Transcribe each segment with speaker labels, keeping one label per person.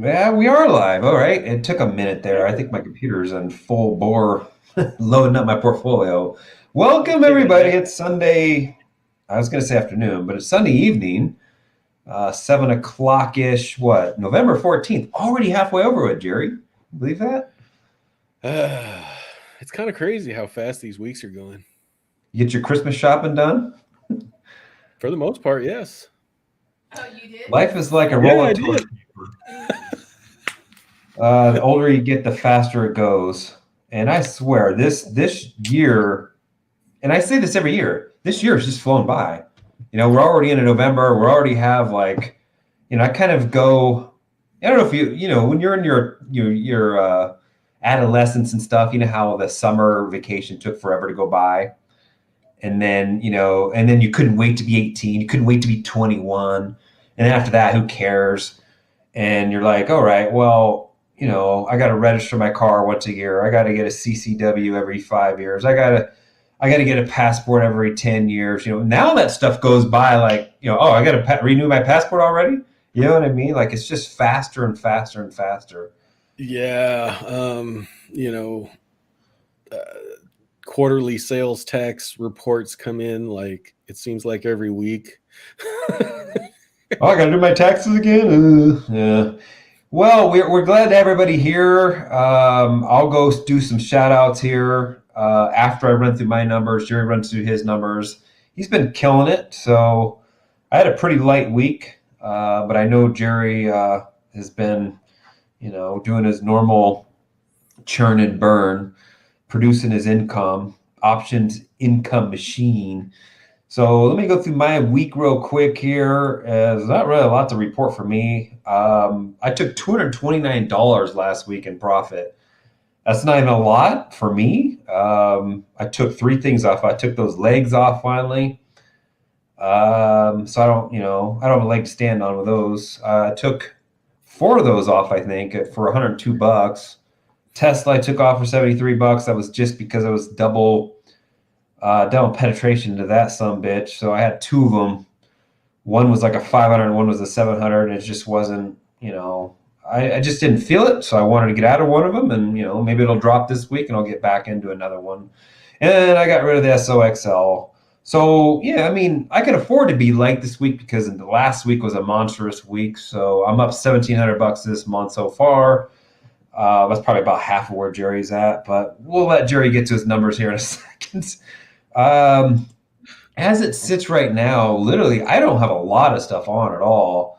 Speaker 1: Yeah, we are live. All right. It took a minute there. I think my computer's on full bore loading up my portfolio.
Speaker 2: Just
Speaker 1: Welcome,
Speaker 2: taking a
Speaker 1: everybody.
Speaker 2: nap.
Speaker 1: It's Sunday. I was going to say afternoon, but it's Sunday evening, 7 o'clock ish. What? November 14th. Already halfway over it, Jerry. Believe that?
Speaker 2: It's kind of crazy how fast these weeks are going.
Speaker 1: You get your Christmas shopping done?
Speaker 2: For the most part, yes.
Speaker 3: Oh, you did?
Speaker 1: Life is like a
Speaker 2: Yeah,
Speaker 1: roll
Speaker 2: I
Speaker 1: of toilet
Speaker 2: did.
Speaker 1: paper. The older you get, the faster it goes. And I swear, this year, and I say this every year, this year has just flown by. We're already into November. We already have I kind of go. I don't know if when you're in your adolescence and stuff. You know how the summer vacation took forever to go by, and then you couldn't wait to be 18. You couldn't wait to be 21, and then after that, who cares? And you're like, all right, well, I got to register my car once a year. I got to get a CCW every 5 years. I got to get a passport every 10 years. Now that stuff goes by like, oh, I got to renew my passport already. You know what I mean? Like it's just faster and faster and faster.
Speaker 2: Yeah. You know, uh, Quarterly sales tax reports come in like it seems like every week.
Speaker 1: Oh, I got to do my taxes again. Yeah. Well, we're glad to have everybody here. I'll go do some shout outs here after I run through my numbers. Jerry runs through his numbers. He's been killing it. So I had a pretty light week, but I know Jerry has been, doing his normal churn and burn, producing his income, options income machine. So let me go through my week real quick here. There's not really a lot to report for me. I took $229 last week in profit. That's not even a lot for me. I took three things off. I took those legs off finally. So I don't have a leg to stand on with those. I took four of those off, I think, for $102. Tesla I took off for $73. That was just because I was double penetration to that some bitch. So I had two of them. One was like a 500 and one was a 700. And it just wasn't, I just didn't feel it. So I wanted to get out of one of them and, maybe it'll drop this week and I'll get back into another one. And I got rid of the SOXL. So, yeah, I mean, I can afford to be light this week because the last week was a monstrous week. So I'm up $1,700 this month so far. That's probably about half of where Jerry's at, but we'll let Jerry get to his numbers here in a second. Um, as it sits right now, literally, I don't have a lot of stuff on at all.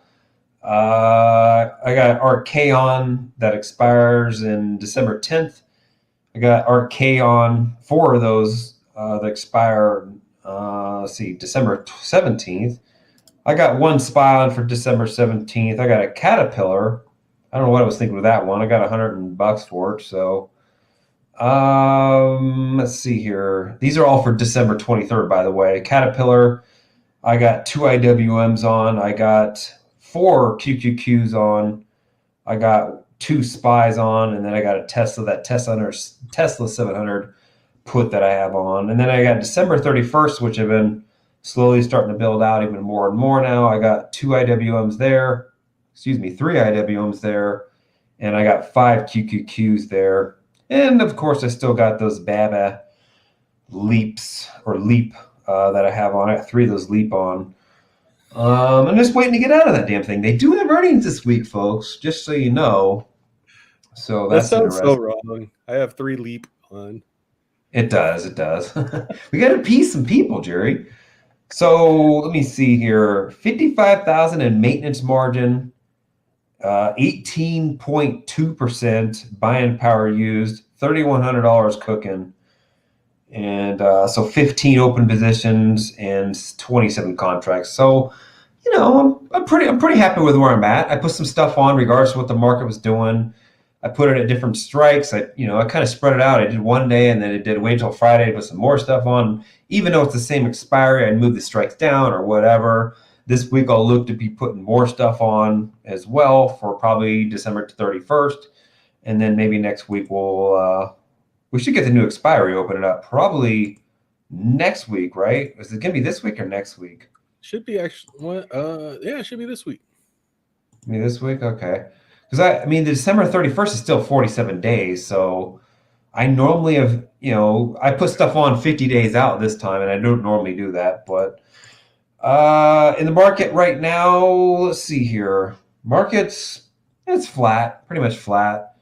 Speaker 1: I got RK on that expires in December 10th. I got RK on four of those that expire, let's see, December 17th. I got one SPY on for December 17th. I got a Caterpillar. I don't know what I was thinking with that one. I got $100 for it. So let's see here. These are all for December 23rd, by the way. Caterpillar, I got two IWMs on. I got four QQQs on. I got two spies on, and then I got a Tesla, that Tesla 700 put that I have on. And then I got December 31st, which have been slowly starting to build out even more and more now. I got two IWMs there. Excuse me, three IWMs there. And I got five QQQs there. And of course, I still got those BABA leaps or leap that I have on. I got three of those leap on. I'm just waiting to get out of that damn thing. They do have earnings this week, folks, just so you know. So
Speaker 2: That
Speaker 1: that's
Speaker 2: sounds so
Speaker 1: interesting.
Speaker 2: wrong. I have three leap on.
Speaker 1: It does. It does. We got to appease some people, Jerry. So let me see here. 55,000 in maintenance margin, 18.2% buying power used, $3,100 cooking, and so 15 open positions and 27 contracts. So I'm pretty happy with where I'm at. I put some stuff on regardless of what the market was doing. I put it at different strikes. I kind of spread it out. I did one day and then it did wait till Friday to put some more stuff on. Even though it's the same expiry, I'd move the strikes down or whatever. This week I'll look to be putting more stuff on as well for probably December 31st. And then maybe next week we should get the new expiry open it up probably next week, right? Is it gonna be this week or next week?
Speaker 2: Should be actually what? Yeah, it should be this week.
Speaker 1: Me this week? Okay. because I mean, the December 31st is still 47 days. So I normally have, I put stuff on 50 days out this time, and I don't normally do that. But in the market right now, let's see here. Markets, it's flat, pretty much flat.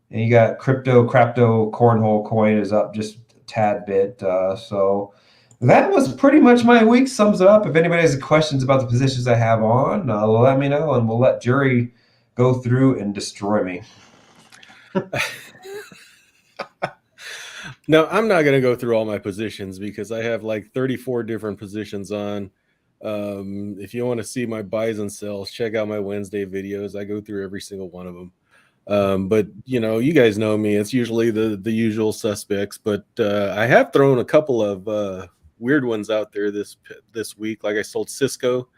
Speaker 1: And you got crapto, cornhole coin is up just a tad bit. So that was pretty much my week. Sums it up. If anybody has questions about the positions I have on, let me know, and we'll let Gerry go through and destroy me.
Speaker 2: No, I'm not going to go through all my positions because I have like 34 different positions on. If you want to see my buys and sells, check out my Wednesday videos. I go through every single one of them. But you guys know me. It's usually the usual suspects. But I have thrown a couple of weird ones out there this week. Like I sold Cisco,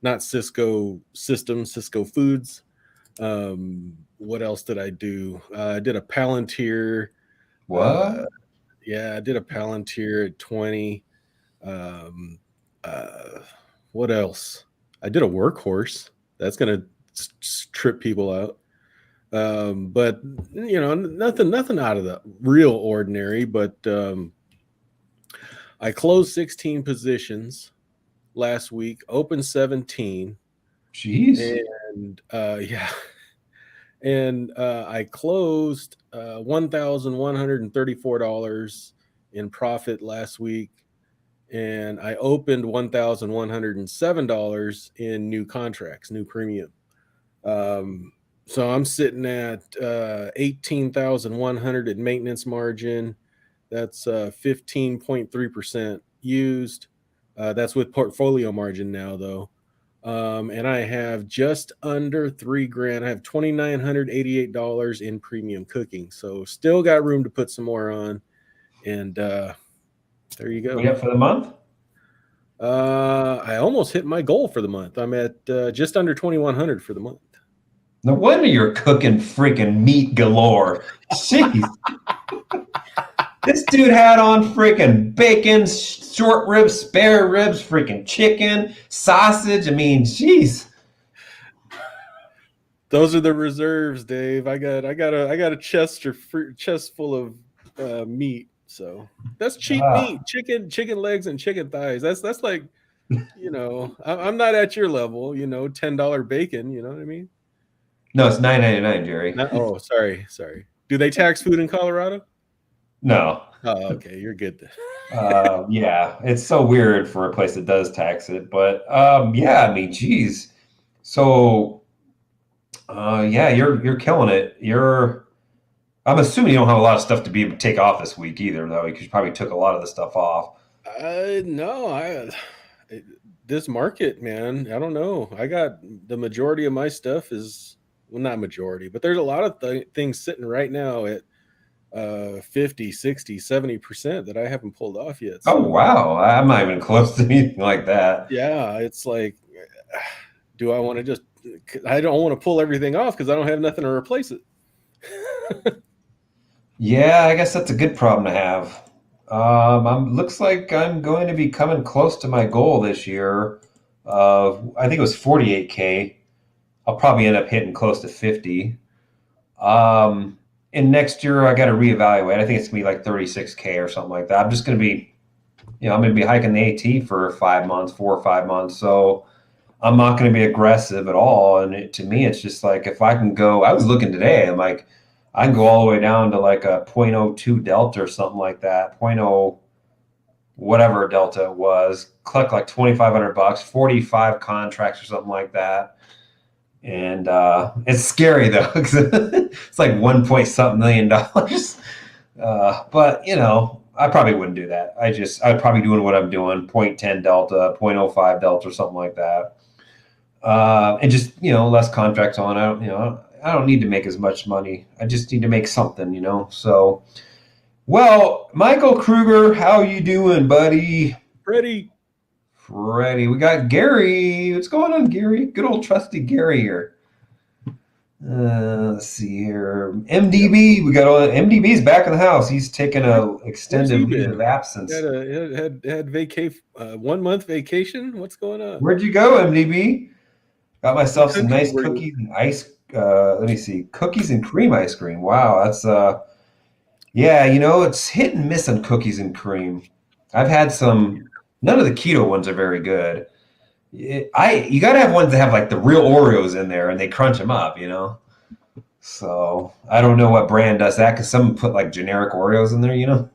Speaker 2: not Cisco Systems, Cisco Foods. What else did I do? I did a Palantir.
Speaker 1: What?
Speaker 2: Yeah, I did a Palantir at 20. What else? I did a Workhorse. That's gonna trip people out. But nothing out of the real ordinary. But I closed 16 positions last week, opened 17.
Speaker 1: Jeez.
Speaker 2: And yeah. And I closed $1,134 in profit last week, and I opened $1,107 in new contracts, new premium. So I'm sitting at 18,100 in maintenance margin. That's 15.3% used. That's with portfolio margin now, though. And I have just under $3,000. I have $2,988 in premium cooking. So still got room to put some more on. And there you go.
Speaker 1: We up for the month?
Speaker 2: I almost hit my goal for the month. I'm at just under 2,100 for the month.
Speaker 1: No wonder you're cooking freaking meat galore. Jeez. This dude had on freaking bacon, short ribs, spare ribs, freaking chicken, sausage. I mean, jeez.
Speaker 2: Those are the reserves, Dave. I got a chest full of meat. So that's cheap meat, chicken legs and chicken thighs. That's like, I'm not at your level, $10 bacon. You know what I mean?
Speaker 1: No, it's $9.99, Gerry.
Speaker 2: Oh, sorry. Do they tax food in Colorado?
Speaker 1: No.
Speaker 2: Oh, okay. You're good.
Speaker 1: Yeah, it's so weird for a place that does tax it, but yeah, I mean, geez. So, yeah, you're killing it. I'm assuming you don't have a lot of stuff to be able to take off this week either, though, because you probably took a lot of the stuff off.
Speaker 2: No, this market, man, I don't know. I got the majority of my stuff is, well, not majority, but there's a lot of things sitting right now at 50, 60, 70% that I haven't pulled off yet.
Speaker 1: So. Oh, wow. I'm not even close to anything like that.
Speaker 2: Yeah, it's like, do I want to I don't want to pull everything off because I don't have nothing to replace it.
Speaker 1: Yeah, I guess that's a good problem to have. Looks like I'm going to be coming close to my goal this year. I think it was 48K. I'll probably end up hitting close to 50. And next year I got to reevaluate. I think it's gonna be like 36K or something like that. I'm just gonna be, I'm gonna be hiking the AT for 5 months, 4 or 5 months. So I'm not gonna be aggressive at all. And to me, it's just like if I can go. I was looking today. I'm like, I can go all the way down to like a 0.02 delta or something like that. 0.0 whatever delta it was. Collect like $2,500, 45 contracts or something like that. And it's scary though, because it's like $1 million. But I probably wouldn't do that. I'd probably doing what I'm doing, 0.10 delta, 0.05 delta, or something like that. And just less contracts on. I don't need to make as much money. I just need to make something, So, well, Michael Kruger, how you doing, buddy?
Speaker 2: Ready.
Speaker 1: We got Gerry. What's going on, Gerry? Good old trusty Gerry here. Let's see here. MDB. We got MDB's back in the house. He's taking a extended leave of absence.
Speaker 2: Had 1 month vacation. What's going on?
Speaker 1: Where'd you go, MDB? Got myself some nice cookies and let me see, cookies and cream ice cream. Wow, that's yeah, it's hit and miss on cookies and cream. I've had some. None of the keto ones are very good. You got to have ones that have like the real Oreos in there and they crunch them up. So I don't know what brand does that because some put like generic Oreos in there.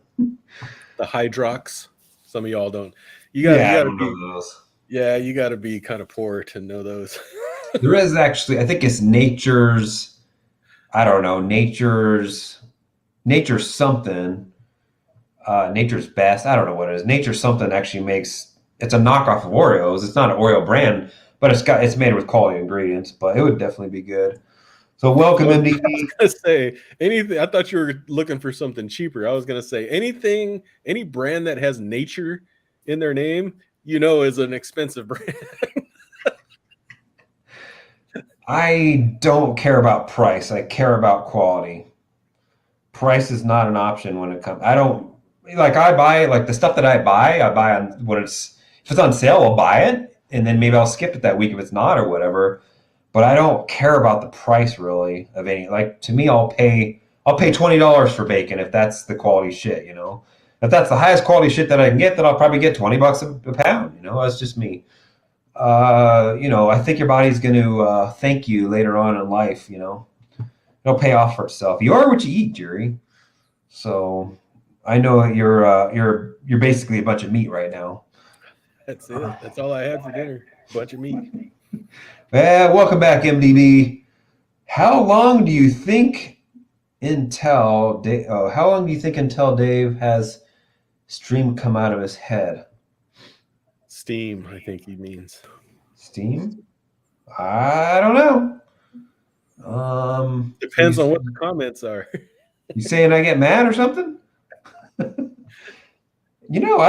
Speaker 2: The Hydrox. Some of y'all don't.
Speaker 1: Yeah, I
Speaker 2: gotta
Speaker 1: don't
Speaker 2: be
Speaker 1: know those.
Speaker 2: Yeah, you gotta be kind of poor to know those.
Speaker 1: There is actually, I think it's Nature's. I don't know, Nature's something. Nature's Best. I don't know what it is. Nature's something actually makes. It's a knockoff of Oreos. It's not an Oreo brand, but it's made with quality ingredients. But it would definitely be good. So welcome,
Speaker 2: I was
Speaker 1: MDB.
Speaker 2: gonna say anything. I thought you were looking for something cheaper. I was gonna say any brand that has nature in their name, is an expensive brand.
Speaker 1: I don't care about price. I care about quality. Price is not an option when it comes. I don't like. I buy like the stuff that I buy. I buy on when if it's on sale, I'll buy it, and then maybe I'll skip it that week if it's not or whatever. But I don't care about the price really of any. Like to me, I'll pay $20 for bacon if that's the quality shit. If that's the highest quality shit that I can get, then I'll probably get $20 a pound. That's just me. I think your body's going to thank you later on in life. It'll pay off for itself. You are what you eat, Gerry. So I know you're basically a bunch of meat right now.
Speaker 2: That's it. That's all I had for dinner. Bunch of meat.
Speaker 1: Welcome back, MDB. How long do you think until Dave has stream come out of his head?
Speaker 2: Steam, I think he means.
Speaker 1: Steam? I don't know.
Speaker 2: Depends on what the comments are.
Speaker 1: You saying I get mad or something? I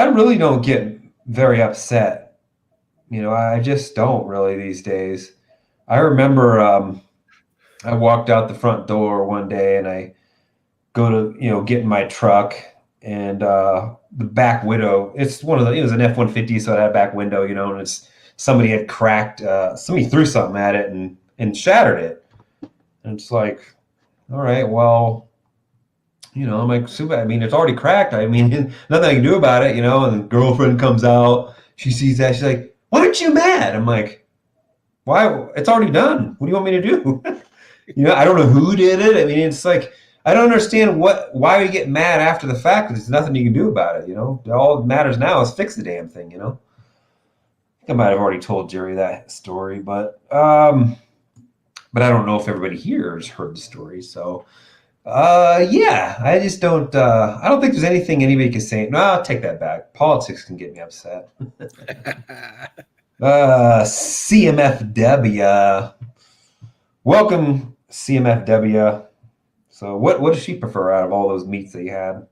Speaker 1: really don't get very upset. I just don't really these days. I remember I walked out the front door one day and I go to, get in my truck and the back window, it was an F-150, so it had a back window, and somebody had cracked, somebody threw something at it and shattered it. And it's like, all right, well, I'm like, super. I mean, it's already cracked. I mean, nothing I can do about it, and the girlfriend comes out. She sees that. She's like, why aren't you mad? I'm like, why? It's already done. What do you want me to do? I don't know who did it. I mean, it's like, I don't understand why we get mad after the fact because there's nothing you can do about it. All that matters now is fix the damn thing, I think I might have already told Gerry that story, but I don't know if everybody here has heard the story. So, yeah, I just don't, I don't think there's anything anybody can say. No, I'll take that back. Politics can get me upset. CMFW. Welcome, CMFW. So what does she prefer out of all those meats that you had?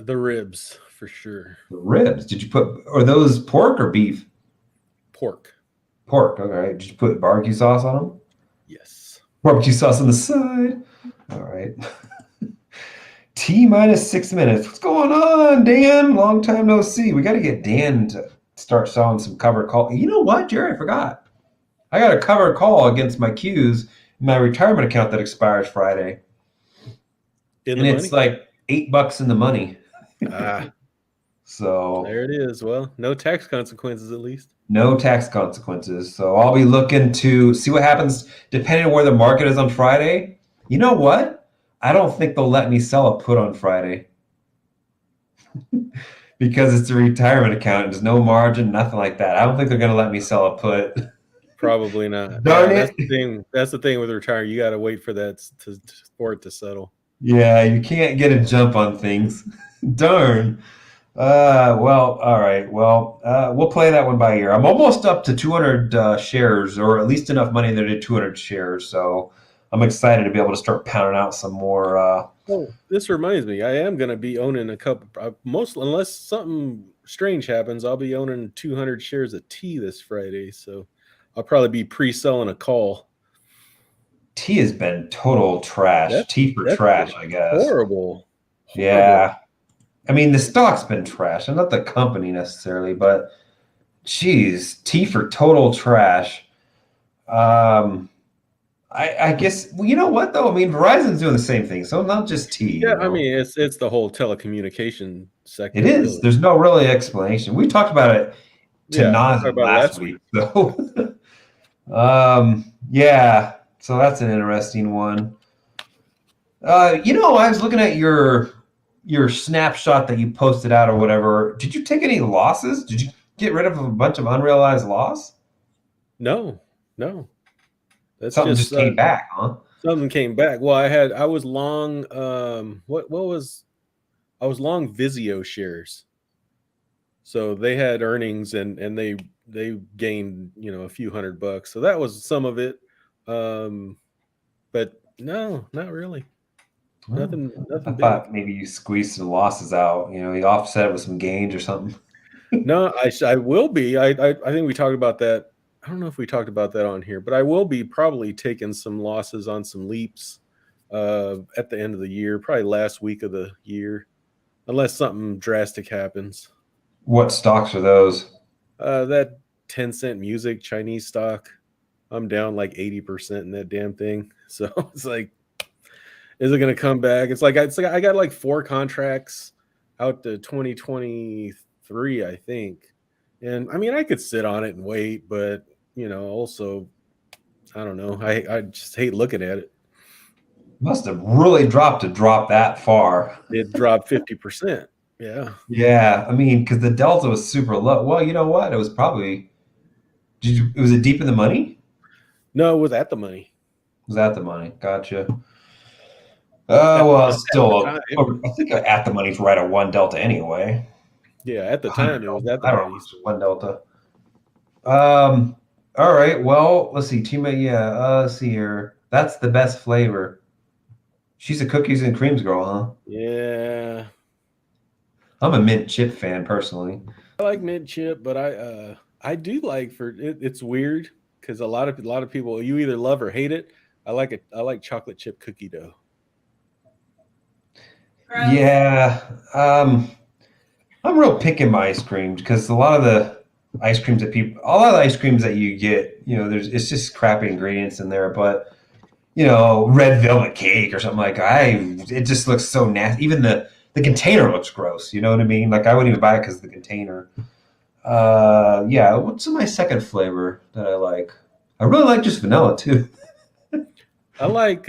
Speaker 2: The ribs, for sure.
Speaker 1: The ribs. Are those pork or beef?
Speaker 2: Pork.
Speaker 1: Pork, okay. Did you put barbecue sauce on them?
Speaker 2: Yes.
Speaker 1: Barbecue sauce on the side. All right. T-6 minutes. What's going on, Dan? Long time no see. We got to get Dan to start selling some covered call. You know what, Gerry? I forgot. I got a covered call against my Qs in my retirement account that expires Friday. It's like $8 in the money. So
Speaker 2: there it is. Well, no tax consequences at least.
Speaker 1: No tax consequences. So I'll be looking to see what happens depending on where the market is on Friday. You know what? I don't think they'll let me sell a put on Friday because it's a retirement account. There's no margin, nothing like that. I don't think they're going to let me sell a put.
Speaker 2: Probably not.
Speaker 1: Darn it.
Speaker 2: That's the thing with retiring. You got to wait for that for it to settle.
Speaker 1: Yeah, you can't get a jump on things. Darn. Well, all right. Well, we'll play that one by ear. I'm almost up to 200 shares, or at least enough money there to 200 shares. So I'm excited to be able to start pounding out some more.
Speaker 2: Oh, this reminds me. I am going to be owning a couple. Unless something strange happens, I'll be owning 200 shares of tea this Friday. So I'll probably be pre-selling a call.
Speaker 1: Tea has been total trash. Tea for trash, I guess.
Speaker 2: Horrible.
Speaker 1: Yeah. I mean, the stock's been trash. Not the company necessarily, but geez, tea for total trash. I I guess, well, you know what though? I mean, Verizon's doing the same thing, so not just T.
Speaker 2: Yeah,
Speaker 1: You know?
Speaker 2: I mean it's the whole telecommunication
Speaker 1: It
Speaker 2: sector,
Speaker 1: is.
Speaker 2: really.
Speaker 1: There's no really explanation. We talked about it to
Speaker 2: Yeah, we talked
Speaker 1: nauseam
Speaker 2: about it
Speaker 1: last
Speaker 2: last
Speaker 1: week.
Speaker 2: week.
Speaker 1: So, yeah. So that's an interesting one. I was looking at your snapshot that you posted out or whatever. Did you take any losses? Did you get rid of a bunch of unrealized loss?
Speaker 2: No, no, that's
Speaker 1: Something
Speaker 2: just
Speaker 1: just came back, huh?
Speaker 2: something came back. Well, I was long. I was long Vizio shares, so they had earnings and they gained a few $100, so that was some of it. But no, not really.
Speaker 1: Well, I
Speaker 2: Nothing big.
Speaker 1: thought maybe you squeezed some losses out. You offset it with some gains or something.
Speaker 2: No, I will be. I think we talked about that. I don't know if we talked about that on here, but I will be probably taking some losses on some leaps at the end of the year, probably last week of the year, unless something drastic happens.
Speaker 1: What stocks are those?
Speaker 2: That 10-cent music Chinese stock, I'm down like 80% in that damn thing. So it's like, is it going to come back? It's like I got like 4 contracts out to 2023, I think. And I mean, I could sit on it and wait, but also, I don't know. I just hate looking at it.
Speaker 1: Must have really dropped to drop that far.
Speaker 2: It dropped 50%. Yeah.
Speaker 1: Yeah, I mean, because the delta was super low. Well, you know what? It was probably. Was it deep in the money?
Speaker 2: No, it was at the money.
Speaker 1: Was that the money? Gotcha.
Speaker 2: At
Speaker 1: Well,
Speaker 2: the
Speaker 1: still,
Speaker 2: time.
Speaker 1: I think at the money's right at one delta anyway.
Speaker 2: Yeah, at the
Speaker 1: 100
Speaker 2: time it was
Speaker 1: delta.
Speaker 2: at the
Speaker 1: I don't know.
Speaker 2: money.
Speaker 1: It's one delta. All right. Well, let's see. Teammate. Yeah. Let's see here. That's the best flavor. She's a cookies and creams girl, huh?
Speaker 2: Yeah.
Speaker 1: I'm a mint chip fan personally.
Speaker 2: I like mint chip, but I do like it's weird because a lot of people, you either love or hate it. I like it. I like chocolate chip cookie dough.
Speaker 3: Gross.
Speaker 1: Yeah. I'm real picking my ice cream because a lot of the ice creams that you get, it's just crappy ingredients in there. But red velvet cake or something it just looks so nasty. Even the container looks gross. You know what I mean? Like I wouldn't even buy it because of the container. Yeah. What's my second flavor that I like? I really like just vanilla too.
Speaker 2: I like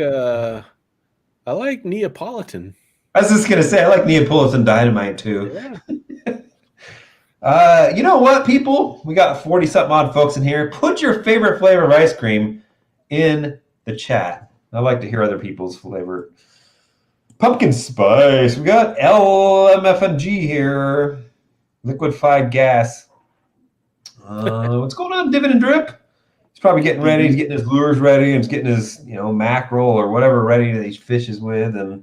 Speaker 2: Neapolitan.
Speaker 1: I was just gonna say I like Neapolitan Dynamite too.
Speaker 2: Yeah.
Speaker 1: You know what, people? We got 40 something odd folks in here. Put your favorite flavor of ice cream in the chat. I like to hear other people's flavor. Pumpkin spice. We got LMFNG here. Liquefied gas. What's going on, Dividend Drip? He's probably getting ready. He's getting his lures ready. And he's getting his, mackerel or whatever ready that he fishes with. And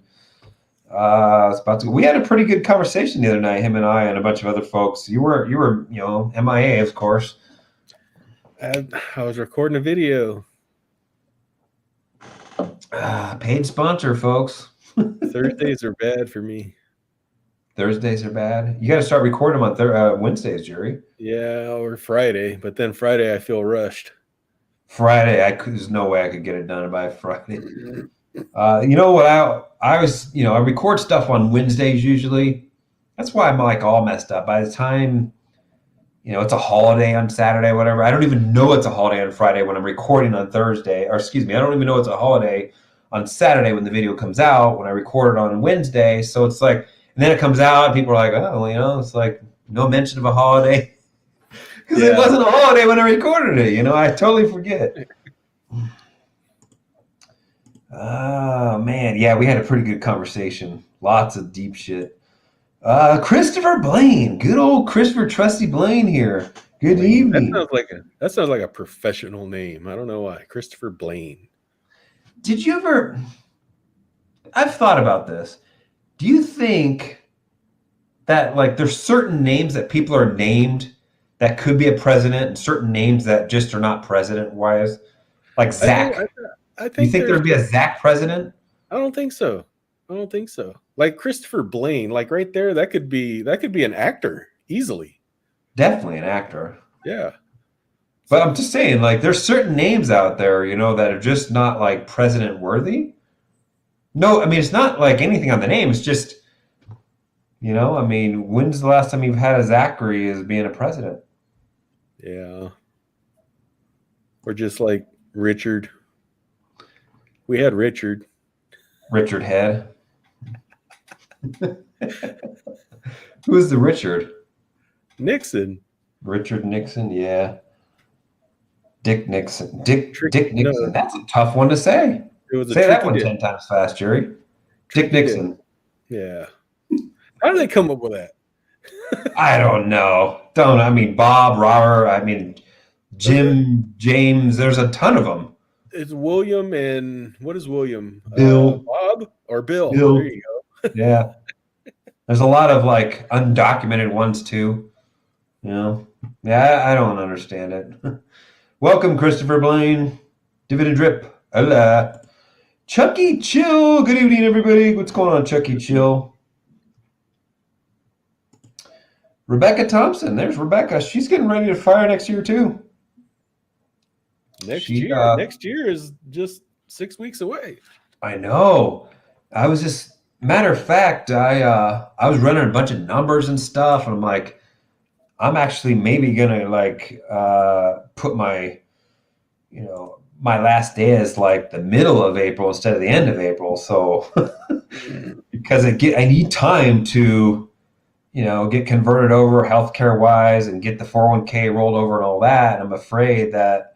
Speaker 1: it's about to. We had a pretty good conversation the other night, him and I, and a bunch of other folks. You were, MIA, of course.
Speaker 2: I was recording a video.
Speaker 1: Paid sponsor, folks.
Speaker 2: Thursdays are bad for me.
Speaker 1: Thursdays are bad. You got to start recording them on Wednesdays, Gerry.
Speaker 2: Yeah, or Friday, but then Friday I feel rushed.
Speaker 1: Friday, there's no way I could get it done by Friday. You know what? I was, I record stuff on Wednesdays usually. That's why I'm like all messed up. By the time, it's a holiday on Saturday, whatever. I don't even know it's a holiday on Friday when I'm recording on Thursday. Or excuse me, I don't even know it's a holiday on Saturday when the video comes out, when I record it on Wednesday. So it's like, and then it comes out and people are like, oh, it's like no mention of a holiday. Because it wasn't a holiday when I recorded it. I totally forget. Oh, man. Yeah, we had a pretty good conversation. Lots of deep shit. Christopher Blaine. Good old Christopher Trusty Blaine here. Good evening.
Speaker 2: That sounds like a professional name. I don't know why. Christopher Blaine.
Speaker 1: Did you ever... I've thought about this. Do you think that, there's certain names that people are named that could be a president and certain names that just are not president-wise? Like Zach.
Speaker 2: I think
Speaker 1: you think there'd be a Zach president?
Speaker 2: I don't think so. Like Christopher Blaine, like right there, that could be an actor easily.
Speaker 1: Definitely an actor.
Speaker 2: Yeah.
Speaker 1: But I'm just saying, like, there's certain names out there, that are just not like president worthy. No, I mean, it's not like anything on the name. It's just, I mean, when's the last time you've had a Zachary as being a president?
Speaker 2: Yeah. Or just like Richard. We had Richard.
Speaker 1: Richard Head. Who is the Richard?
Speaker 2: Nixon.
Speaker 1: Richard Nixon, yeah. Dick Nixon. Dick Nixon.
Speaker 2: No,
Speaker 1: That's a tough one to say.
Speaker 2: it was a
Speaker 1: Say that
Speaker 2: tricky
Speaker 1: one
Speaker 2: dick.
Speaker 1: 10 times fast, Gerry. Dick
Speaker 2: Tricky
Speaker 1: Nixon.
Speaker 2: dick. Yeah. How did they come up with that?
Speaker 1: I don't know. I mean, Bob, Robert, I mean, Jim, James, there's a ton of them.
Speaker 2: It's William and what is William?
Speaker 1: Bill.
Speaker 2: Bob or Bill?
Speaker 1: Bill.
Speaker 2: There you go.
Speaker 1: Yeah. There's a lot of like undocumented ones too. Yeah, I don't understand it. Welcome, Christopher Blaine. Dividend Drip. Hola. Chucky Chill. Good evening, everybody. What's going on, Chucky Chill? Rebecca Thompson. There's Rebecca. She's getting ready to fire next year too.
Speaker 2: Next year is just 6 weeks away.
Speaker 1: I know. Matter of fact, I was running a bunch of numbers and stuff, and I'm like, I'm actually maybe gonna put my, my last day is like the middle of April instead of the end of April. So because I need time to, get converted over healthcare wise and get the 401k rolled over and all that. And I'm afraid that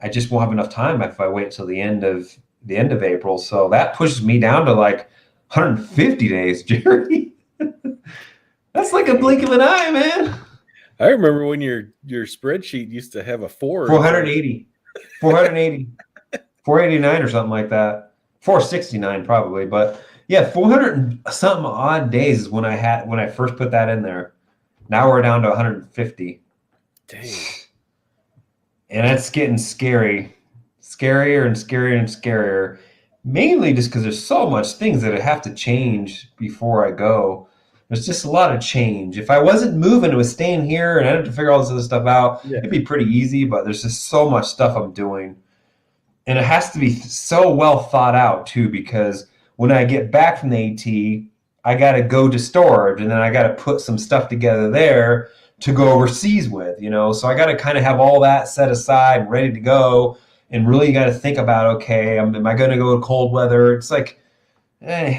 Speaker 1: I just won't have enough time if I wait till the end of April. So that pushes me down to like 150 days, Gerry. That's like a blink of an eye, man.
Speaker 2: I remember when your spreadsheet used to have a
Speaker 1: 480, 489 or something like that. 469 probably, but yeah, 400 and something odd days is when I first put that in there. Now we're down to 150.
Speaker 2: Dang.
Speaker 1: And it's getting scarier and scarier and scarier. Mainly just because there's so much things that I have to change before I go. There's just a lot of change. If I wasn't moving, it was staying here and I had to figure all this other stuff out, It'd be pretty easy, but there's just so much stuff I'm doing. And it has to be so well thought out too, because when I get back from the AT, I got to go to storage and then I got to put some stuff together there to go overseas with, So I got to kind of have all that set aside and ready to go. And really got to think about, okay, am I going to go to cold weather? It's like,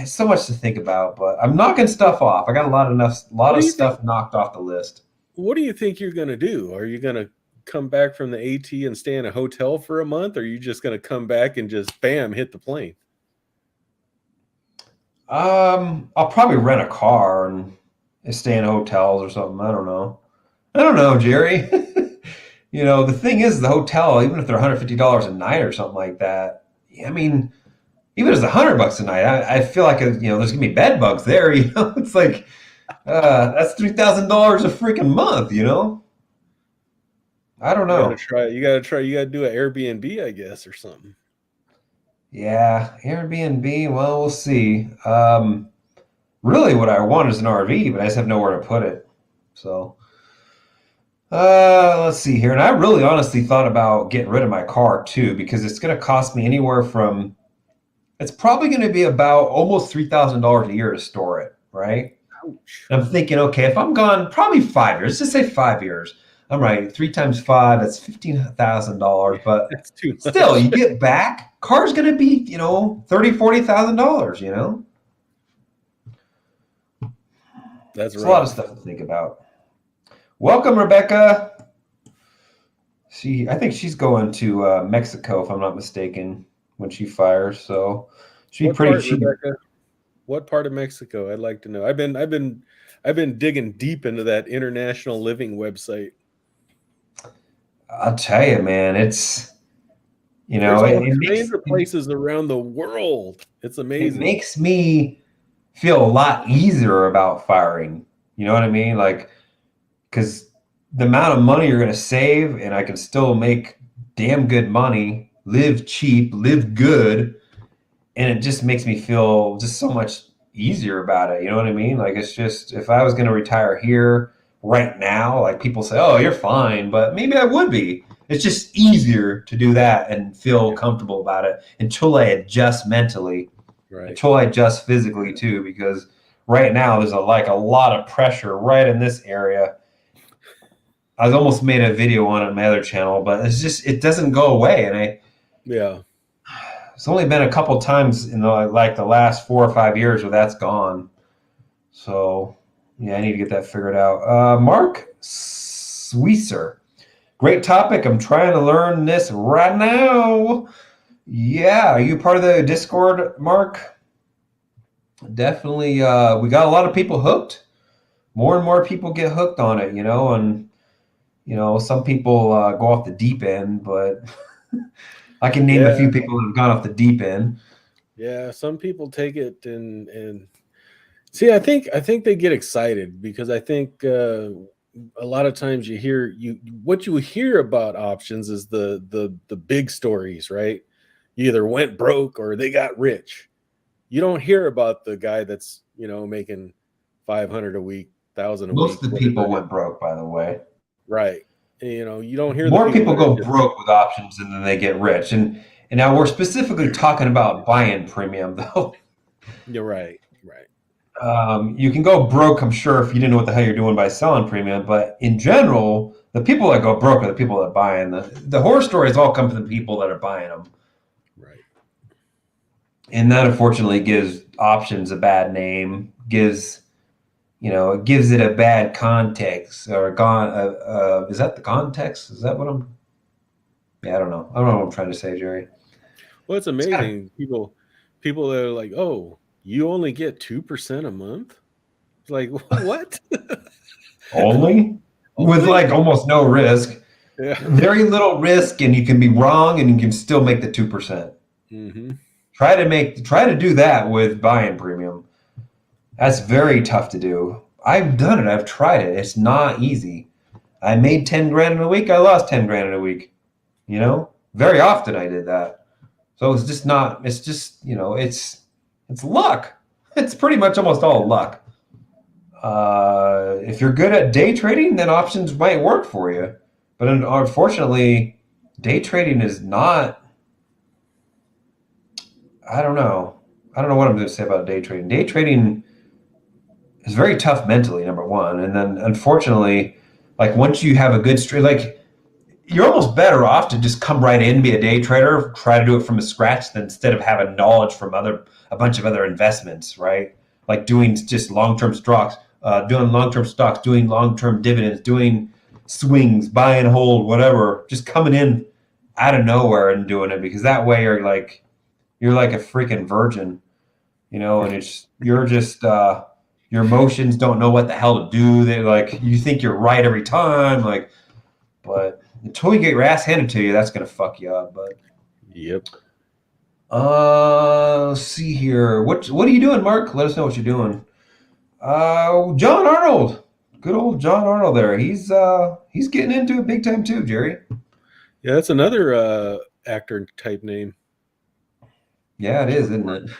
Speaker 1: so much to think about, but I'm knocking stuff off. I got a lot of stuff knocked off the list.
Speaker 2: What do you think you're going to do? Are you going to come back from the AT and stay in a hotel for a month? Or are you just going to come back and just bam, hit the plane?
Speaker 1: I'll probably rent a car and stay in hotels or something. I don't know, Gerry. The thing is, the hotel, even if they're $150 a night or something like that, I mean, even if it's $100 a night, I feel like, there's going to be bed bugs there, It's like, that's $3,000 a freaking month, I don't know.
Speaker 2: You got to do an Airbnb, I guess, or something.
Speaker 1: Yeah, Airbnb, well, we'll see. Really what I want is an RV, but I just have nowhere to put it. So, let's see here. And I really honestly thought about getting rid of my car too, because it's going to cost me anywhere from, it's probably going to be about almost $3,000 a year to store it, right?
Speaker 2: Ouch.
Speaker 1: I'm thinking, okay, if I'm gone probably 5 years, just say 5 years. I'm right. 3 times 5, that's $15,000. But
Speaker 2: That's too much.
Speaker 1: Still, you get back, car's going to be, $30,000, $40,000,
Speaker 2: That's
Speaker 1: It's a lot of stuff to think about. Welcome, Rebecca. I think she's going to Mexico, if I'm not mistaken, when she fires. So she'd be pretty cheap.
Speaker 2: Rebecca? What part of Mexico? I'd like to know. I've been digging deep into that international living website.
Speaker 1: I'll tell you, man, it's
Speaker 2: There's places around the world. It's amazing.
Speaker 1: It makes me feel a lot easier about firing. You know what I mean? Like, because the amount of money you're going to save, and I can still make damn good money, live cheap, live good, and it just makes me feel just so much easier about it. You know what I mean? Like, it's just, if I was going to retire here, right now. Like people say, "Oh, you're fine," but maybe I would be. It's just easier to do that and feel comfortable about it until I adjust mentally,
Speaker 2: Right.
Speaker 1: until I adjust physically too. Because right now there's a lot of pressure right in this area. I almost made a video on it on my other channel, but it doesn't go away, and
Speaker 2: Yeah.
Speaker 1: it's only been a couple times in the last 4 or 5 years where that's gone. So yeah, I need to get that figured out. Mark Sweeser. Great topic. I'm trying to learn this right now. Yeah, are you part of the Discord, Mark? Definitely. We got a lot of people hooked. More and more people get hooked on it, and some people go off the deep end, but I can name a few people that have gone off the deep end.
Speaker 2: Yeah, some people take it and see. I think they get excited because I think a lot of times what you hear about options is the big stories, right? You either went broke or they got rich. You don't hear about the guy that's making 500 a week, 1,000 a week.
Speaker 1: Most of the people went broke, by the way.
Speaker 2: Right. You don't hear
Speaker 1: More
Speaker 2: the people
Speaker 1: go
Speaker 2: that
Speaker 1: broke with options and then they get rich. And now we're specifically talking about buy-in premium, though.
Speaker 2: You're right. Right.
Speaker 1: You can go broke, I'm sure, if you didn't know what the hell you're doing by selling premium. But in general, the people that go broke are the people that buy in. The horror stories all come from the people that are buying them.
Speaker 2: Right.
Speaker 1: And that unfortunately gives options a bad name, gives it a bad context or is that the context? Is that what I'm? Yeah, I don't know. I don't know what I'm trying to say, Gerry.
Speaker 2: Well, it's amazing. People that are like, "Oh, you only get 2% a month?" It's like, what?
Speaker 1: Only with almost no risk,
Speaker 2: Yeah.
Speaker 1: very little risk, and you can be wrong, and you can still make the 2%.
Speaker 2: Mm-hmm.
Speaker 1: Try to do that with buy-in premium. That's very tough to do. I've done it. I've tried it. It's not easy. I made 10 grand in a week. I lost 10 grand in a week. Very often I did that. So it's just not. It's just it's luck. It's pretty much almost all luck. If you're good at day trading, then options might work for you. But unfortunately, day trading is not. I don't know. I don't know what I'm going to say about day trading. Day trading is very tough mentally, number one. And then unfortunately, once you have a good streak, you're almost better off to just come right in, be a day trader, try to do it from scratch, than instead of having knowledge from a bunch of other investments, right? Like doing just long-term stocks, doing long-term dividends, doing swings, buy and hold, whatever, just coming in out of nowhere and doing it, because that way you're like a freaking virgin, and you're just your emotions don't know what the hell to do. They you think you're right every time, but until you get your ass handed to you, that's gonna fuck you up. But
Speaker 2: Yep.
Speaker 1: let's see here. What are you doing, Mark? Let us know what you're doing. John Arnold, good old John Arnold. There, he's getting into it big time too, Gerry.
Speaker 2: Yeah, that's another actor type name.
Speaker 1: Yeah, it is, isn't it?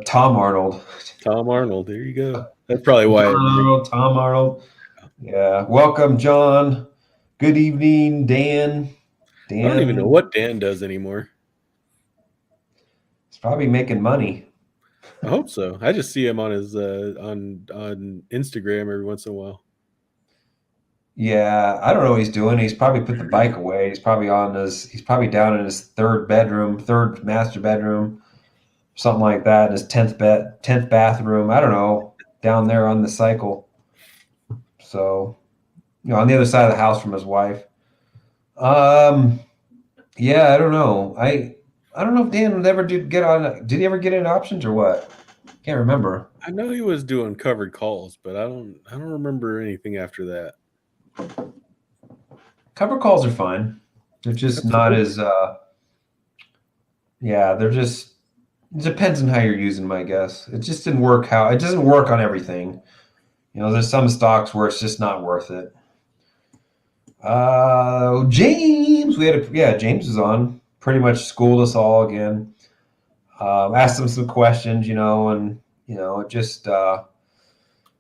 Speaker 1: Tom Arnold.
Speaker 2: Tom Arnold. There you go. That's probably why.
Speaker 1: Tom Arnold. Yeah. Welcome, John. Good evening, Dan.
Speaker 2: I don't even know what Dan does anymore.
Speaker 1: He's probably making money.
Speaker 2: I hope so. I just see him on his on Instagram every once in a while.
Speaker 1: Yeah, I don't know what he's doing. He's probably put the bike away. He's probably down in his third master bedroom, something like that, in his 10th bathroom. I don't know, down there on the cycle. So, on the other side of the house from his wife. Yeah, I don't know. I don't know if Dan would ever get on. Did he ever get in options or what? Can't remember.
Speaker 2: I know he was doing covered calls, but I don't remember anything after that.
Speaker 1: Cover calls are fine. They're just not as they're just, it depends on how you're using them, I guess. It just didn't work it doesn't work on everything. There's some stocks where it's just not worth it. James, James is on. Pretty much schooled us all again. Asked him some questions, and just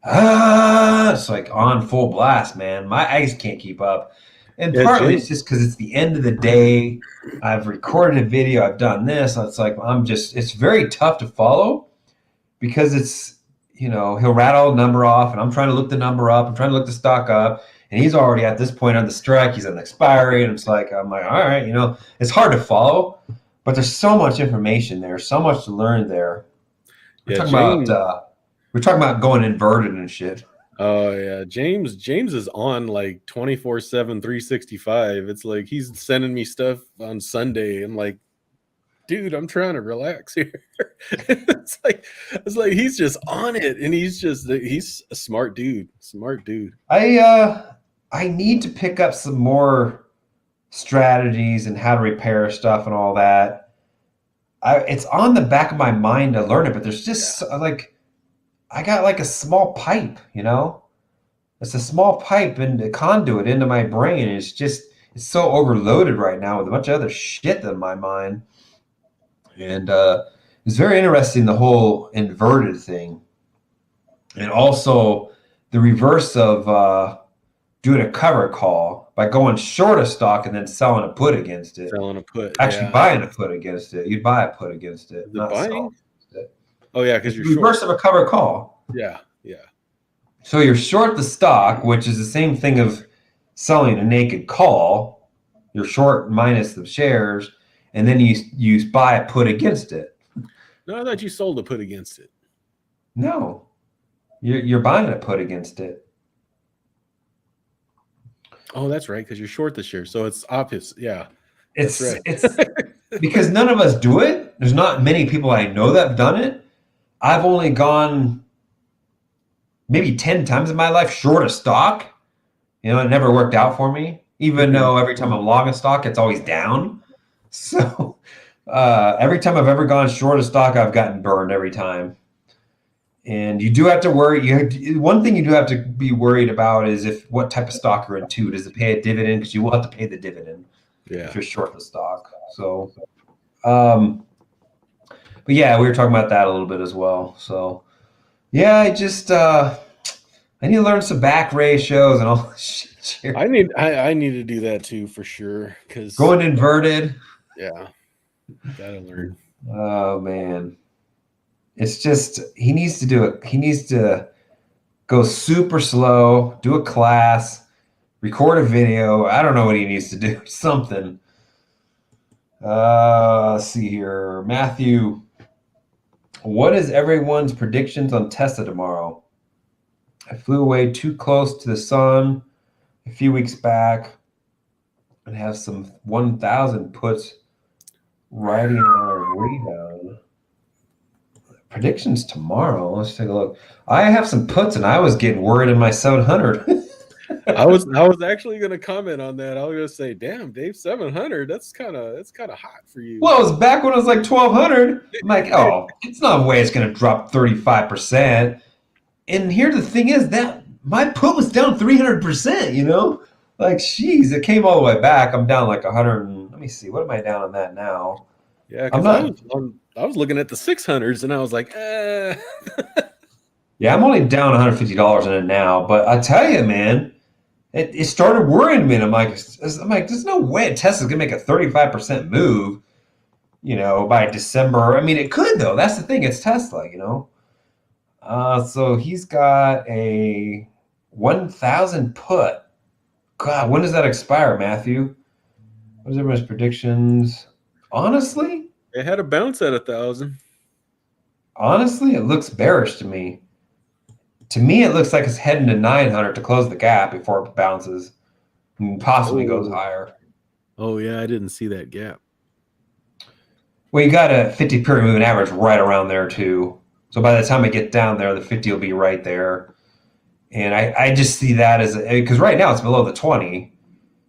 Speaker 1: It's like on full blast, man. My eyes can't keep up. And
Speaker 2: Yeah,
Speaker 1: partly it's
Speaker 2: James.
Speaker 1: just because it's the end of the day. I've recorded a video, I've done this. It's like it's very tough to follow because he'll rattle a number off and I'm trying to look the number up. I'm trying to look the stock up. And he's already at this point on the strike. He's on the expiry. And I'm like, all right, it's hard to follow, but there's so much information there, so much to learn there. We're
Speaker 2: Yeah,
Speaker 1: talking
Speaker 2: James.
Speaker 1: about we're talking about going inverted and shit.
Speaker 2: Oh yeah, James is on like 24/7, 365. It's like he's sending me stuff on Sunday. I'm like, dude, I'm trying to relax here. it's like he's just on it, and he's a smart dude. Smart dude.
Speaker 1: I need to pick up some more strategies and how to repair stuff and all that. It's on the back of my mind to learn it, but there's just like I got like a small pipe, It's a small pipe and a conduit into my brain. It's so overloaded right now with a bunch of other shit in my mind. And it's very interesting, the whole inverted thing. And also the reverse of doing a cover call by going short a stock and then selling a put against it.
Speaker 2: Selling a put.
Speaker 1: Actually, buying a put against it. You'd buy a put against it,
Speaker 2: not
Speaker 1: buying.
Speaker 2: Selling it. Oh yeah, because
Speaker 1: you're the reverse of a cover call.
Speaker 2: Yeah.
Speaker 1: So you're short the stock, which is the same thing of selling a naked call. You're short minus the shares, and then you buy a put against it.
Speaker 2: No, I thought you sold a put against it.
Speaker 1: No, you're buying a put against it.
Speaker 2: Oh, that's right, because you're short the share, so it's opposite. Yeah,
Speaker 1: it's because none of us do it. There's not many people I know that have done it. I've only gone maybe 10 times in my life short a stock. It never worked out for me, even though every time I'm long a stock, it's always down. So every time I've ever gone short a stock, I've gotten burned every time. And you do have to worry. One thing you do have to be worried about is what type of stock you're into. Does it pay a dividend? Because you will have to pay the dividend if you're short the stock. So, but yeah, we were talking about that a little bit as well. So, yeah, I need to learn some back ratios and all this shit here.
Speaker 2: I need to do that too for sure. Because
Speaker 1: going inverted.
Speaker 2: Yeah, gotta learn.
Speaker 1: Oh man, it's just he needs to do it. He needs to go super slow, do a class, record a video. I don't know what he needs to do. Something. Let's see here, Matthew. What is everyone's predictions on Tesla tomorrow? I flew away too close to the sun a few weeks back and have some 1,000 puts riding on a rebound. Predictions tomorrow. Let's take a look. I have some puts and I was getting worried in my 700.
Speaker 2: I was actually going to comment on that. I was going to say, damn, Dave, 700. That's kind of hot for you.
Speaker 1: Well, it was back when it was like 1,200. I'm like, oh, it's not a way it's going to drop 35%. And here the thing is that my put was down 300%, Like, geez, it came all the way back. I'm down like 100. Let me see. What am I down on that now?
Speaker 2: Yeah, because I was looking at the 600s and I was like,
Speaker 1: Yeah, I'm only down $150 in it now. But I tell you, man, it started worrying me. And I'm like, there's no way Tesla's going to make a 35% move, by December. I mean, it could, though. That's the thing. It's Tesla, So he's got a 1,000 put. God, when does that expire, Matthew? What is everyone's predictions? Honestly?
Speaker 2: It had a bounce at 1,000.
Speaker 1: Honestly, it looks bearish to me. To me, it looks like it's heading to 900 to close the gap before it bounces and possibly goes higher.
Speaker 2: Oh, yeah, I didn't see that gap.
Speaker 1: Well, you got a 50-period moving average right around there, too. So by the time it gets down there, the 50 will be right there. And I just see that as because right now it's below the 20.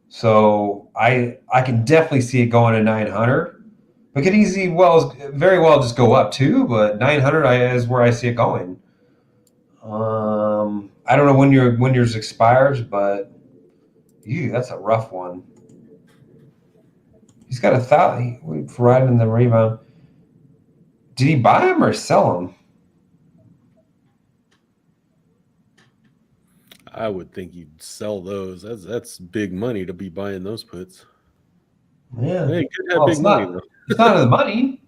Speaker 1: So I can definitely see it going to 900. But could very well just go up too. But 900 is where I see it going. I don't know when yours expires, but that's a rough one. He's got 1,000 for riding in the rebound. Did he buy them or sell them?
Speaker 2: I would think you'd sell those. That's big money to be buying those puts.
Speaker 1: Yeah.
Speaker 2: Hey, you could have
Speaker 1: Well,
Speaker 2: big money though.
Speaker 1: it's not of the money.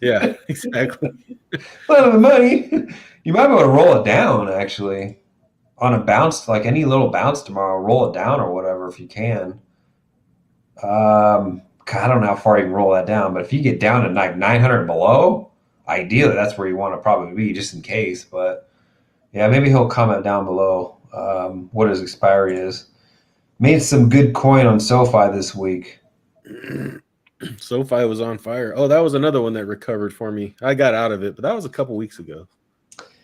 Speaker 2: Yeah, exactly.
Speaker 1: It's not of the money. You might be able to roll it down actually on a bounce, like any little bounce tomorrow. Roll it down or whatever if you can. I don't know how far you can roll that down, but if you get down to like 900 below, ideally that's where you want to probably be just in case. But yeah, maybe he'll comment down below what his expiry is. Made some good coin on SoFi this week.
Speaker 2: SoFi was on fire. Oh, that was another one that recovered for me. I got out of it, but that was a couple weeks ago.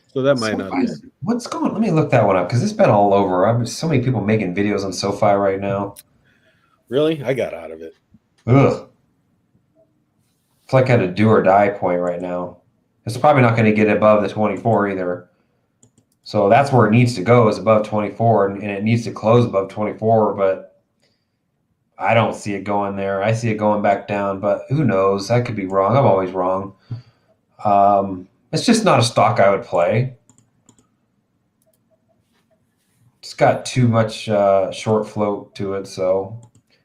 Speaker 2: So that might not have been.
Speaker 1: What's going on? Let me look that one up because it's been all over. I've so many people making videos on SoFi right now.
Speaker 2: Really? I got out of it.
Speaker 1: Ugh. It's like at a do or die point right now. It's probably not going to get above the 24 either. So that's where it needs to go is above 24, and it needs to close above 24, but I don't see it going there. I see it going back down, but who knows? I could be wrong. I'm always wrong. It's just not a stock I would play. It's got too much short float to it, so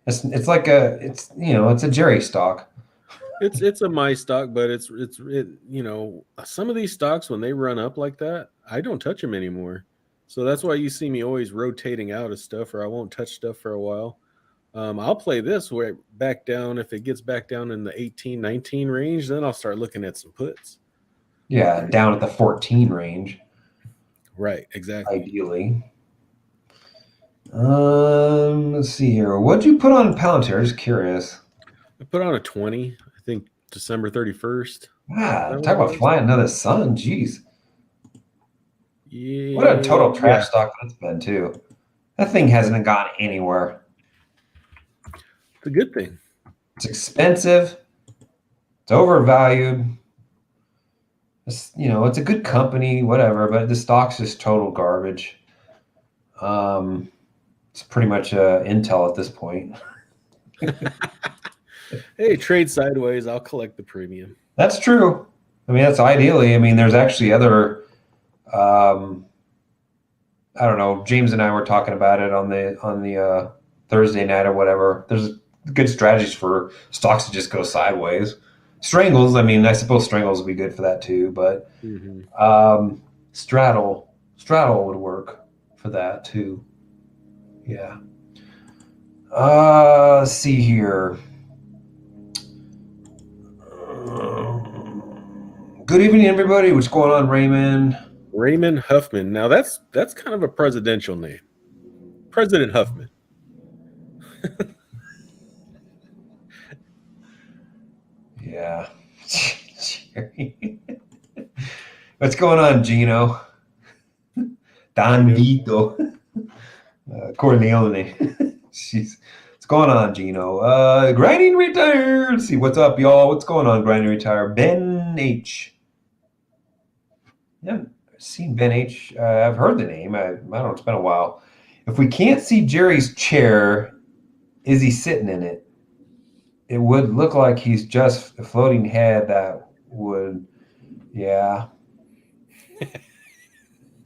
Speaker 1: it's a Gerry stock.
Speaker 2: It's a my stock, but it's some of these stocks when they run up like that, I don't touch them anymore. So that's why you see me always rotating out of stuff, or I won't touch stuff for a while. I'll play this where back down. If it gets back down in the 18, 19 range, then I'll start looking at some puts.
Speaker 1: Yeah, down at the 14 range.
Speaker 2: Right, exactly.
Speaker 1: Ideally. Let's see here. What'd you put on Palantir? Just curious.
Speaker 2: I put on a 20, I think December 31st.
Speaker 1: Talk about flying another sun. Jeez.
Speaker 2: Yeah.
Speaker 1: What a total trash stock that's been, too. That thing hasn't gone anywhere.
Speaker 2: It's a good thing.
Speaker 1: It's expensive. It's overvalued. It's a good company, whatever, but the stock's just total garbage. It's pretty much Intel at this point.
Speaker 2: Hey, trade sideways. I'll collect the premium.
Speaker 1: That's true. I mean, that's ideally. I mean, there's actually other. I don't know. James and I were talking about it on the Thursday night or whatever. There's good strategies for stocks to just go sideways. Strangles. I mean, I suppose Strangles would be good for that too, but straddle would work for that too. Yeah. Let's see here. Good evening, everybody. What's going on, Raymond?
Speaker 2: Raymond Huffman. Now that's kind of a presidential name. President Huffman.
Speaker 1: Yeah. What's going on, Gino? Don Vito. Corleone. What's going on, Gino? Grinding Retired. Let's see, what's up, y'all? What's going on, Grinding Retired? Ben H. Yeah, I've seen Ben H. I've heard the name. I don't know, it's been a while. If we can't see Gerry's chair, is he sitting in it? It would look like he's just a floating head that would, yeah.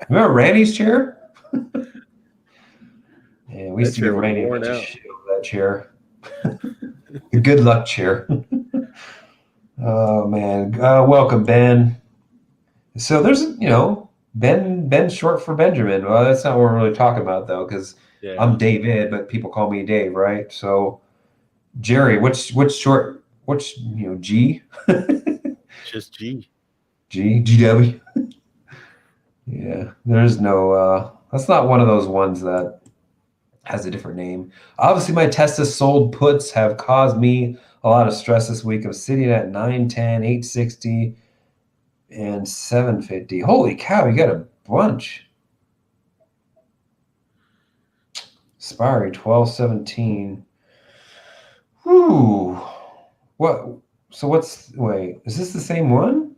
Speaker 1: Remember Randy's chair? Yeah, we used to give Randy a shit over that chair. The good luck chair. Oh, man. Welcome, Ben. So there's, Ben's short for Benjamin. Well, that's not what we're really talking about, though, because I'm David, but people call me Dave, right? So, Gerry, which short, G?
Speaker 2: Just G.
Speaker 1: GW? Yeah, there's no, that's not one of those ones that has a different name. Obviously, my Tesla sold puts have caused me a lot of stress this week. I'm sitting at 910, 860, and 750. Holy cow, you got a bunch. Expiry 1217. Whew. What? So wait, is this the same one?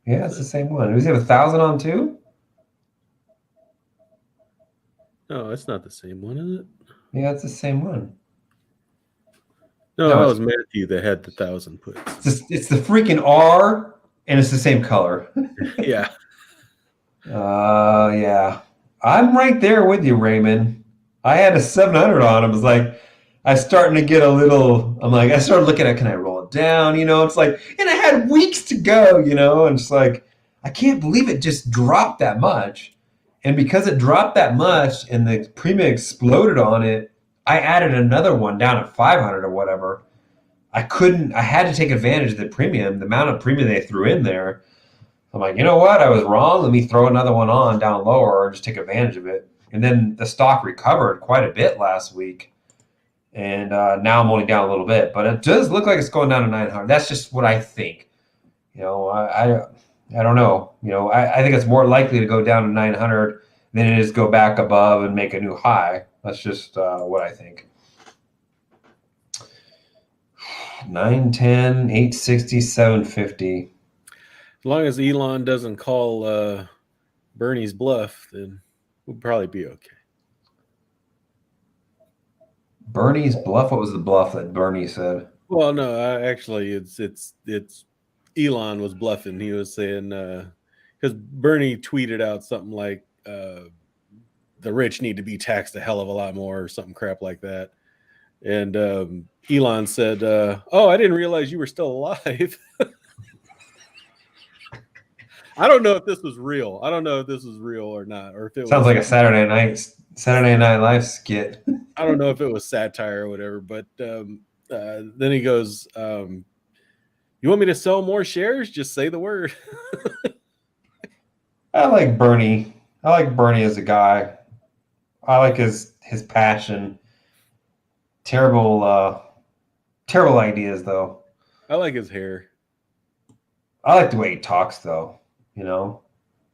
Speaker 1: Yeah, it's the same one. Does he have 1,000 on too?
Speaker 2: No, it's not the same one, is it?
Speaker 1: Yeah, it's the same one.
Speaker 2: No, that was Matthew that had the 1,000 puts.
Speaker 1: It's the freaking R, and it's the same color.
Speaker 2: Yeah.
Speaker 1: Yeah. I'm right there with you, Raymond. I had a 700 on. I was like, I starting to get a little. I'm like, I started looking at, can I roll it down? It's like, and I had weeks to go. And it's like, I can't believe it just dropped that much. And because it dropped that much, and the premium exploded on it, I added another one down at 500 or whatever. I couldn't. I had to take advantage of the premium, the amount of premium they threw in there. I'm like, you know what? I was wrong. Let me throw another one on down lower or just take advantage of it. And then the stock recovered quite a bit last week. And now I'm only down a little bit. But it does look like it's going down to 900. That's just what I think. I don't know. I think it's more likely to go down to 900 than it is go back above and make a new high. That's just what I think. 910, 860, 750.
Speaker 2: As long as Elon doesn't call Bernie's bluff, then we'll probably be okay.
Speaker 1: Bernie's bluff? What was the bluff that Bernie said?
Speaker 2: Well, no, actually, it's Elon was bluffing. He was saying because Bernie tweeted out something like the rich need to be taxed a hell of a lot more or something crap like that. And Elon said, "Oh, I didn't realize you were still alive." I don't know if this was real. I don't know if this was real or not, or if it
Speaker 1: sounds like a Saturday Night Live skit.
Speaker 2: I don't know if it was satire or whatever. But then he goes, "You want me to sell more shares? Just say the word."
Speaker 1: I like Bernie. I like Bernie as a guy. I like his passion. Terrible ideas, though.
Speaker 2: I like his hair.
Speaker 1: I like the way he talks, though.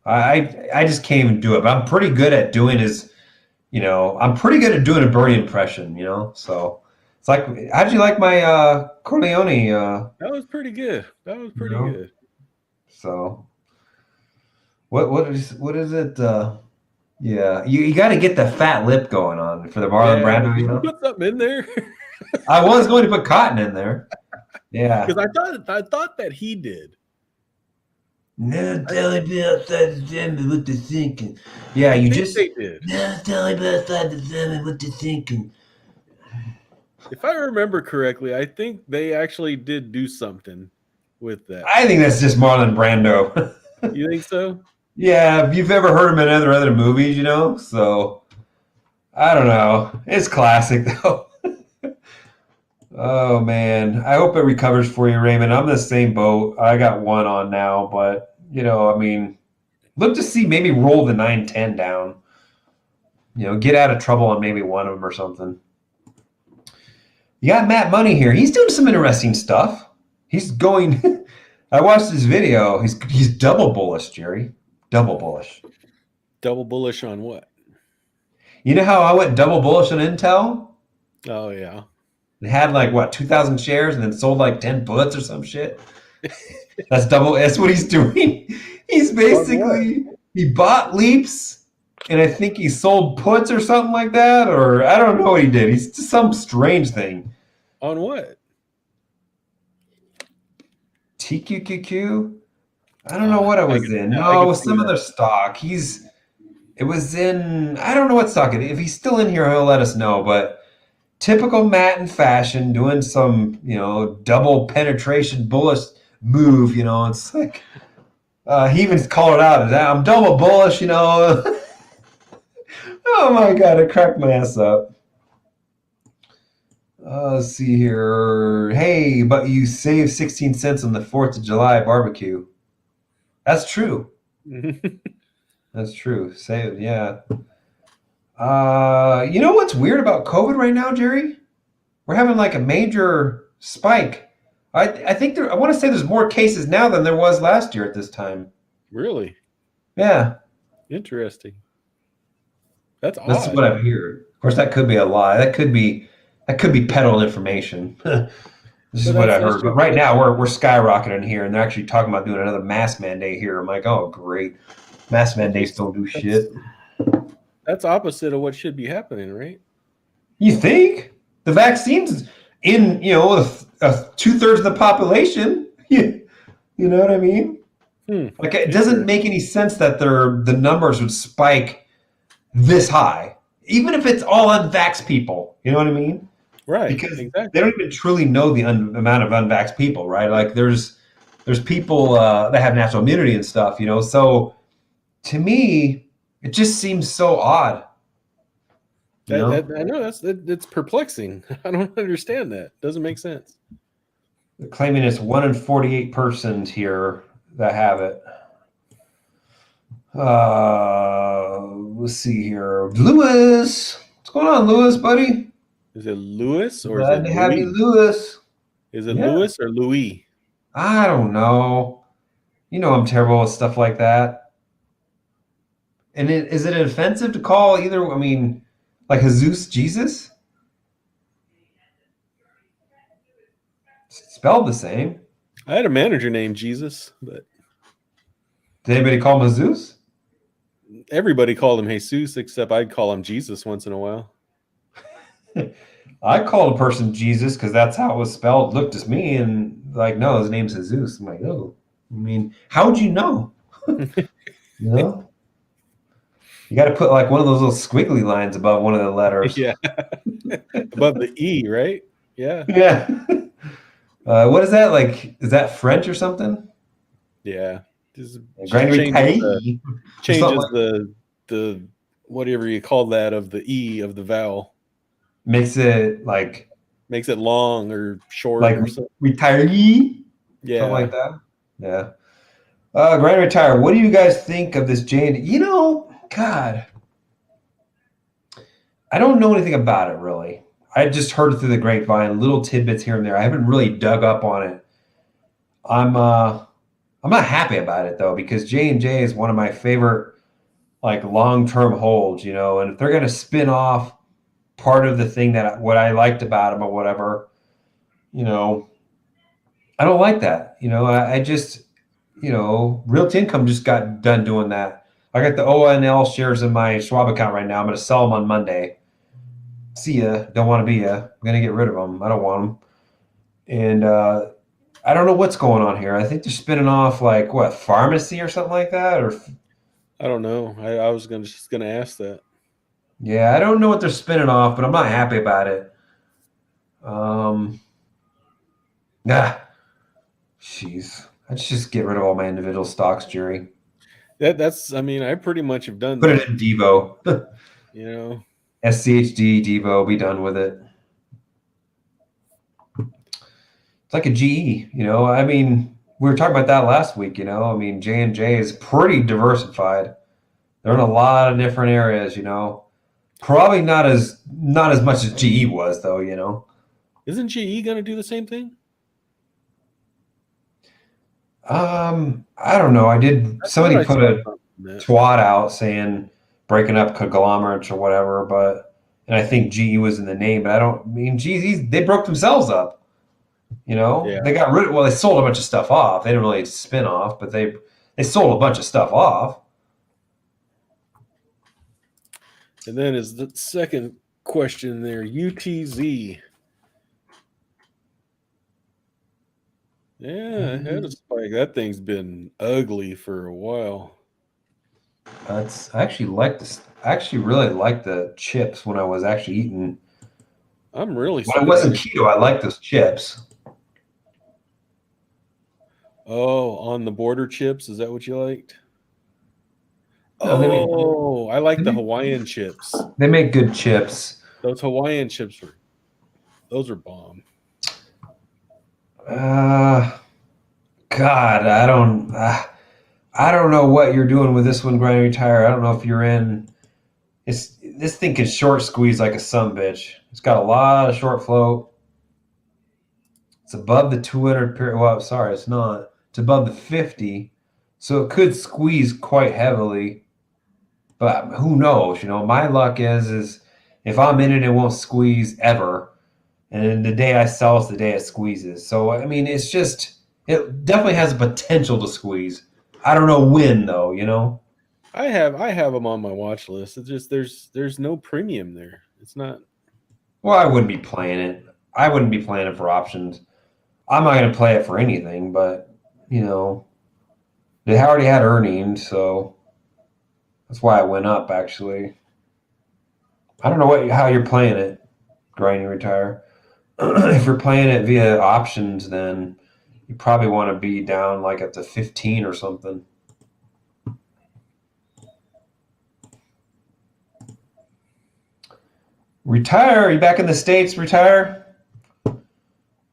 Speaker 1: I just can't even do it. But I'm pretty good at doing I'm pretty good at doing a Bernie impression. So it's like, how'd you like my Corleone?
Speaker 2: That was pretty good. That was pretty good.
Speaker 1: So what is it? Yeah, you got to get the fat lip going on for the Marlon Brando.
Speaker 2: You put something in there.
Speaker 1: I was going to put cotton in there. Yeah,
Speaker 2: because I thought that he did.
Speaker 1: No, tell me outside the family what they're thinking. Yeah, you just
Speaker 2: they did.
Speaker 1: No, tell me outside the family what they're thinking.
Speaker 2: If I remember correctly, I think they actually did do something with that.
Speaker 1: I think that's just Marlon Brando.
Speaker 2: You think so?
Speaker 1: Yeah, if you've ever heard him in other movies, so I don't know. It's classic though. Oh man, I hope it recovers for you, Raymond. I'm in the same boat. I got one on now, but look to see maybe roll the 910 down. Get out of trouble on maybe one of them or something. You got Matt Money here. He's doing some interesting stuff. He's going. I watched his video. He's double bullish, Gerry. Double bullish.
Speaker 2: Double bullish on what?
Speaker 1: You know how I went double bullish on Intel?
Speaker 2: Oh yeah.
Speaker 1: It had 2,000 shares and then sold 10 puts or some shit. That's what he's doing. He's basically he bought leaps and I think he sold puts or something like that, or I don't know what he did. He's just some strange thing.
Speaker 2: On what?
Speaker 1: TQQQ? I don't know what I was in. No, it was some other stock. It was in, I don't know what stock it is. If he's still in here, he'll let us know. But typical Matt in fashion, doing some, double penetration bullish move. It's like, he even called it out. I'm double bullish, Oh my God, it cracked my ass up. Let's see here. Hey, but you saved 16 cents on the 4th of July barbecue. That's true. That's true. Saved, yeah. You know what's weird about COVID right now, Gerry? We're having a major spike. I think I want to say there's more cases now than there was last year at this time.
Speaker 2: Really?
Speaker 1: Yeah.
Speaker 2: Interesting. That's odd.
Speaker 1: That's what I've heard. Of course, that could be a lie. That could be peddled information. This is what I heard. But right now, we're skyrocketing here, and they're actually talking about doing another mask mandate here. I'm like, oh, great. Mask mandates don't do shit.
Speaker 2: That's opposite of what should be happening, right?
Speaker 1: You think? The vaccine's in, 2/3 of the population. You know what I mean? It doesn't make any sense that the numbers would spike this high, even if it's all unvaxxed people. You know what I mean?
Speaker 2: Right.
Speaker 1: Because
Speaker 2: Exactly.
Speaker 1: they don't even truly know the amount of unvaxxed people, right? Like there's people that have natural immunity and stuff, you know. So to me, it just seems so odd. You know,
Speaker 2: I know that's perplexing. I don't understand that. Doesn't make sense.
Speaker 1: they're claiming it's 1 in 48 persons here that have it. Let's see here, Lewis. What's going on, Lewis, buddy?
Speaker 2: Is it Lewis or is
Speaker 1: Glad
Speaker 2: it
Speaker 1: to have you,
Speaker 2: Louis?
Speaker 1: Lewis.
Speaker 2: Is it
Speaker 1: Yeah.
Speaker 2: Lewis or Louis?
Speaker 1: I don't know. You know I'm terrible with stuff like that. And is it offensive to call either? I mean, like Jesus, Jesus, it's spelled the same.
Speaker 2: I had a manager named Jesus, but
Speaker 1: Did anybody call him Jesus?
Speaker 2: everybody called him Jesus, except I'd call him Jesus once in a while.
Speaker 1: I called a person Jesus because that's how it was spelled. Looked at me and like, no, his name's Jesus. I'm like, oh, I mean, how would you know? You know, you got to put like one of those little squiggly lines above one of the letters.
Speaker 2: Yeah. Above the E, right? Yeah.
Speaker 1: Yeah. What is that like? Is that French or something?
Speaker 2: Yeah. Just
Speaker 1: Grand
Speaker 2: changes the whatever you call that of the E of the vowel.
Speaker 1: Makes it like
Speaker 2: Makes it long or short
Speaker 1: like
Speaker 2: or something.
Speaker 1: retiree,
Speaker 2: Yeah.
Speaker 1: something like that. Yeah. Grand retire. What do you guys think of this Jane? You know, God, I don't know anything about it really. I just heard it through the grapevine, little tidbits here and there. I haven't really dug up on it. I'm not happy about it though because J&J is one of my favorite like long-term holds, you know, and if they're going to spin off part of the thing that what I liked about them or whatever, you know, I don't like that. You know, I just, you know, Realty Income just got done doing that. I got the ONL shares in my Schwab account right now. I'm going to sell them on Monday. See ya. Don't want to be ya. I'm going to get rid of them. I don't want them. And I don't know what's going on here. I think they're spinning off like what, pharmacy or something like that, or
Speaker 2: I don't know. I was just gonna ask that.
Speaker 1: yeah, I don't know what they're spinning off, but I'm not happy about it. Nah, jeez, let's just get rid of all my individual stocks, Gerry.
Speaker 2: That's I mean, I pretty much have done
Speaker 1: Put
Speaker 2: that.
Speaker 1: it in Devo.
Speaker 2: You know.
Speaker 1: SCHD, Devo, be done with it. It's like a GE, you know. I mean, we were talking about that last week, you know. I mean, J&J is pretty diversified. They're in a lot of different areas, you know. Probably not as much as GE was, though, you know.
Speaker 2: Isn't GE gonna do the same thing?
Speaker 1: I don't know. Somebody put a twat out saying breaking up conglomerates or whatever, and I think GE was in the name, but I mean, geez, they broke themselves up. You know,
Speaker 2: Yeah.
Speaker 1: they got they sold a bunch of stuff off. They didn't really spin off, but they sold a bunch of stuff off.
Speaker 2: And then is the second question there, UTZ. Yeah, it had a spike. That thing's been ugly for a while.
Speaker 1: I actually like this. I actually really liked the chips when I was actually eating.
Speaker 2: I'm really
Speaker 1: When I wasn't keto, I liked those chips.
Speaker 2: Oh, on the border chips, is that what you liked?
Speaker 1: No,
Speaker 2: I like the Hawaiian chips.
Speaker 1: They make good chips.
Speaker 2: Those Hawaiian chips those are bomb.
Speaker 1: God, I don't know what you're doing with this one, Grind Retire. I don't know if you're in. This thing can short squeeze like a sumbitch. It's got a lot of short float. It's above the 200 period. Well, sorry, it's not. It's above the 50, so it could squeeze quite heavily. But who knows? You know, my luck is if I'm in it, it won't squeeze ever. And the day I sell is the day it squeezes. So I mean, it definitely has a potential to squeeze. I don't know when though. You know.
Speaker 2: I have them on my watch list. It's just there's no premium there. It's not.
Speaker 1: Well, I wouldn't be playing it. I wouldn't be playing it for options. I'm not going to play it for anything, but you know, they already had earnings, so that's why it went up actually. I don't know how you're playing it, Grinding Retire. If you're playing it via options, then you probably want to be down like at the 15 or something. Retire. Are you back in the States? Retire.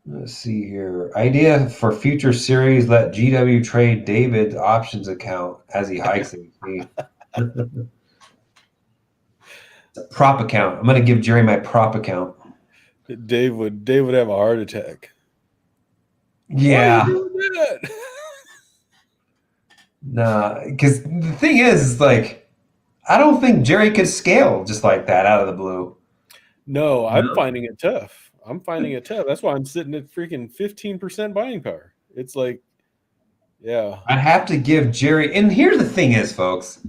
Speaker 1: Let's see here. Idea for future series: let GW trade David's options account as he hikes it. Prop account. I'm gonna give Gerry my prop account.
Speaker 2: Dave would have a heart attack.
Speaker 1: Yeah.
Speaker 2: Why are you doing that?
Speaker 1: Nah, because the thing is, like, I don't think Gerry could scale just like that out of the blue.
Speaker 2: No, I'm
Speaker 1: No.
Speaker 2: finding it tough. That's why I'm sitting at freaking 15% buying power. It's like, yeah.
Speaker 1: I have to give Gerry, and here's the thing is, folks,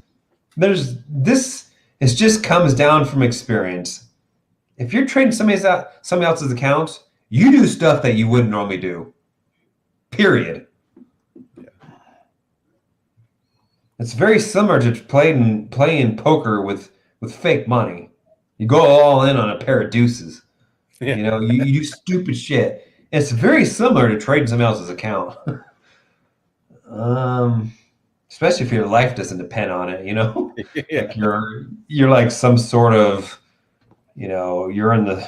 Speaker 1: it just comes down from experience. If you're trading somebody else's accounts, you do stuff that you wouldn't normally do. Period.
Speaker 2: Yeah.
Speaker 1: It's very similar to playing poker with fake money. You go all in on a pair of deuces.
Speaker 2: Yeah.
Speaker 1: You know, you do stupid shit. It's very similar to trading somebody else's account. Especially if your life doesn't depend on it, you know?
Speaker 2: Yeah.
Speaker 1: Like you're like some sort of, you know, you're in the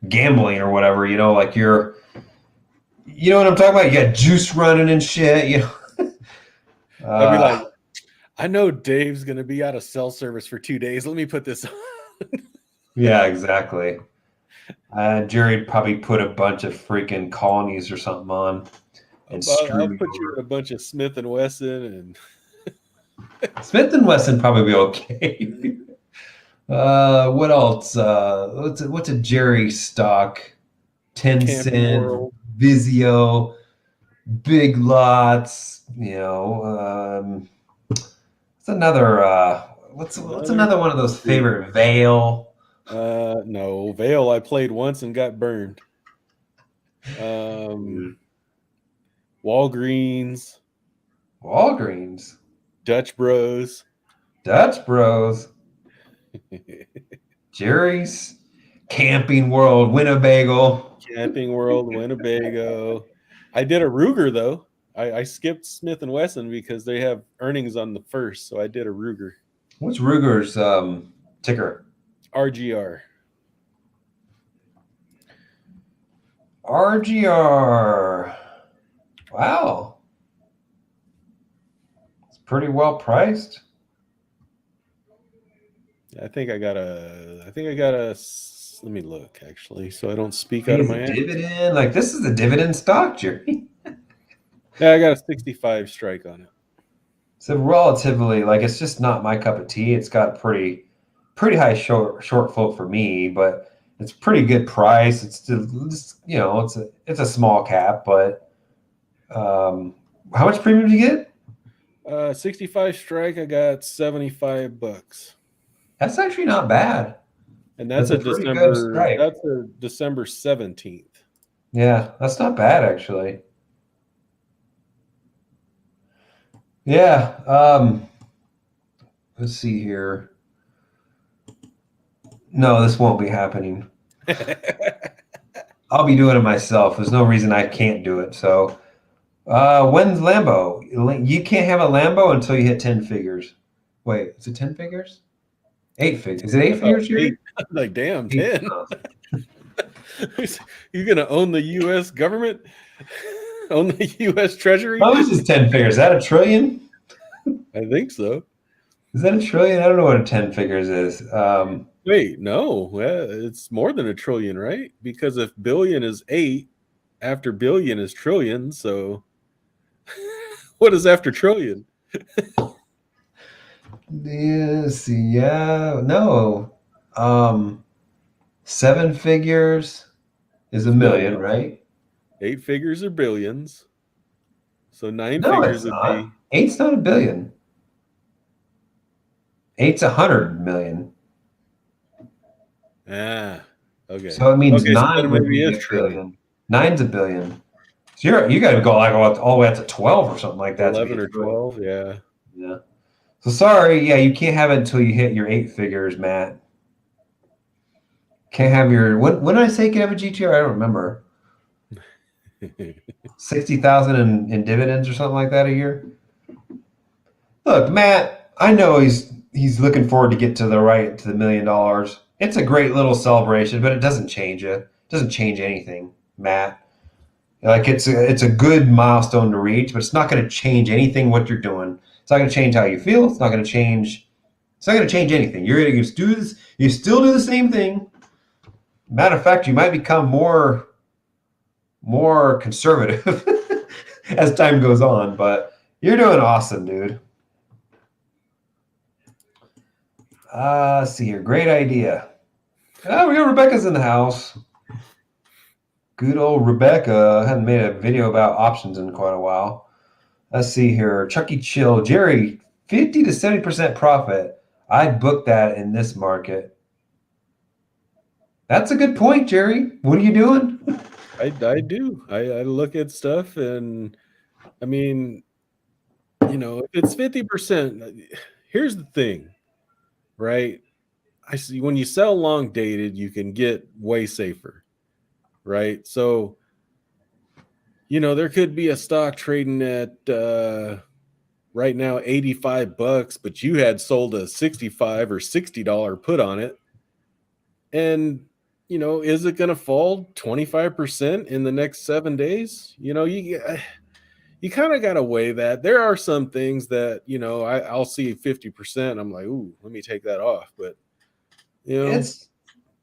Speaker 1: gambling or whatever, you know, like you know what I'm talking about? You got juice running and shit, you know.
Speaker 2: I'd be like, I know Dave's gonna be out of cell service for 2 days. Let me put this on.
Speaker 1: Yeah, exactly. Gerry'd probably put a bunch of freaking colonies or something on and
Speaker 2: I'll put you in a bunch of Smith and Wesson and
Speaker 1: Smith and Wesson probably be okay. What else? What's a Gerry stock? Tencent, Vizio, Big Lots. You know, what's another? What's another one of those favorite? Vail.
Speaker 2: No, Vail. I played once and got burned. Walgreens. Dutch Bros.
Speaker 1: Gerry's Camping World, Winnebago.
Speaker 2: I did a Ruger though. I skipped Smith and Wesson because they have earnings on the first, so I did a Ruger.
Speaker 1: What's Ruger's ticker?
Speaker 2: RGR.
Speaker 1: RGR. Wow. It's pretty well priced.
Speaker 2: I think I got a. Let me look actually, so I don't speak out of my ass.
Speaker 1: Dividend. Like this is a dividend stock, Gerry.
Speaker 2: Yeah, I got a 65 strike on it.
Speaker 1: So relatively, like it's just not my cup of tea. It's got pretty high short float for me, but it's pretty good price. It's just, you know, it's a small cap, but how much premium did you get?
Speaker 2: 65 strike. I got $75.
Speaker 1: That's actually not bad.
Speaker 2: And that's a December. That's a December 17th.
Speaker 1: Yeah, that's not bad actually. Yeah. Let's see here. No, this won't be happening. I'll be doing it myself. There's no reason I can't do it. So, when's Lambo? You can't have a Lambo until you hit 10 figures. Wait, is it 10 figures? 8 figures. Is it 8 figures, Gerry?
Speaker 2: Like, damn, 10. You're going to own the U.S. government? Own the U.S. Treasury?
Speaker 1: How much is 10 figures? Is that a trillion?
Speaker 2: I think so.
Speaker 1: Is that a trillion? I don't know what a 10 figures is.
Speaker 2: Wait, no. It's more than a trillion, right? Because if billion is 8, after billion is trillion. So what is after trillion?
Speaker 1: Let's see. Yeah. No. 7 figures is a million, right?
Speaker 2: 8 figures are billions. So 9
Speaker 1: No,
Speaker 2: figures
Speaker 1: it's
Speaker 2: would
Speaker 1: not.
Speaker 2: be.
Speaker 1: 8's not a billion. 8's 100 million.
Speaker 2: Ah, okay.
Speaker 1: So it means
Speaker 2: okay,
Speaker 1: 9
Speaker 2: so
Speaker 1: would be a billion. 9's a billion. So you got to go like all the way up to 12 or something like that.
Speaker 2: 11 or 12, yeah.
Speaker 1: Yeah. So sorry, yeah, you can't have it until you hit your 8 figures, Matt. Can't have your when did I say you can have a GTR? I don't remember. 60,000 in dividends or something like that a year. Look, Matt, I know he's looking forward to get to the $1 million. It's a great little celebration, but it doesn't change it. It doesn't change anything, Matt. Like it's a good milestone to reach, but it's not going to change anything what you're doing. It's not going to change how you feel. It's not going to change. It's not going to change anything. You're going to do this. You still do the same thing. Matter of fact, you might become more conservative as time goes on. But you're doing awesome, dude. Let's see here. Great idea. Oh, we got Rebecca's in the house. Good old Rebecca. I haven't made a video about options in quite a while. Let's see here. Chucky Chill. Gerry, 50 to 70% profit. I'd book that in this market. That's a good point, Gerry. What are you doing?
Speaker 2: I do. I look at stuff, and I mean, if it's 50%, here's the thing, right? I see when you sell long dated, you can get way safer, right? So, there could be a stock trading at right now $85, but you had sold a $65 or $60 put on it, and is it going to fall 25% in the next 7 days? You kind of got to weigh that. There are some things that I'll see 50%. I'm like, ooh, let me take that off, but.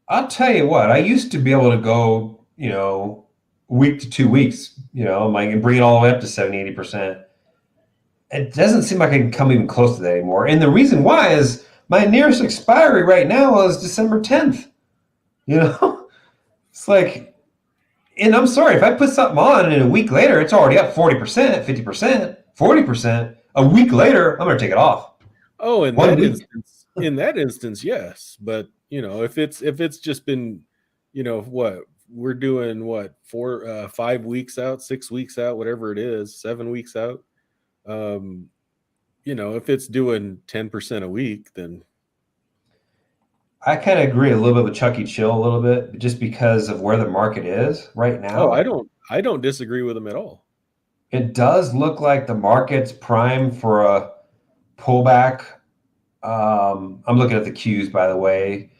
Speaker 1: I'll tell you what, I used to be able to go, week to 2 weeks, and bring it all the way up to 70, 80%. It doesn't seem like I can come even close to that anymore. And the reason why is my nearest expiry right now is December 10th. It's like, and I'm sorry, if I put something on and a week later, it's already up 40%, 50%, 40%. A week later, I'm going to take it off.
Speaker 2: Oh, in that instance, yes. But if it's just been, what we're doing, 5 weeks out, 6 weeks out, whatever it is, 7 weeks out. If it's doing 10% a week, then
Speaker 1: I kind of agree a little bit with Chucky Chill a little bit, just because of where the market is right now.
Speaker 2: Oh, I don't disagree with him at all.
Speaker 1: It does look like the market's primed for a pullback. I'm looking at the Qs, by the way,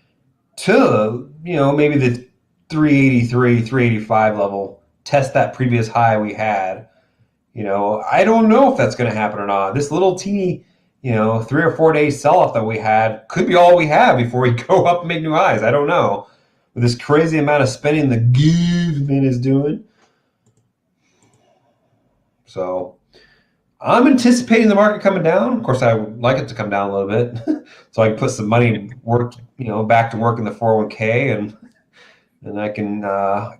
Speaker 1: to maybe the 383, 385 level, test that previous high we had. I don't know if that's going to happen or not. This little teeny, 3 or 4 day sell-off that we had could be all we have before we go up and make new highs. I don't know. With this crazy amount of spending the government is doing. So I'm anticipating the market coming down. Of course, I would like it to come down a little bit so I can put some money back to work in the 401k and I can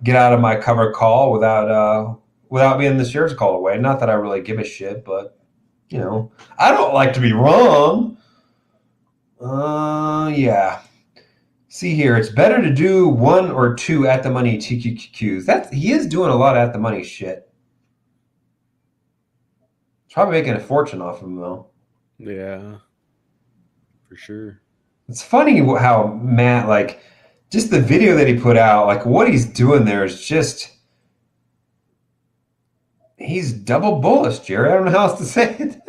Speaker 1: get out of my covered call without being the shares called away. Not that I really give a shit, but I don't like to be wrong. Yeah. See here, it's better to do 1 or 2 at the money TQQQs. He is doing a lot of at the money shit. He's probably making a fortune off of them though.
Speaker 2: Yeah, for sure.
Speaker 1: It's funny how Matt, just the video that he put out, what he's doing there is just. He's double bullish, Gerry. I don't know how else to say it.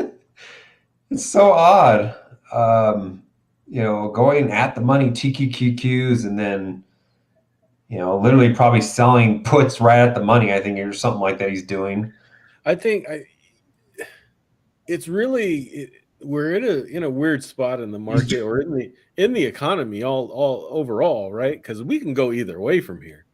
Speaker 1: It's so odd. Going at the money TQQQs and then, literally probably selling puts right at the money, I think, or something like that he's doing.
Speaker 2: I think it's really we're in a weird spot in the market or in the economy all overall, right? Because we can go either way from here.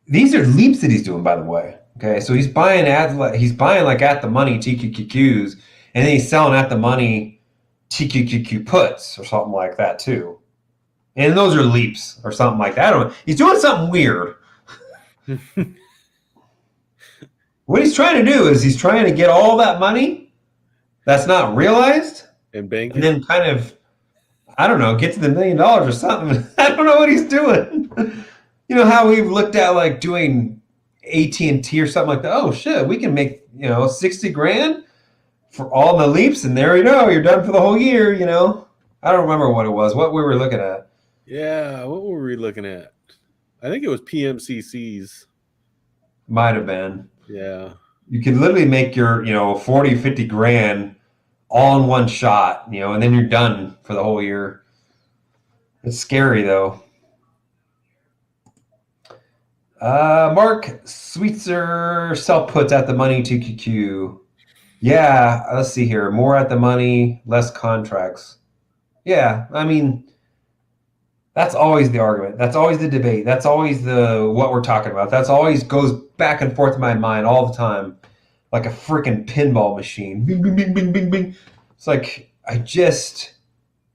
Speaker 1: These are leaps that he's doing, by the way. Okay, so he's buying at the money TQQQs, and then he's selling at the money TQQQ puts or something like that too. And those are leaps or something like that. I don't know. He's doing something weird. What he's trying to do is he's trying to get all that money that's not realized
Speaker 2: and bank
Speaker 1: and then kind of, I don't know, get to the $1 million or something. I don't know what he's doing. How we've looked at doing AT&T or something like that. Oh shit, we can make 60 grand for all the leaps, and there you go. You're done for the whole year. I don't remember what it was, what we were looking at.
Speaker 2: Yeah, what were we looking at? I think it was PMCCs.
Speaker 1: Might have been.
Speaker 2: Yeah.
Speaker 1: You could literally make your, 40, 50 grand all in one shot, and then you're done for the whole year. It's scary though. Mark Sweetser self puts at the money TQQ. Yeah, let's see here. More at the money, less contracts. Yeah, I mean, that's always the argument. That's always the debate. That's always the what we're talking about. That's always goes back and forth in my mind all the time, like a freaking pinball machine. Bing, bing, bing, bing, bing, bing. It's like I just,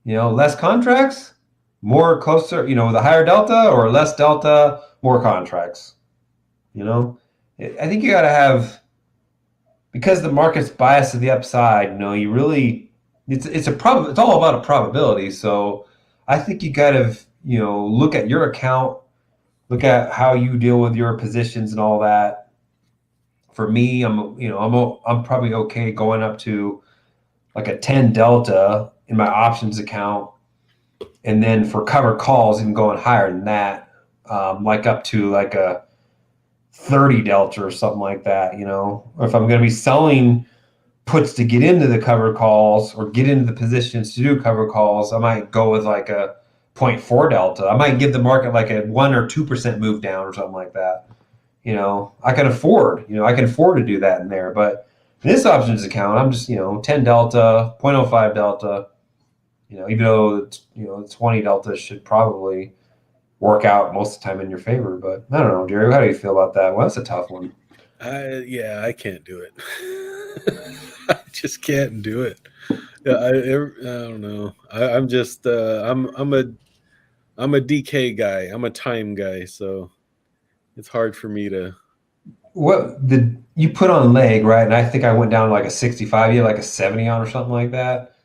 Speaker 1: less contracts, more closer, the higher delta or less delta, more contracts. I think you got to have, because the market's biased to the upside. You really, it's a problem. It's all about a probability. So I think you got to, look at your account, look at how you deal with your positions and all that. For me, I'm probably okay going up to like a 10 delta in my options account, and then for covered calls, even going higher than that, like up to like a 30 delta or something like that. Or if I'm going to be selling puts to get into the cover calls or get into the positions to do cover calls, I might go with like a zero point 0.4 delta. I might give the market like a 1 or 2% move down or something like that. I can afford to do that in there. But in this options account, I'm just, 10 delta, 0.05 delta, even though it's, 20 delta should probably work out most of the time in your favor. But I don't know, Gerry, how do you feel about that? Well, that's a tough one.
Speaker 2: I can't do it. I just can't do it. Yeah, I don't know. I'm just I'm a DK guy. I'm a time guy, so it's hard for me to.
Speaker 1: What did you put on leg, right? And I think I went down to like a 65, you had like a 70 on or something like that.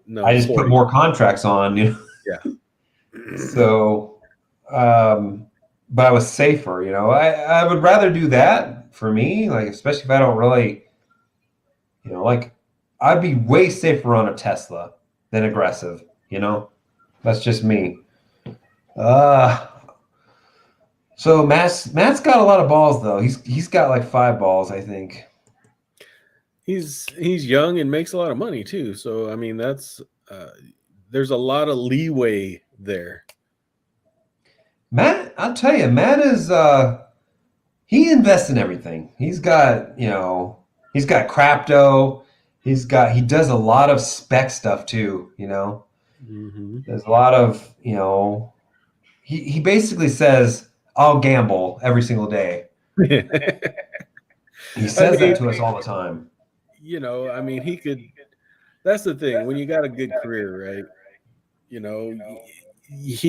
Speaker 2: No,
Speaker 1: I just
Speaker 2: 40.
Speaker 1: put more contracts on,
Speaker 2: Yeah.
Speaker 1: So, but I was safer, I would rather do that for me, like, especially if I don't really, like, I'd be way safer on a Tesla than aggressive, that's just me. Uh, so Matt's got a lot of balls though. He's got like 5 balls, I think.
Speaker 2: He's young and makes a lot of money too. So I mean, that's there's a lot of leeway there.
Speaker 1: Matt, I'll tell you, Matt is he invests in everything. He's got crypto. He does a lot of spec stuff too.
Speaker 2: Mm-hmm.
Speaker 1: There's a lot of he basically says I'll gamble every single day. He says that to us all the time.
Speaker 2: I mean, he could. That's the thing. When you got a good career, right? He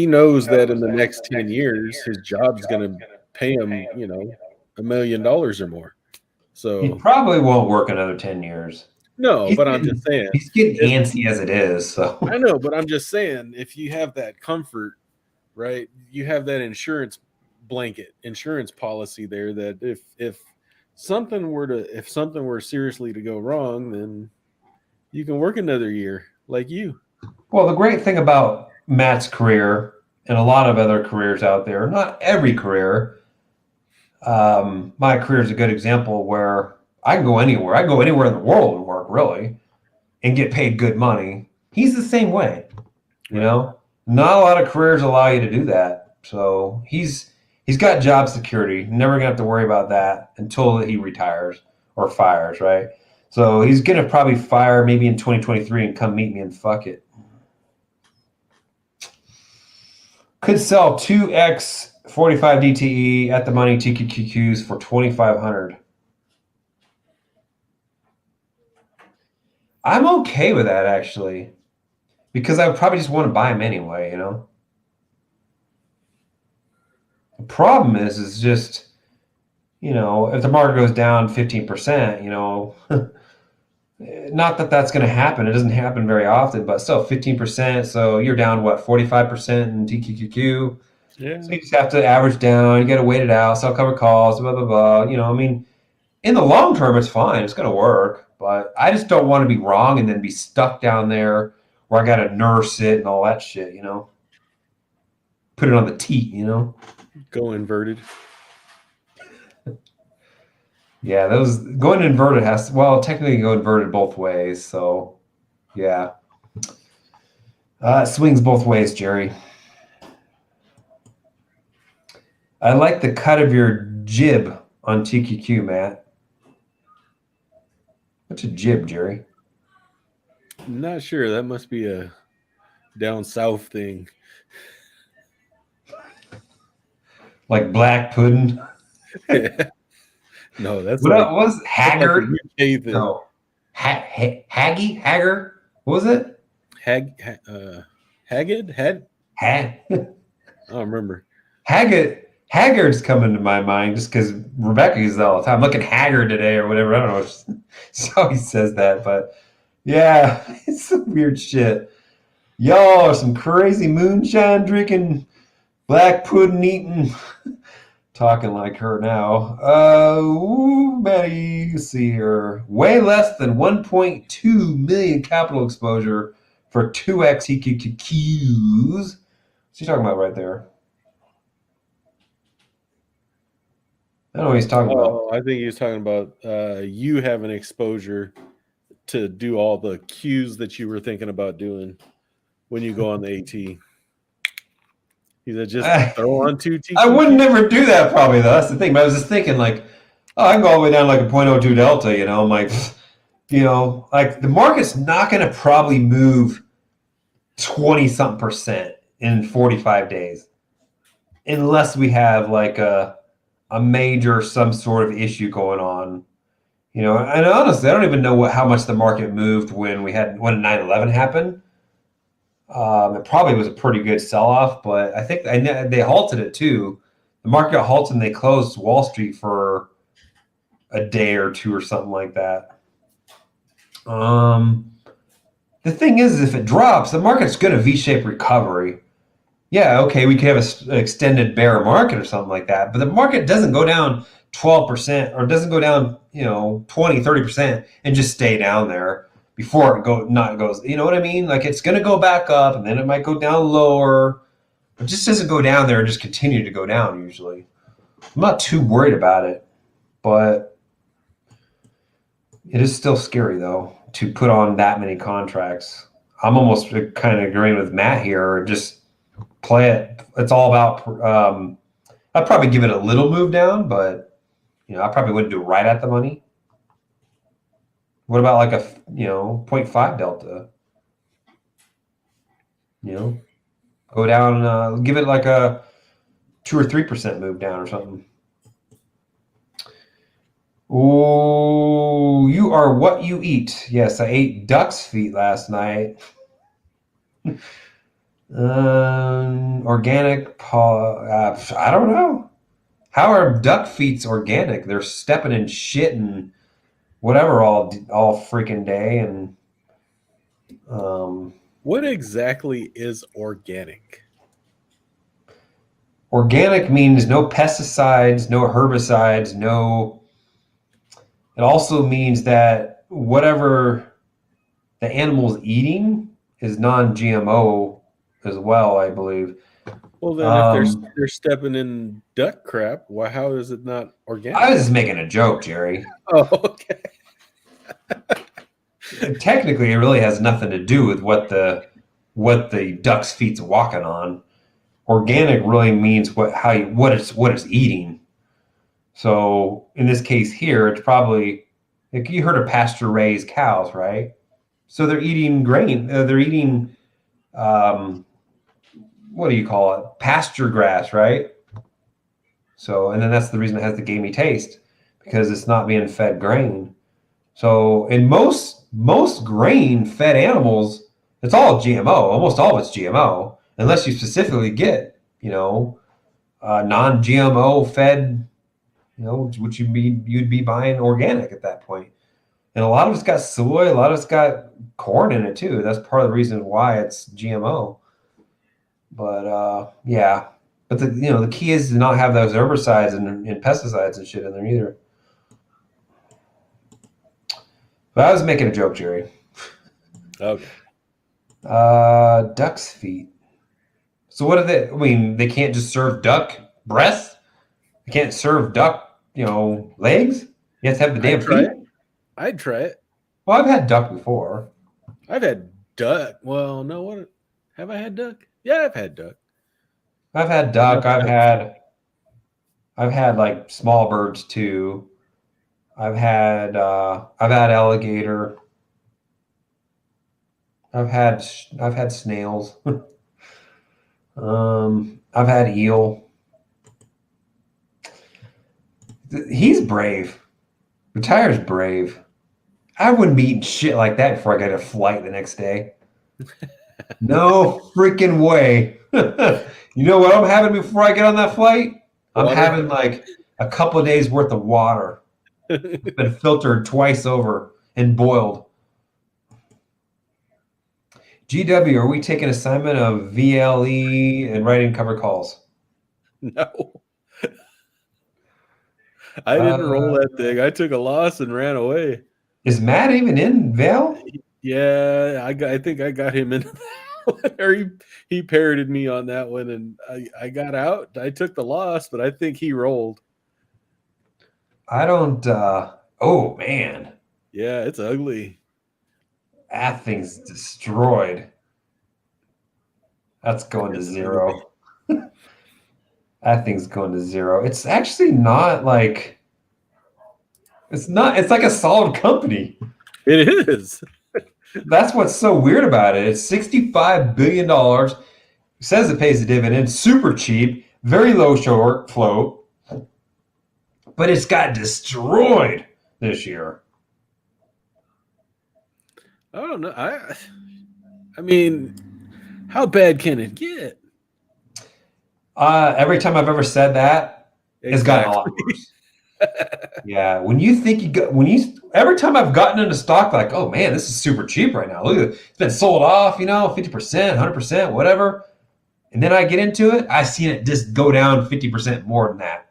Speaker 2: knows that in the next 10 years, his job's going to pay him, $1 million or more. So
Speaker 1: he probably won't work another 10 years.
Speaker 2: No, but I'm just saying.
Speaker 1: He's getting antsy as it is. So
Speaker 2: I know, but I'm just saying, if you have that comfort, right? You have that insurance policy there that if something were seriously to go wrong, then you can work another year like you.
Speaker 1: Well, the great thing about Matt's career and a lot of other careers out there, not every career, my career is a good example where I can go anywhere. I can go anywhere in the world and work really and get paid good money. He's the same way, Not a lot of careers allow you to do that. So he's got job security. Never gonna have to worry about that until he retires or fires, right? So he's gonna probably fire maybe in 2023 and come meet me and fuck it. Could sell 2x 45 DTE at the money TQQQs for 2,500. I'm okay with that actually, because I would probably just want to buy them anyway. The problem is just, if the market goes down 15%, not that that's going to happen. It doesn't happen very often, but still 15%. So you're down, what, 45% in TQQQ?
Speaker 2: Yeah.
Speaker 1: So you just have to average down. You got to wait it out, sell cover calls, blah, blah, blah. I mean, in the long term, it's fine. It's going to work. But I just don't want to be wrong and then be stuck down there where I got to nurse it and all that shit, put it on the teat, you know?
Speaker 2: Go inverted.
Speaker 1: Yeah, those going inverted has to, well, technically go inverted both ways. So, yeah. It swings both ways, Jerry. I like the cut of your jib on TQQ, Matt. What's a jib, Jerry?
Speaker 2: Not sure. That must be a down south thing.
Speaker 1: Like black pudding?
Speaker 2: No, that's
Speaker 1: What
Speaker 2: like
Speaker 1: was
Speaker 2: that's like a
Speaker 1: haggard?
Speaker 2: UK thing.
Speaker 1: No. Haggy? Hagger? What was it?
Speaker 2: Haggard? Had
Speaker 1: Hag.
Speaker 2: I don't remember.
Speaker 1: Haggard's coming to my mind just because Rebecca uses that all the time. I'm looking haggard today or whatever. I don't know. So he says that, but yeah, it's some weird shit. Y'all are some crazy moonshine drinking, black pudding eating, talking like her now. Maddie, let's see here. Way less than 1.2 million capital exposure for 2x TQQs. What's he talking about right there? I don't know what he's talking about.
Speaker 2: Oh, I think he was talking about you having exposure to do all the cues that you were thinking about doing when you go on the AT. He said just throw on 2 TQQs.
Speaker 1: I would never do that probably, though. That's the thing. But I was just thinking, like, oh, I can go all the way down like a 0.02 delta, you know? I'm like, you know, like the market's not going to probably move 20-something% in 45 days unless we have like a major some sort of issue going on. You know, and honestly, I don't even know how much the market moved when 9/11 happened. It probably was a pretty good sell-off, but I think they halted it too. The market got halted and they closed Wall Street for a day or two or something like that. The thing is, if it drops, the market's going to V-shaped recovery. Yeah, okay, we could have an extended bear market or something like that, but the market doesn't go down 12% or doesn't go down, 20, 30% and just stay down there before it goes, you know what I mean? Like it's going to go back up and then it might go down lower. It just doesn't go down there and just continue to go down usually. I'm not too worried about it, but it is still scary though to put on that many contracts. I'm almost kind of agreeing with Matt here. Just play it. It's all about. I'd probably give it a little move down, but I probably wouldn't do it right at the money. What about like a 0.5 delta? Go down. Give it like a 2 or 3% move down or something. Oh, you are what you eat. Yes, I ate duck's feet last night. Organic. I don't know. How are duck feets organic? They're stepping in shit and whatever all freaking day. And
Speaker 2: what exactly is organic?
Speaker 1: Organic means no pesticides, no herbicides, no. It also means that whatever the animal's eating is non-GMO as well, I believe.
Speaker 2: Well, then if they're stepping in duck crap, why? How is it not organic?
Speaker 1: I was just making a joke, Jerry.
Speaker 2: Oh, okay.
Speaker 1: Technically, it really has nothing to do with what the duck's feet's walking on. Organic really means what it's eating. So in this case here, it's probably like you heard of pasture raised cows, right? So they're eating grain. They're eating what do you call it? Pasture grass, right? So, and then that's the reason it has the gamey taste because it's not being fed grain. So, in most grain-fed animals, it's all GMO. Almost all of it's GMO, unless you specifically get, non-GMO fed, which you'd be buying organic at that point. And a lot of it's got soy, a lot of it's got corn in it too. That's part of the reason why it's GMO. But yeah, but the key is to not have those herbicides and pesticides and shit in there either. But I was making a joke, Jerry.
Speaker 2: Okay.
Speaker 1: Duck's feet. So what are they? I mean, they can't just serve duck breasts. They can't serve duck, legs. You have to have the damn
Speaker 2: I'd try
Speaker 1: feet.
Speaker 2: it. I'd try it.
Speaker 1: Well, I've had duck before.
Speaker 2: I've had duck. Well, no, what have I had duck? Yeah, I've had duck.
Speaker 1: I've had duck.
Speaker 2: Never
Speaker 1: I've had like small birds too. I've had alligator. I've had snails. I've had eel. He's brave. Retire's brave. I wouldn't be eating shit like that before I got a flight the next day. No freaking way. You know what I'm having before I get on that flight? I'm
Speaker 2: Water.
Speaker 1: having like a couple of days worth of water. It's been filtered twice over and boiled. GW, are we taking assignment of VLE and writing cover calls?
Speaker 2: No. I didn't roll that thing. I took a loss and ran away.
Speaker 1: Is Matt even in Vail?
Speaker 2: Yeah, I think I got him in that one, or he parroted me on that one, and I got out. I took the loss, but I think he rolled.
Speaker 1: I don't. Oh man,
Speaker 2: Yeah, it's ugly.
Speaker 1: that thing's destroyed. That's going to zero. That thing's going to zero. It's actually not like. It's not. It's like a solid company.
Speaker 2: It is.
Speaker 1: That's what's so weird about it. It's $65 billion. Says it pays a dividend. Super cheap. Very low short float. But it's got destroyed this year.
Speaker 2: I don't know. I mean, how bad can it get?
Speaker 1: Every time I've ever said that, it's gotten a lot worse. Yeah, every time I've gotten into stock, like, oh man, this is super cheap right now. Look at it, it's been sold off, 50%, 100%, whatever. And then I get into it, I've seen it just go down 50% more than that.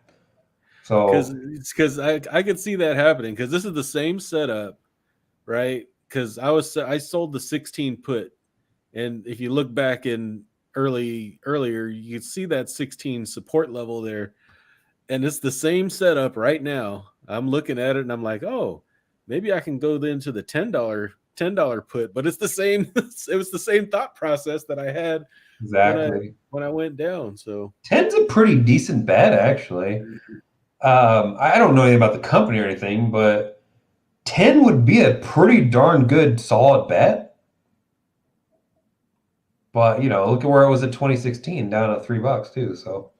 Speaker 1: So
Speaker 2: because I could see that happening, because this is the same setup, right? Because I sold the 16 put, and if you look back in earlier, you could see that 16 support level there, and it's the same setup right now. I'm looking at it and I'm like, oh, maybe I can go into the $10 put, but it's the same. It was the same thought process that I had
Speaker 1: exactly
Speaker 2: when I went down. So
Speaker 1: 10's a pretty decent bet, actually. I don't know anything about the company or anything, but 10 would be a pretty darn good solid bet. But look at where it was in 2016, down at $3 too. So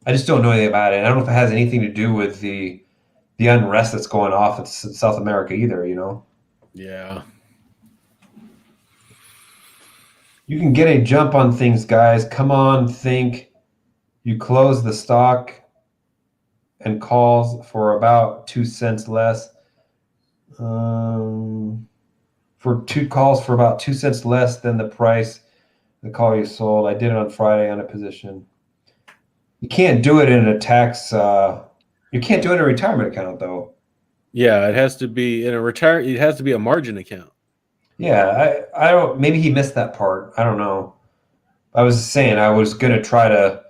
Speaker 1: I just don't know anything about it. I don't know if it has anything to do with the unrest that's going off in South America either.
Speaker 2: yeah.
Speaker 1: You can get a jump on things, guys. Come on, think. You close the stock and calls for about 2 cents less. For 2 calls for about 2 cents less than the price the call you sold. I did it on Friday on a position. You can't do it in a tax. You can't do it in a retirement account, though.
Speaker 2: Yeah, it has to be in a It has to be a margin account.
Speaker 1: Yeah, I don't. Maybe he missed that part. I don't know. I was saying I was going to try to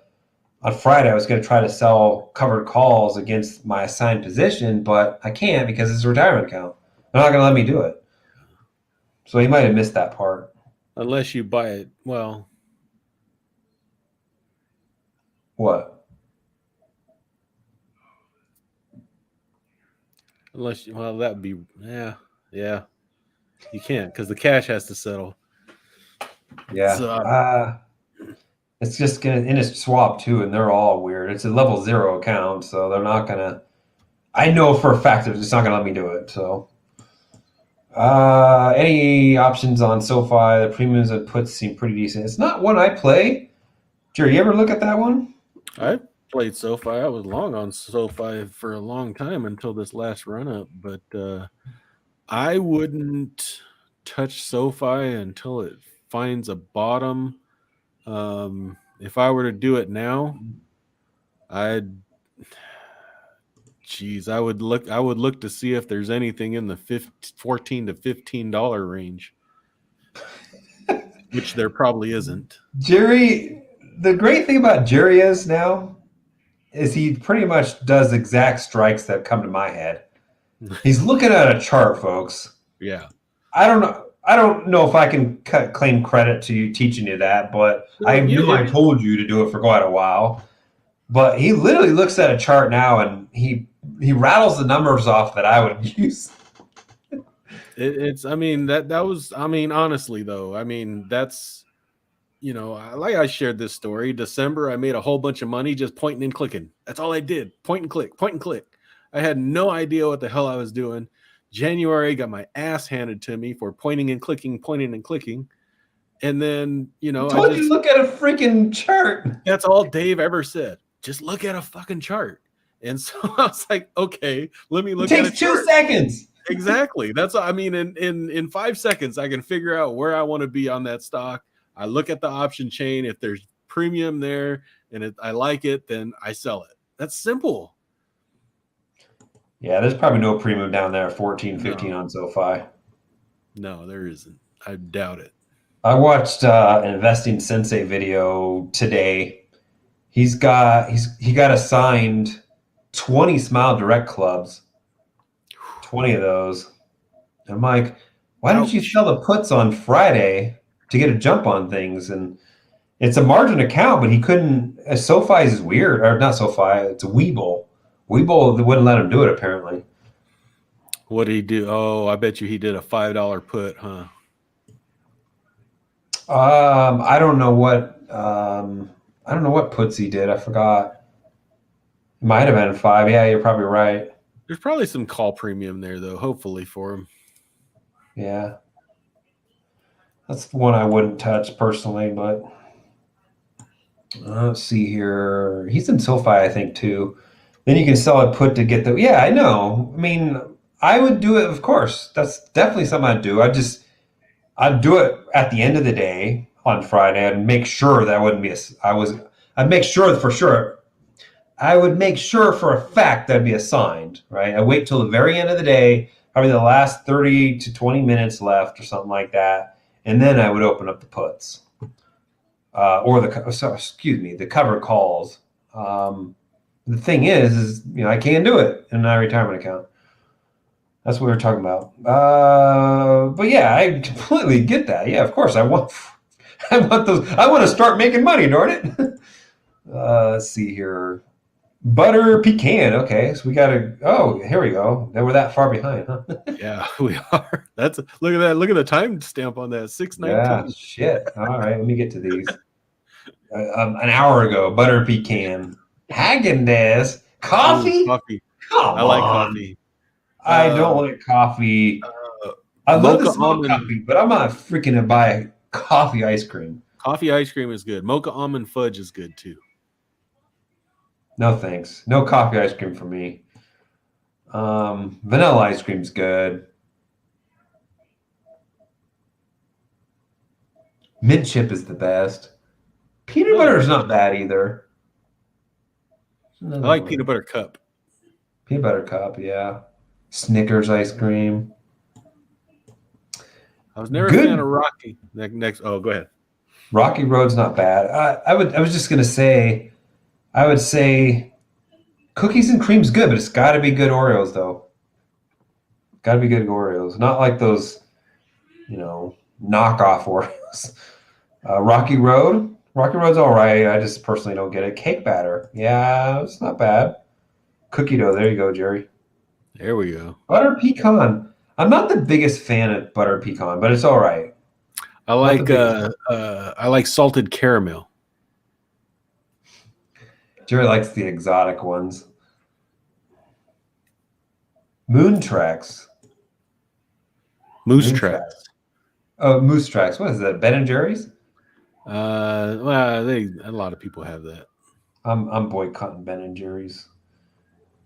Speaker 1: on Friday. I was going to try to sell covered calls against my assigned position, but I can't because it's a retirement account. They're not going to let me do it. So he might have missed that part.
Speaker 2: Unless you buy it. Well,
Speaker 1: what?
Speaker 2: that would be, yeah. You can't, because the cash has to settle.
Speaker 1: Yeah. It's just going to, and it's swap too, and they're all weird. It's a level 0 account, so they're not going to, I know for a fact they're just not going to let me do it. So, any options on SoFi? The premiums and puts seem pretty decent. It's not one I play. Gerry, you ever look at that one?
Speaker 2: I played SoFi. I was long on SoFi for a long time until this last run up, but I wouldn't touch SoFi until it finds a bottom. If I were to do it now, I would look to see if there's anything in the $14 to $15 range, which there probably isn't.
Speaker 1: Gerry, the great thing about Gerry is now is he pretty much does exact strikes that come to my head. He's looking at a chart, folks.
Speaker 2: Yeah.
Speaker 1: I don't know. I don't know if I can claim credit to you teaching you that, but
Speaker 2: Well,
Speaker 1: I knew I told you to do it for quite a while. But he literally looks at a chart now and he rattles the numbers off that I would use.
Speaker 2: It's. I mean that was. I mean honestly though. I mean that's. You know, like I shared this story. December, I made a whole bunch of money just pointing and clicking. That's all I did. Point and click, point and click. I had no idea what the hell I was doing. January, got my ass handed to me for pointing and clicking, pointing and clicking. And then, you know,
Speaker 1: I told you to look at a freaking chart.
Speaker 2: That's all Dave ever said. Just look at a fucking chart. And so I was like, okay, let me look at it.
Speaker 1: It takes 2 seconds.
Speaker 2: Exactly. That's, I mean, in 5 seconds, I can figure out where I want to be on that stock. I look at the option chain. If there's premium there and I like it, then I sell it. That's simple.
Speaker 1: Yeah, there's probably no premium down there, 14, 15 on SoFi.
Speaker 2: No, there isn't. I doubt it.
Speaker 1: I watched an Investing Sensei video today. He got assigned 20 Smile Direct clubs, 20 of those. I'm like, why didn't you sell the puts on Friday to get a jump on things? And it's a margin account, but he couldn't. SoFi is weird, or not SoFi. It's a Webull. Webull wouldn't let him do it apparently.
Speaker 2: What did he do? Oh, I bet you he did a $5 put, huh?
Speaker 1: I don't know what puts he did. I forgot. It might have been 5. Yeah, you're probably right.
Speaker 2: There's probably some call premium there though, hopefully for him.
Speaker 1: Yeah. That's one I wouldn't touch personally, but let's see here. He's in SoFi, I think, too. Then you can sell a put to get the. Yeah, I know. I mean, I would do it, of course. That's definitely something I'd do. I'd do it at the end of the day on Friday. I'd make sure that wouldn't be I'd make sure for sure. I would make sure for a fact that'd be assigned, right? I wait till the very end of the day, probably the last 30 to 20 minutes left or something like that. And then I would open up the puts or the covered calls. The thing is, you know, I can't do it in my retirement account. That's what we were talking about. But yeah, I completely get that. Yeah, of course. I want those. I want to start making money, darn it. Let's see here. Butter pecan. Okay, so we got to. Oh, here we go. Now we're that far behind, huh?
Speaker 2: Yeah, we are. Look at that. Look at the time stamp on that. 6:19.
Speaker 1: Yeah, shit. All right, let me get to these. An hour ago, butter pecan. Häagen-Dazs. Coffee?
Speaker 2: Ooh, coffee.
Speaker 1: Come
Speaker 2: I like
Speaker 1: on.
Speaker 2: coffee.
Speaker 1: I don't like coffee. I love the smell of coffee, but I'm not freaking to buy coffee ice cream.
Speaker 2: Coffee ice cream is good. Mocha almond fudge is good too.
Speaker 1: No thanks. No coffee ice cream for me. Vanilla ice cream's good. Mint chip is the best. Peanut butter is not bad either.
Speaker 2: I like peanut butter cup.
Speaker 1: Peanut butter cup, yeah. Snickers ice cream.
Speaker 2: I was never a fan of Rocky. Oh, go ahead.
Speaker 1: Rocky Road's not bad. I was just gonna say, I would say cookies and cream's good, but it's got to be good Oreos though. Got to be good Oreos, not like those, you know, knockoff Oreos. Rocky Road's all right. I just personally don't get it. Cake batter, yeah, it's not bad. Cookie dough, there you go, Gerry.
Speaker 2: There we go.
Speaker 1: Butter pecan. I'm not the biggest fan of butter pecan, but it's all right.
Speaker 2: I like salted caramel.
Speaker 1: Gerry likes the exotic ones. Moon tracks.
Speaker 2: Moose tracks.
Speaker 1: Oh, moose tracks. What is that? Ben and Jerry's?
Speaker 2: Well, a lot of people have that.
Speaker 1: I'm boycotting Ben and Jerry's.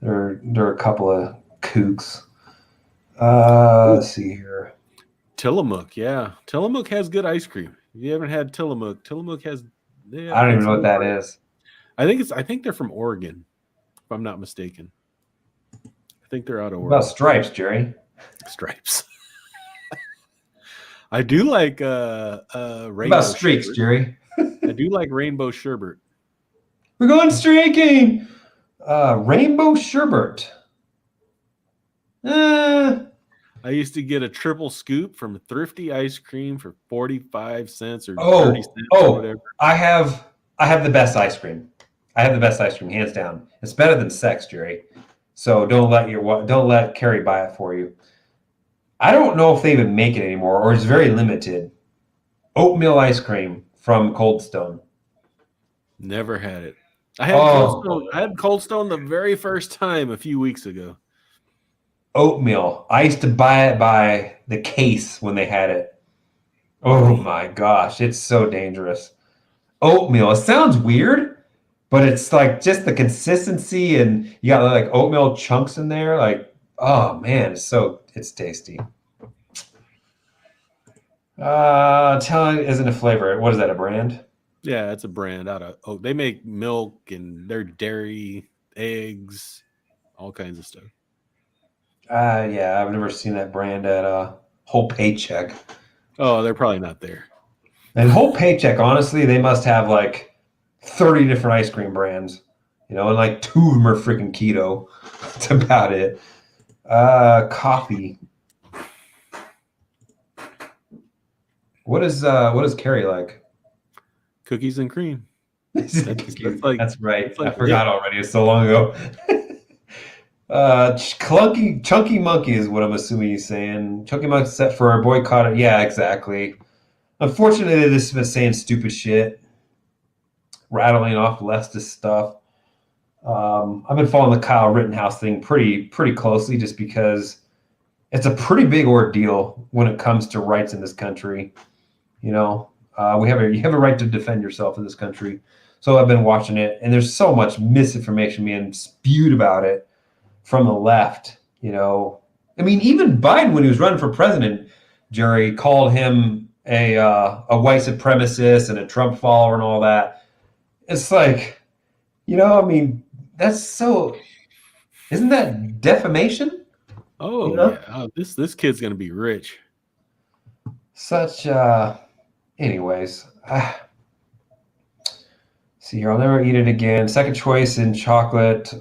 Speaker 1: They're a couple of kooks. Let's see here.
Speaker 2: Tillamook, yeah. Tillamook has good ice cream. If you haven't had Tillamook has. Yeah,
Speaker 1: I don't even know what that is.
Speaker 2: I think they're from Oregon, if I'm not mistaken. I think they're out of Oregon.
Speaker 1: What about Stripes, Gerry?
Speaker 2: Stripes. I do like
Speaker 1: What about Streaks, Gerry?
Speaker 2: I do like rainbow sherbet.
Speaker 1: We're going streaking. Rainbow sherbet.
Speaker 2: I used to get a triple scoop from Thrifty Ice Cream for 45 cents or 30
Speaker 1: Oh,
Speaker 2: cents or whatever.
Speaker 1: I have the best ice cream. I have the best ice cream, hands down. It's better than sex, Gerry. So don't let Carrie buy it for you. I don't know if they even make it anymore, or it's very limited. Oatmeal ice cream from Cold Stone.
Speaker 2: Never had it. I had Cold Stone the very first time a few weeks ago.
Speaker 1: Oatmeal. I used to buy it by the case when they had it. Oh my gosh, it's so dangerous. Oatmeal. It sounds weird, but it's like just the consistency, and you got like oatmeal chunks in there. Like, oh man, it's tasty. Isn't a flavor. What is that? A brand?
Speaker 2: Yeah, it's a brand out of they make milk and their dairy, eggs, all kinds of stuff.
Speaker 1: Yeah, I've never seen that brand at Whole Paycheck.
Speaker 2: Oh, they're probably not there.
Speaker 1: And Whole Paycheck, honestly, they must have like 30 different ice cream brands, and like 2 of them are freaking keto. That's about it. Coffee. What does Carrie like?
Speaker 2: Cookies and cream.
Speaker 1: That's right. I forgot already. It's so long ago. Chunky Monkey is what I'm assuming he's saying. Chunky Monkey set for a boycott. Yeah, exactly. Unfortunately, this has been saying stupid shit, rattling off leftist stuff. I've been following the Kyle Rittenhouse thing pretty closely, just because it's a pretty big ordeal when it comes to rights in this country. You have a right to defend yourself in this country. So I've been watching it, and there's so much misinformation being spewed about it from the left. I mean, even Biden, when he was running for president, Gerry called him a white supremacist and a Trump follower and all that. It's like, I mean, that's so. Isn't that defamation?
Speaker 2: Oh yeah, this kid's gonna be rich.
Speaker 1: Anyways, see here. I'll never eat it again. Second choice in chocolate.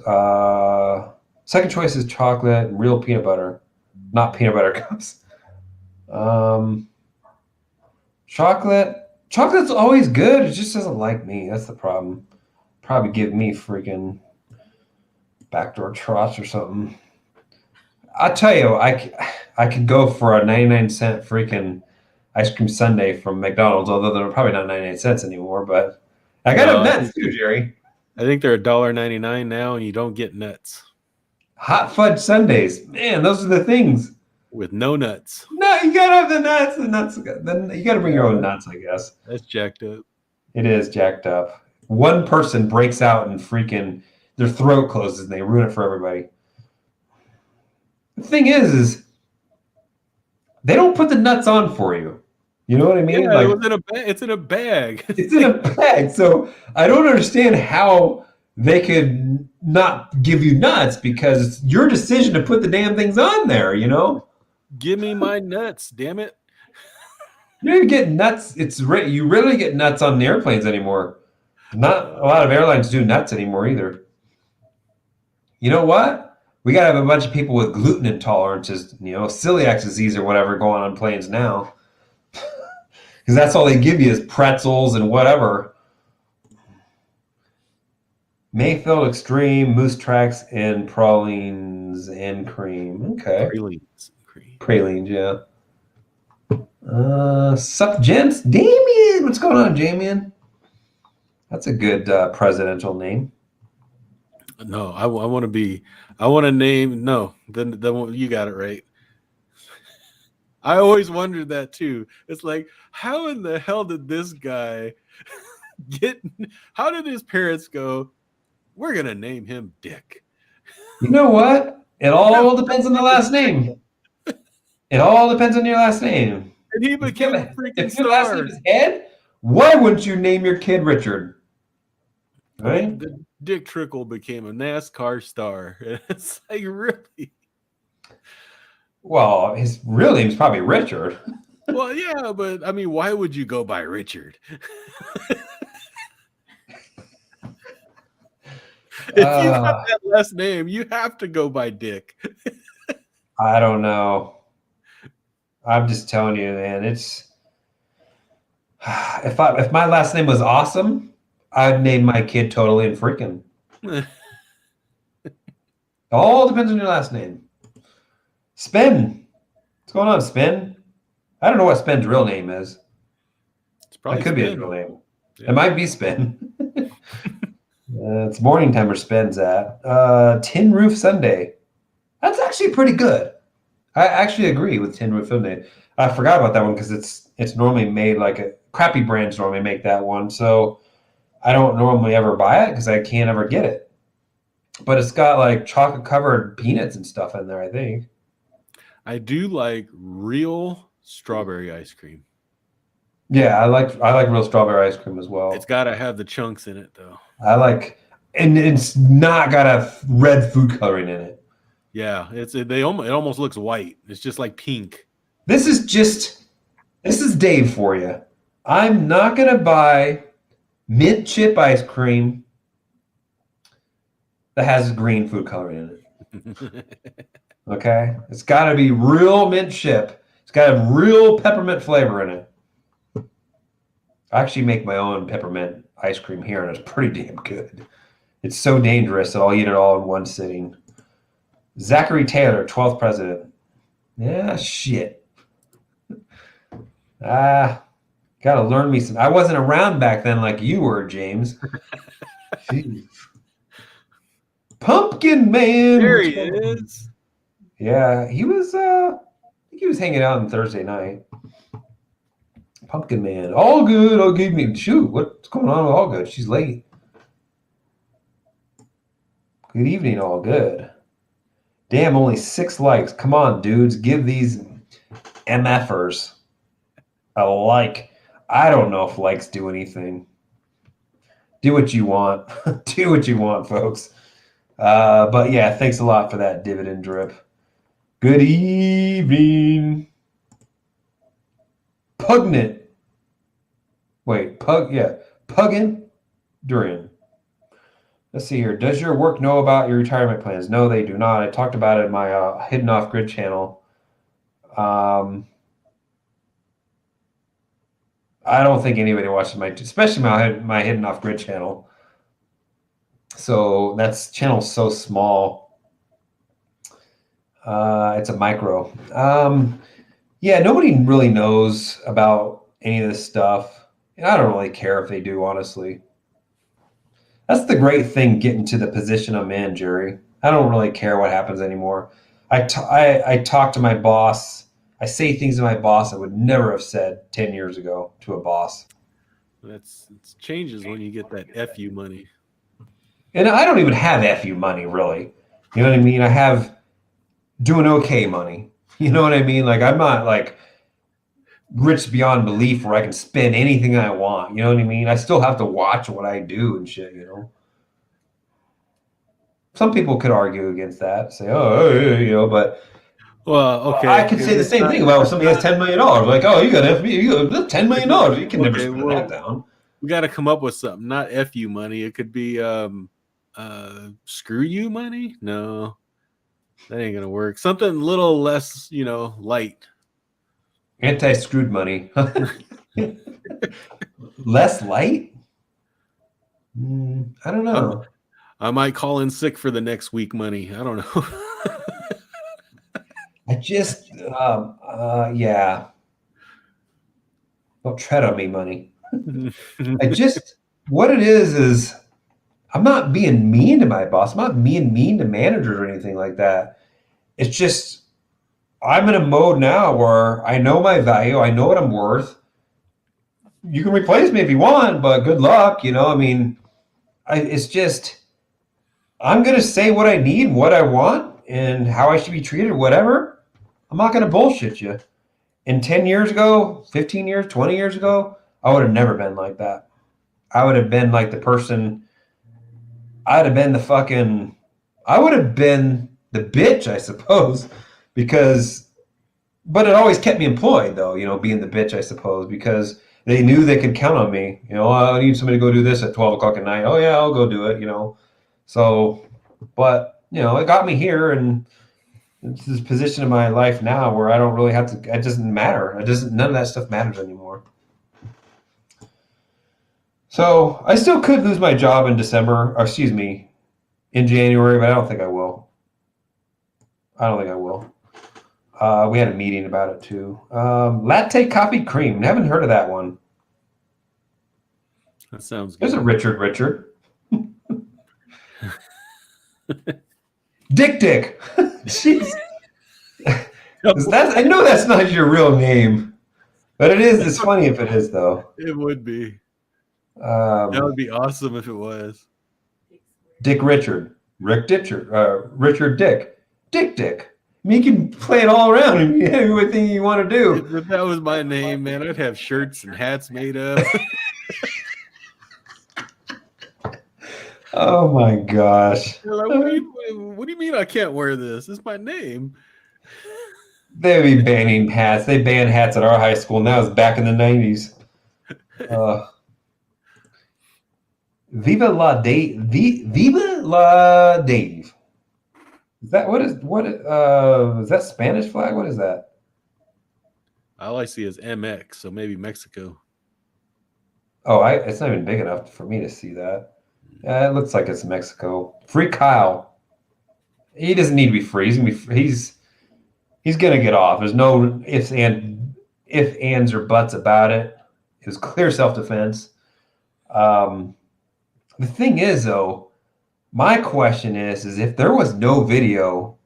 Speaker 1: Second choice is chocolate and real peanut butter, not peanut butter cups. Chocolate's always good. It just doesn't like me. That's the problem. Probably give me freaking backdoor trots or something. I'll tell you, I could go for a 99-cent freaking ice cream sundae from McDonald's, although they're probably not 99 cents anymore. But I got nuts too, Gerry.
Speaker 2: I think they're $1.99 now, and you don't get nuts.
Speaker 1: Hot fudge sundaes, man, those are the things.
Speaker 2: With no nuts.
Speaker 1: No, you gotta have the nuts. The nuts. Then you gotta bring your own nuts, I guess.
Speaker 2: That's jacked up.
Speaker 1: It is jacked up. One person breaks out and freaking their throat closes, and they ruin it for everybody. The thing is they don't put the nuts on for you. You know what I mean?
Speaker 2: Yeah, it's in a bag. It's in a bag.
Speaker 1: It's in a bag. So I don't understand how they could not give you nuts, because it's your decision to put the damn things on there,
Speaker 2: Give me my nuts, damn it.
Speaker 1: You don't even get nuts. You rarely get nuts on the airplanes anymore. Not a lot of airlines do nuts anymore either. You know what? We got to have a bunch of people with gluten intolerances, celiac disease or whatever going on planes now. Because that's all they give you is pretzels and whatever. Mayfield Extreme, Moose Tracks, and Pralines and Cream. Okay.
Speaker 2: Pralines and cream.
Speaker 1: Pralines, yeah. Sup, gents? Damien! What's going on, Damien? That's a good presidential name.
Speaker 2: No, I want to name, no, then you got it right. I always wondered that too. It's like, how in the hell did this guy how did his parents go, we're going to name him Dick?
Speaker 1: You know what? It all depends on the last name. It all depends on your last name.
Speaker 2: And he became a freaking
Speaker 1: star. If your last name is Ed, why wouldn't you name your kid Richard? Right?
Speaker 2: Dick Trickle became a NASCAR star. It's like, really?
Speaker 1: Well, his real name's probably Richard.
Speaker 2: Well, yeah, but I mean, why would you go by Richard? If you got that last name, you have to go by Dick.
Speaker 1: I don't know. I'm just telling you, man. It's if my last name was Awesome, I'd name my kid Totally and Freaking. All depends on your last name. Spin. What's going on, Spin? I don't know what Spin's real name is.
Speaker 2: It's probably
Speaker 1: That could be his
Speaker 2: Spin.
Speaker 1: real name.
Speaker 2: Yeah.
Speaker 1: It might be Spin. It's morning time where Spin's at. Tin Roof Sunday. That's actually pretty good. I actually agree with Tin Roof Sunday. I forgot about that one because it's normally made like a crappy brands normally make that one. So I don't normally ever buy it because I can't ever get it. But it's got like chocolate covered peanuts and stuff in there, I think.
Speaker 2: I do like real strawberry ice cream.
Speaker 1: Yeah, I like real strawberry ice cream as well.
Speaker 2: It's got to have the chunks in it, though.
Speaker 1: And it's not got a red food coloring in it.
Speaker 2: Yeah, it almost looks white. It's just like pink.
Speaker 1: This is Dave for you. I'm not gonna buy mint chip ice cream that has green food coloring in it. Okay, it's got to be real mint chip. It's got to have real peppermint flavor in it. I actually make my own peppermint ice cream here, and it's pretty damn good. It's so dangerous that I'll eat it all in one sitting. Zachary Taylor, 12th president. Yeah, shit. Gotta learn me some. I wasn't around back then like you were, James. Pumpkin Man.
Speaker 2: There he is.
Speaker 1: Yeah, he was. I think he was hanging out on Thursday night. Pumpkin Man, all good. I'll give me. Shoot, what's going on with all good? She's late. Good evening, all good. Damn, only 6 likes. Come on, dudes, give these MFers a like. I don't know if likes do anything. Do what you want. Do what you want, folks. But yeah, thanks a lot for that dividend drip. Good evening. Pugnant. Wait, Puggin Durian. Let's see here. Does your work know about your retirement plans? No, they do not. I talked about it in my Hidden Off Grid channel. I don't think anybody watches especially my Hidden Off Grid channel. So that's channel's so small. It's a micro. Yeah, nobody really knows about any of this stuff. And I don't really care if they do, honestly. That's the great thing getting to the position I'm in, Gerry. I don't really care what happens anymore. I talk to my boss. I say things to my boss I would never have said 10 years ago to a boss.
Speaker 2: It changes when you get that FU money.
Speaker 1: And I don't even have FU money, really. You know what I mean? I have doing okay money. You know what I mean? Like, I'm not like rich beyond belief where I can spend anything I want. You know what I mean? I still have to watch what I do and shit, you know? Some people could argue against that, say, but
Speaker 2: well, okay.
Speaker 1: I could say the same thing about if somebody has $10 million. Like, oh, you got $10 million. You can never spend that down.
Speaker 2: We got to come up with something, not FU money. It could be screw you money. No, that ain't gonna work. Something a little less, light.
Speaker 1: Anti-screwed money. Less light? I don't know.
Speaker 2: I might call in sick for the next week money. I don't know.
Speaker 1: I just, yeah. Don't tread on me, money. What it is I'm not being mean to my boss. I'm not being mean to managers or anything like that. It's just, I'm in a mode now where I know my value. I know what I'm worth. You can replace me if you want, but good luck. I mean, it's just, I'm going to say what I need, what I want, and how I should be treated, whatever. I'm not going to bullshit you. And 10 years ago, 15 years, 20 years ago, I would have never been like that. I would have been like the person, I would have been the bitch, I suppose, but it always kept me employed though, being the bitch, I suppose, because they knew they could count on me. I need somebody to go do this at 12 o'clock at night. Oh yeah, I'll go do it, So, but it got me here, and it's this position in my life now where I don't really have to. It doesn't matter. None of that stuff matters anymore. So I still could lose my job in December, or excuse me, in January, but I don't think I will. We had a meeting about it too. Latte coffee cream. Haven't heard of that one.
Speaker 2: That sounds good.
Speaker 1: There's a Richard. Dick. Jeez. I know that's not your real name, but it is. It's funny if it is, though.
Speaker 2: It would be. That would be awesome if it was.
Speaker 1: Dick Richard. Rick Ditcher. Richard Dick. Dick. I mean, you can play it all around and everything you want to do.
Speaker 2: If that was my name, man, I'd have shirts and hats made up.
Speaker 1: Oh my gosh.
Speaker 2: Like, what do you mean I can't wear this? It's my name.
Speaker 1: They'd be banning hats. They banned hats at our high school, and that was back in the 90s. Viva la Dave. Viva la Dave. Is that is that Spanish flag? What is that?
Speaker 2: All I see is MX, so maybe Mexico.
Speaker 1: Oh, it's not even big enough for me to see that. It looks like it's Mexico. Free Kyle. He doesn't need to be free. He's gonna get off. There's no ifs, ands, or buts about it. It was clear self-defense. The thing is, though, my question is if there was no video,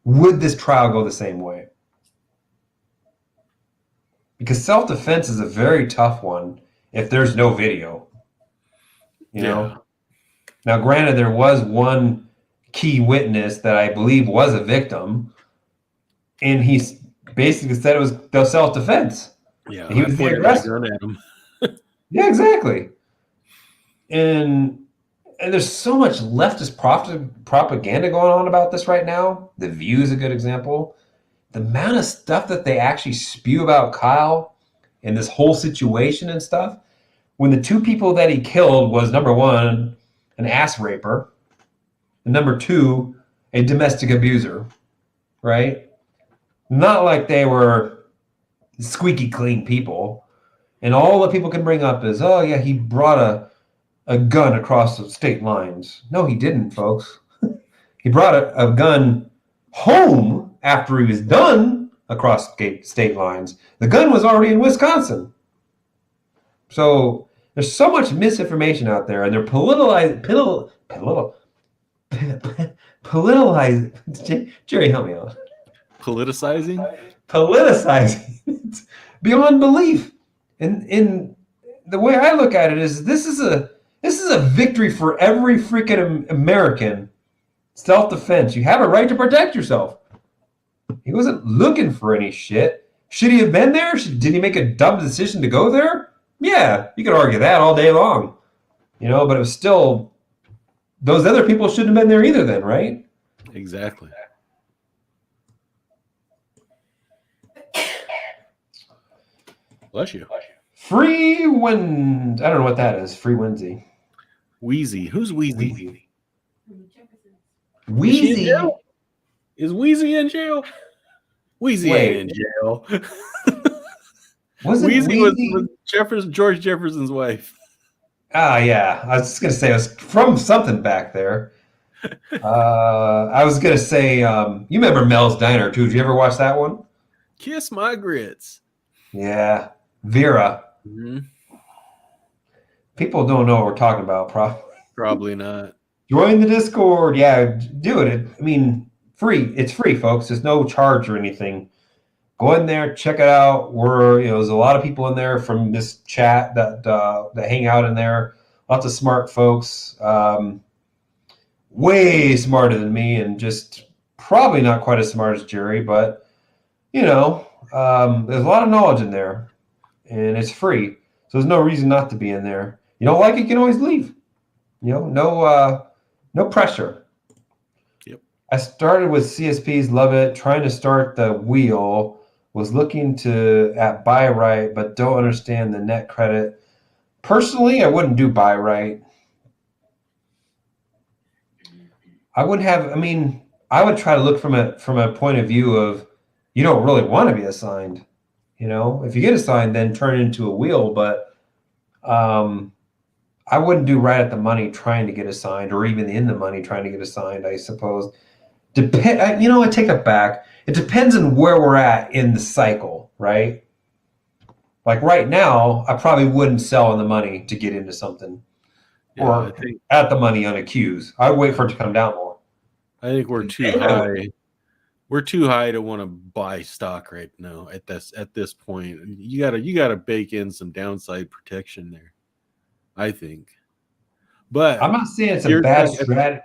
Speaker 1: would this trial go the same way? Because self-defense is a very tough one if there's no video. You know? Now, granted, there was one key witness that I believe was a victim, and he basically said it was self-defense.
Speaker 2: Yeah,
Speaker 1: he was the aggressor. Yeah, exactly. And there's so much leftist propaganda going on about this right now. The View is a good example. The amount of stuff that they actually spew about Kyle and this whole situation and stuff, when the two people that he killed was, number one, an ass raper, and number two, a domestic abuser, right? Not like they were squeaky clean people. And all that people can bring up is, oh, yeah, he brought a gun across the state lines. No, he didn't, folks. He brought a gun home after he was done across state lines. The gun was already in Wisconsin. So there's so much misinformation out there, and they're politicizing. Gerry, help me out.
Speaker 2: Politicizing
Speaker 1: It's beyond belief. And the way I look at it is this is a victory for every freaking American. Self-defense. You have a right to protect yourself. He wasn't looking for any shit. Should he have been there? Did he make a dumb decision to go there? Yeah, you could argue that all day long. But it was still, those other people shouldn't have been there either then, right?
Speaker 2: Exactly. Bless you.
Speaker 1: Free Wind. I don't know what that is. Free Windsy.
Speaker 2: Wheezy. Who's Wheezy?
Speaker 1: Wheezy.
Speaker 2: Is Wheezy in jail? Wheezy ain't in jail. Wheezy was George Jefferson's wife.
Speaker 1: Ah, yeah. I was just going to say it was from something back there. I was going to say, you remember Mel's Diner, too. Did you ever watch that one?
Speaker 2: Kiss my grits.
Speaker 1: Yeah. Vera.
Speaker 2: Mm-hmm.
Speaker 1: People don't know what we're talking about,
Speaker 2: Probably not. Join
Speaker 1: the Discord. Yeah, do it. I mean, free. It's free, folks. There's no charge or anything. Go in there, check it out. There's a lot of people in there from this chat that hang out in there. Lots of smart folks, way smarter than me, and just probably not quite as smart as Gerry. But there's a lot of knowledge in there, and it's free. So there's no reason not to be in there. You don't like it, you can always leave. No pressure.
Speaker 2: Yep.
Speaker 1: I started with CSPs, love it. Trying to start the wheel. Was looking at buy right, but don't understand the net credit. Personally, I wouldn't do buy right. I would have. I mean, I would try to look from a point of view of you don't really want to be assigned. You know, if you get assigned, then turn it into a wheel. But um, I wouldn't do right at the money trying to get assigned, or even in the money trying to get assigned. I suppose. You know, I take it back. It depends on where we're at in the cycle, right? Like right now, I probably wouldn't sell on the money to get into something,
Speaker 2: Yeah,
Speaker 1: or at the money on a Q's. I'd wait for it to come down more.
Speaker 2: I think we're too high. We're too high to want to buy stock right now at this point. You gotta bake in some downside protection there, I think. But
Speaker 1: I'm not saying it's a bad strategy.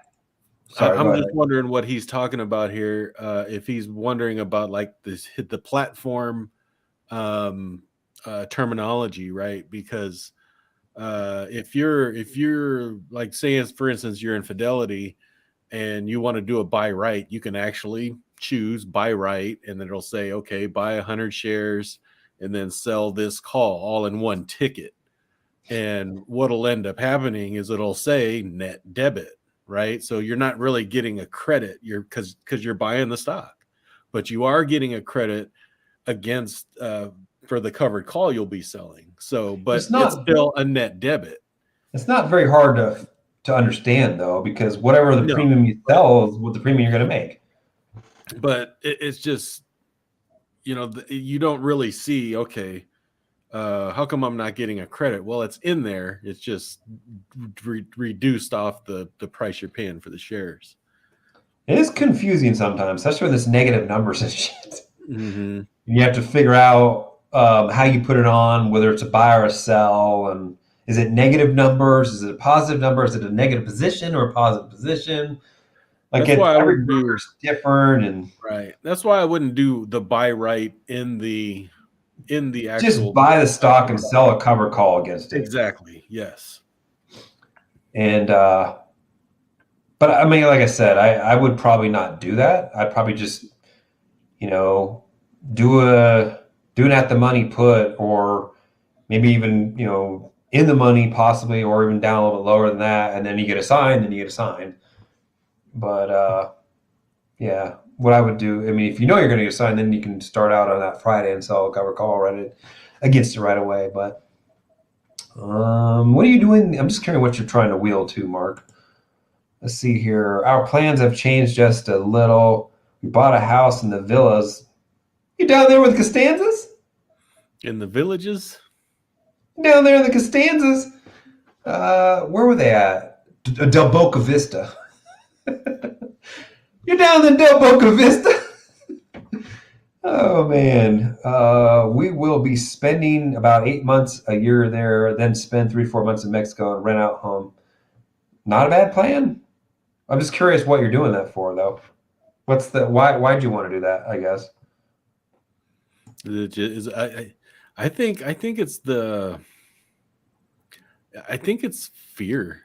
Speaker 1: Sorry,
Speaker 2: I'm just wondering what he's talking about here. If he's wondering about like the platform terminology, right? Because if you're like saying, for instance, you're in Fidelity and you want to do a buy right, you can actually choose buy right, and then it'll say, okay, buy 100 shares and then sell this call all in one ticket. And what'll end up happening is it'll say net debit, right? So you're not really getting a credit, because you're buying the stock, but you are getting a credit against for the covered call you'll be selling. So, but it's still a net debit.
Speaker 1: It's not very hard to understand though, because whatever the premium you sell is what the premium you're going to make.
Speaker 2: But it's just, you know, you don't really see, okay, how come I'm not getting a credit? Well, it's in there. It's just reduced off the price you're paying for the shares.
Speaker 1: It is confusing sometimes, especially with this negative numbers and shit.
Speaker 2: Mm-hmm.
Speaker 1: You have to figure out how you put it on, whether it's a buy or a sell, and is it negative numbers? Is it a positive number? Is it a negative position or a positive position? Like every broker's different, and
Speaker 2: right. That's why I wouldn't do the buy right in the actual.
Speaker 1: Just buy the stock and sell a cover call against it.
Speaker 2: Exactly. Yes.
Speaker 1: And but I mean, like I said, I would probably not do that. I'd probably just, you know, do an at the money put, or maybe even, you know, in the money possibly, or even down a little bit lower than that, and then you get assigned. But yeah, what I would do, I mean, if you know you're going to get assigned, then you can start out on that Friday and sell a cover call right against it right away. But what are you doing? I'm just curious what you're trying to wheel to, Mark. Let's see here. Our plans have changed just a little. We bought a house in the villas. You down there with Costanzas? In
Speaker 2: the villages?
Speaker 1: Down there in the Costanzas. Where were they at? Del Boca Vista. You're down in Del Boca Vista? Oh, man. We will be spending about 8 months a year there, then spend 3-4 months in Mexico and rent out home. Not a bad plan. I'm just curious what you're doing that for, though. Why'd you want to do that, I guess?
Speaker 2: I think it's fear.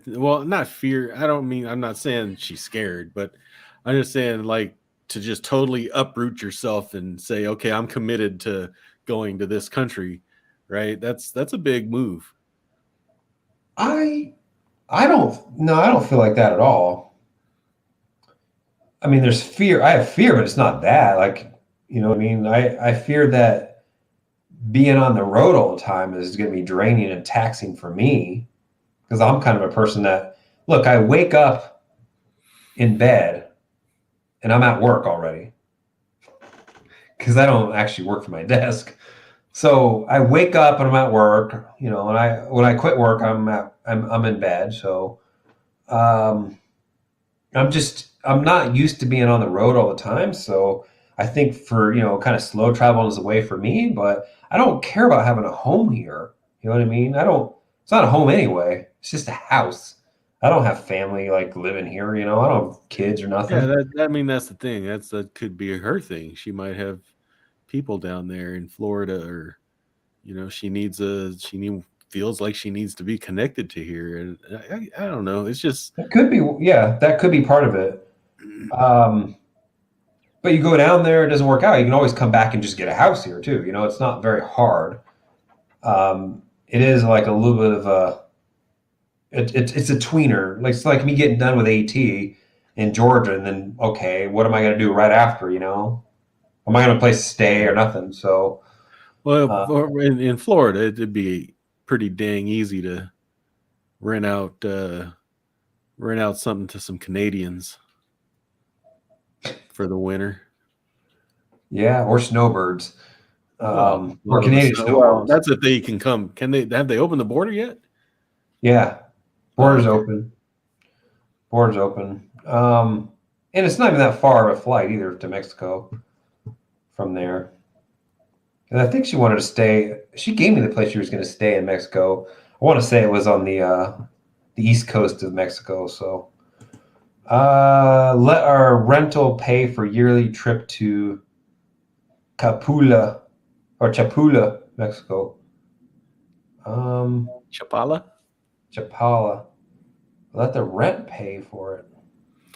Speaker 2: Well, not fear. I'm not saying she's scared, but I'm just saying, like, to just totally uproot yourself and say, okay, I'm committed to going to this country, right? That's a big move.
Speaker 1: I don't feel like that at all. I mean, there's fear. I have fear, but it's not that. Like, you know what I mean? I fear that being on the road all the time is going to be draining and taxing for me, because I'm kind of a person that, look, I wake up in bed and I'm at work already, because I don't actually work from my desk. So I wake up and I'm at work, you know, and when I quit work, I'm in bed. So I'm not used to being on the road all the time. So I think for, you know, kind of slow travel is a way for me, but I don't care about having a home here. You know what I mean? It's not a home anyway. It's just a house. I don't have family like living here, you know. I don't have kids or nothing.
Speaker 2: Yeah, that's the thing. That could be her thing. She might have people down there in Florida, or, you know, feels like she needs to be connected to here. And I don't know. It's just,
Speaker 1: it could be, yeah, that could be part of it. But you go down there, it doesn't work out, you can always come back and just get a house here too. You know, it's not very hard. It is like a little bit of a, it's a tweener. Like, it's like me getting done with AT in Georgia, and then okay, what am I going to do right after? Am I going to place to stay or nothing? So,
Speaker 2: Well, in Florida, it'd be pretty dang easy to rent out something to some Canadians for the winter.
Speaker 1: yeah, or snowbirds, or Canadian
Speaker 2: Well,
Speaker 1: snowbirds.
Speaker 2: that's if they can come. Have they opened the border yet?
Speaker 1: Yeah, borders
Speaker 2: okay.
Speaker 1: open. Borders open. And it's not even that far of a flight either to Mexico from there. And I think she wanted to stay. She gave me the place she was going to stay in Mexico. I want to say it was on the east coast of Mexico. So, let our rental pay for yearly trip to Chapula, Mexico.
Speaker 2: Chapala.
Speaker 1: Chapala. Let the rent pay for it.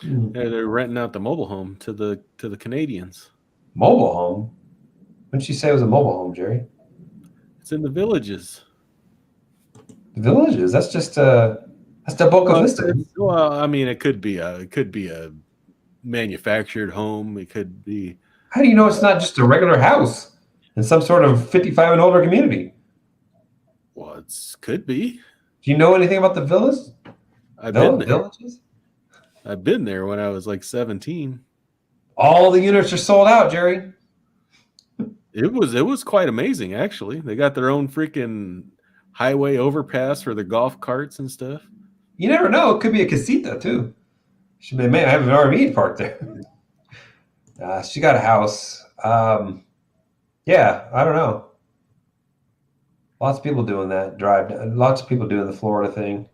Speaker 2: Yeah, they're renting out the mobile home to the Canadians.
Speaker 1: Mobile home? When did she say it was a mobile home, Gerry?
Speaker 2: It's in the villages.
Speaker 1: The villages. That's just that's the bulk of listed.
Speaker 2: Well, I mean, it could be a manufactured home. It could be.
Speaker 1: How do you know it's not just a regular house in some sort of 55 and older community?
Speaker 2: Well, it could be.
Speaker 1: Do you know anything about the villas?
Speaker 2: I've been there.
Speaker 1: Villages?
Speaker 2: I've been there when I was like 17.
Speaker 1: All the units are sold out, Gerry.
Speaker 2: It was quite amazing, actually. They got their own freaking highway overpass for the golf carts and stuff.
Speaker 1: You never know. It could be a casita, too. She may have an RV parked there. She got a house. Yeah, I don't know. Lots of people doing that drive. Lots of people doing the Florida thing.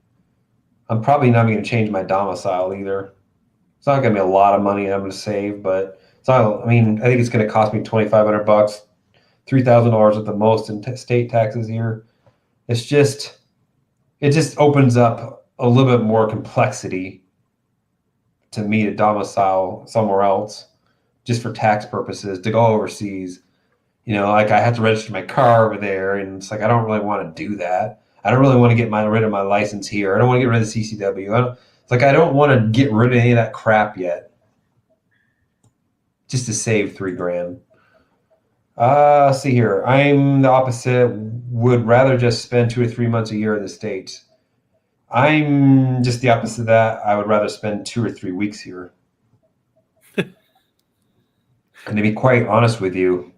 Speaker 1: I'm probably not going to change my domicile either. It's not going to be a lot of money I'm going to save, but it's not. I mean, I think it's going to cost me $2,500, $3,000 at the most in state taxes here. It just opens up a little bit more complexity to me to domicile somewhere else, just for tax purposes, to go overseas. Like I have to register my car over there, and it's like I don't really want to do that. I don't really want to get rid of my license here. I don't want to get rid of the CCW. It's like I don't want to get rid of any of that crap yet, just to save $3,000. See here. I'm the opposite. Would rather just spend 2 or 3 months a year in the States. I'm just the opposite of that. I would rather spend 2 or 3 weeks here. And to be quite honest with you,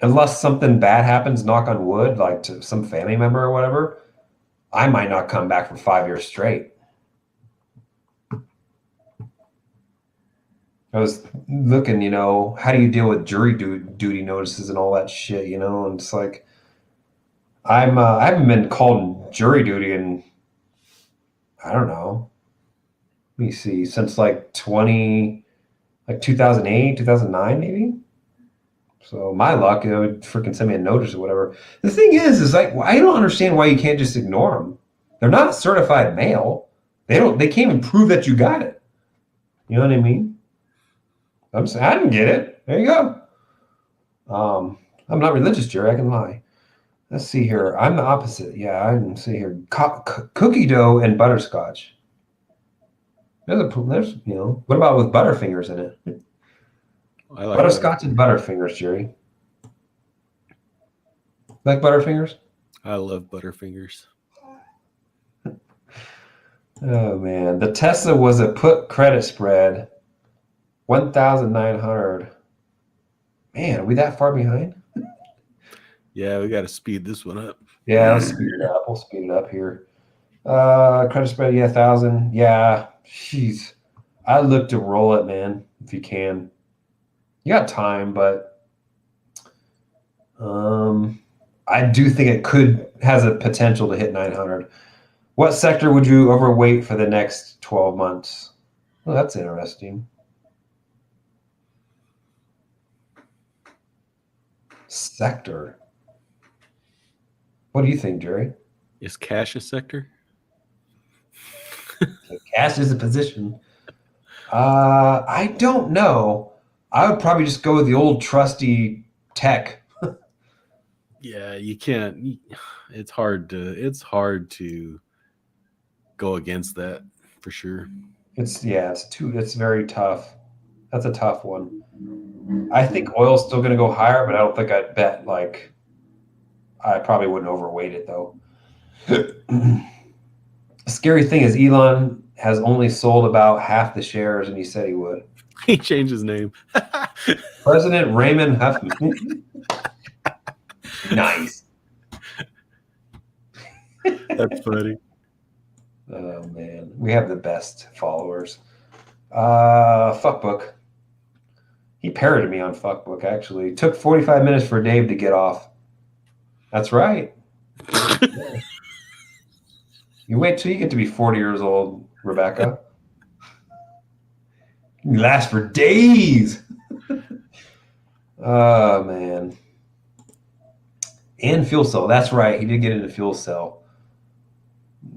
Speaker 1: unless something bad happens, knock on wood, like to some family member or whatever, I might not come back for 5 years straight. I was looking, how do you deal with jury duty notices and all that shit, and it's like, I haven't been called in jury duty in, I don't know, let me see, since like 2008, 2009 maybe. So my luck, it would freaking send me a notice or whatever. The thing is like, I don't understand why you can't just ignore them. They're not certified mail. They can't even prove that you got it. You know what I mean? I'm saying I didn't get it. There you go. I'm not religious, Gerry. I can lie. Let's see here. I'm the opposite. Yeah, I can see here. Cookie dough and butterscotch. There's what about with Butterfingers in it?
Speaker 2: I like
Speaker 1: Butterscotch and Butterfingers, Gerry. Like Butterfingers?
Speaker 2: I love Butterfingers.
Speaker 1: Oh man, the Tesla was a put credit spread, 1,900. Man, are we that far behind?
Speaker 2: Yeah, we got to speed this one up.
Speaker 1: Yeah, let's speed it up. We'll speed it up here. Credit spread, 1,000. Yeah, jeez. I look to roll it, man, if you can. You got time, but I do think it has a potential to hit 900. What sector would you overweight for the next 12 months? Well, that's interesting. Sector. What do you think, Gerry?
Speaker 2: Is cash a sector?
Speaker 1: Cash is a position. I don't know. I would probably just go with the old trusty tech.
Speaker 2: Yeah, you can't. It's hard to go against that for sure.
Speaker 1: It's very tough. That's a tough one. I think oil's still going to go higher, but I don't think I'd bet like I probably wouldn't overweight it though. Scary thing is Elon has only sold about half the shares, and he said he would.
Speaker 2: He changed his name.
Speaker 1: President Raymond Huffman. Nice.
Speaker 2: That's funny.
Speaker 1: Oh man, we have the best followers. Fuckbook. He parroted me on Fuckbook. Actually, it took 45 minutes for Dave to get off. That's right. You wait till you get to be 40 years old, Rebecca. You last for days. Oh man. And fuel cell. That's right. He did get into fuel cell.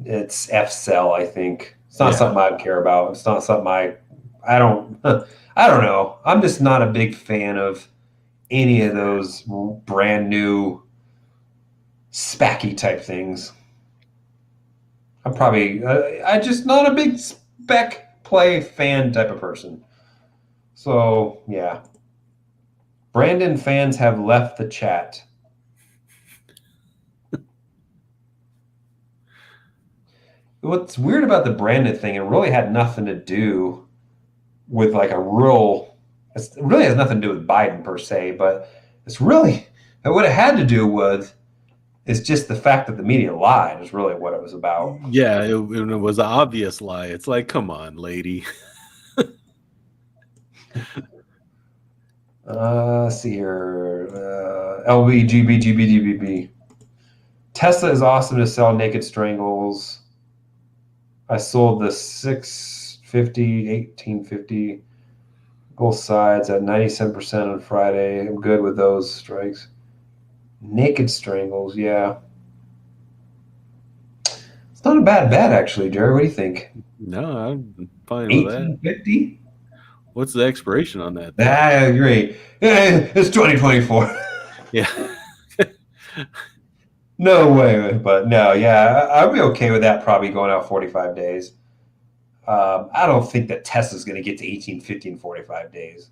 Speaker 1: It's F cell, I think. It's not something I'd care about. It's not something I don't know. I'm just not a big fan of any of those brand new spacky type things. I'm probably I just not a big spec play fan type of person. So yeah. Brandon fans have left the chat. What's weird about the Brandon thing, it really had nothing to do with like it really has nothing to do with Biden per se, but what it had to do with is just the fact that the media lied is really what it was about.
Speaker 2: Yeah, it was an obvious lie. It's like, come on, lady.
Speaker 1: Let's see here. LBGBGBGBB. Tesla is awesome to sell naked strangles. I sold the 650, 1850, both sides at 97% on Friday. I'm good with those strikes. Naked strangles, yeah. It's not a bad bet, actually, Jerry. What do you think?
Speaker 2: No, I'm fine with that.
Speaker 1: 1850?
Speaker 2: What's the expiration on that?
Speaker 1: Ah, great. Yeah, it's 2024.
Speaker 2: Yeah.
Speaker 1: No way, but no, yeah, I'd be okay with that probably going out 45 days. I don't think that Tesla's going to get to 1850 in 45 days.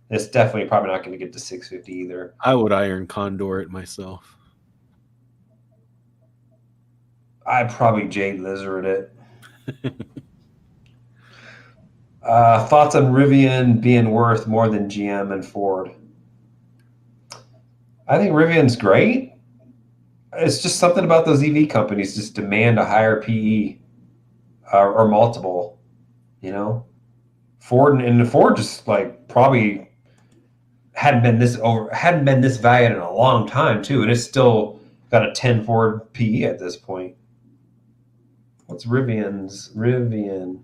Speaker 1: It's definitely probably not going to get to 650 either.
Speaker 2: I would iron condor it myself.
Speaker 1: I'd probably Jade Lizard it. Thoughts on Rivian being worth more than GM and Ford? I think Rivian's great. It's just something about those EV companies just demand a higher PE or multiple, you know? Ford just like probably hadn't been this valued in a long time too, and it's still got a 10 Ford PE at this point. What's Rivian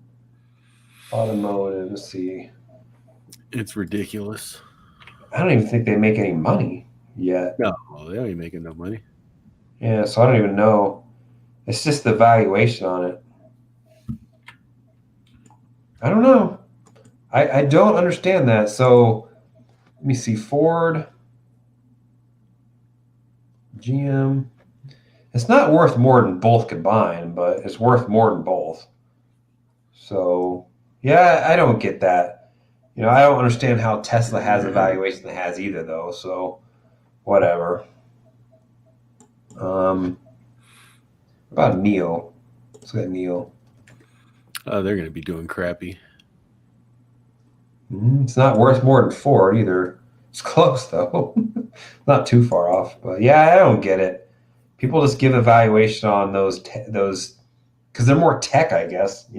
Speaker 1: Automotive? Let's see.
Speaker 2: It's ridiculous.
Speaker 1: I don't even think they make any money yet.
Speaker 2: No, they ain't making no money.
Speaker 1: Yeah, so I don't even know. It's just the valuation on it. I don't know. I don't understand that. So let me see. Ford, GM. It's not worth more than both combined, but it's worth more than both. So yeah, I don't get that. I don't understand how Tesla has a valuation it has either, though. So whatever. What about NIO? Let's get NIO.
Speaker 2: They're going to be doing crappy.
Speaker 1: It's not worth more than Ford either. It's close though, not too far off. But yeah, I don't get it. People just give a valuation on those because they're more tech, I guess.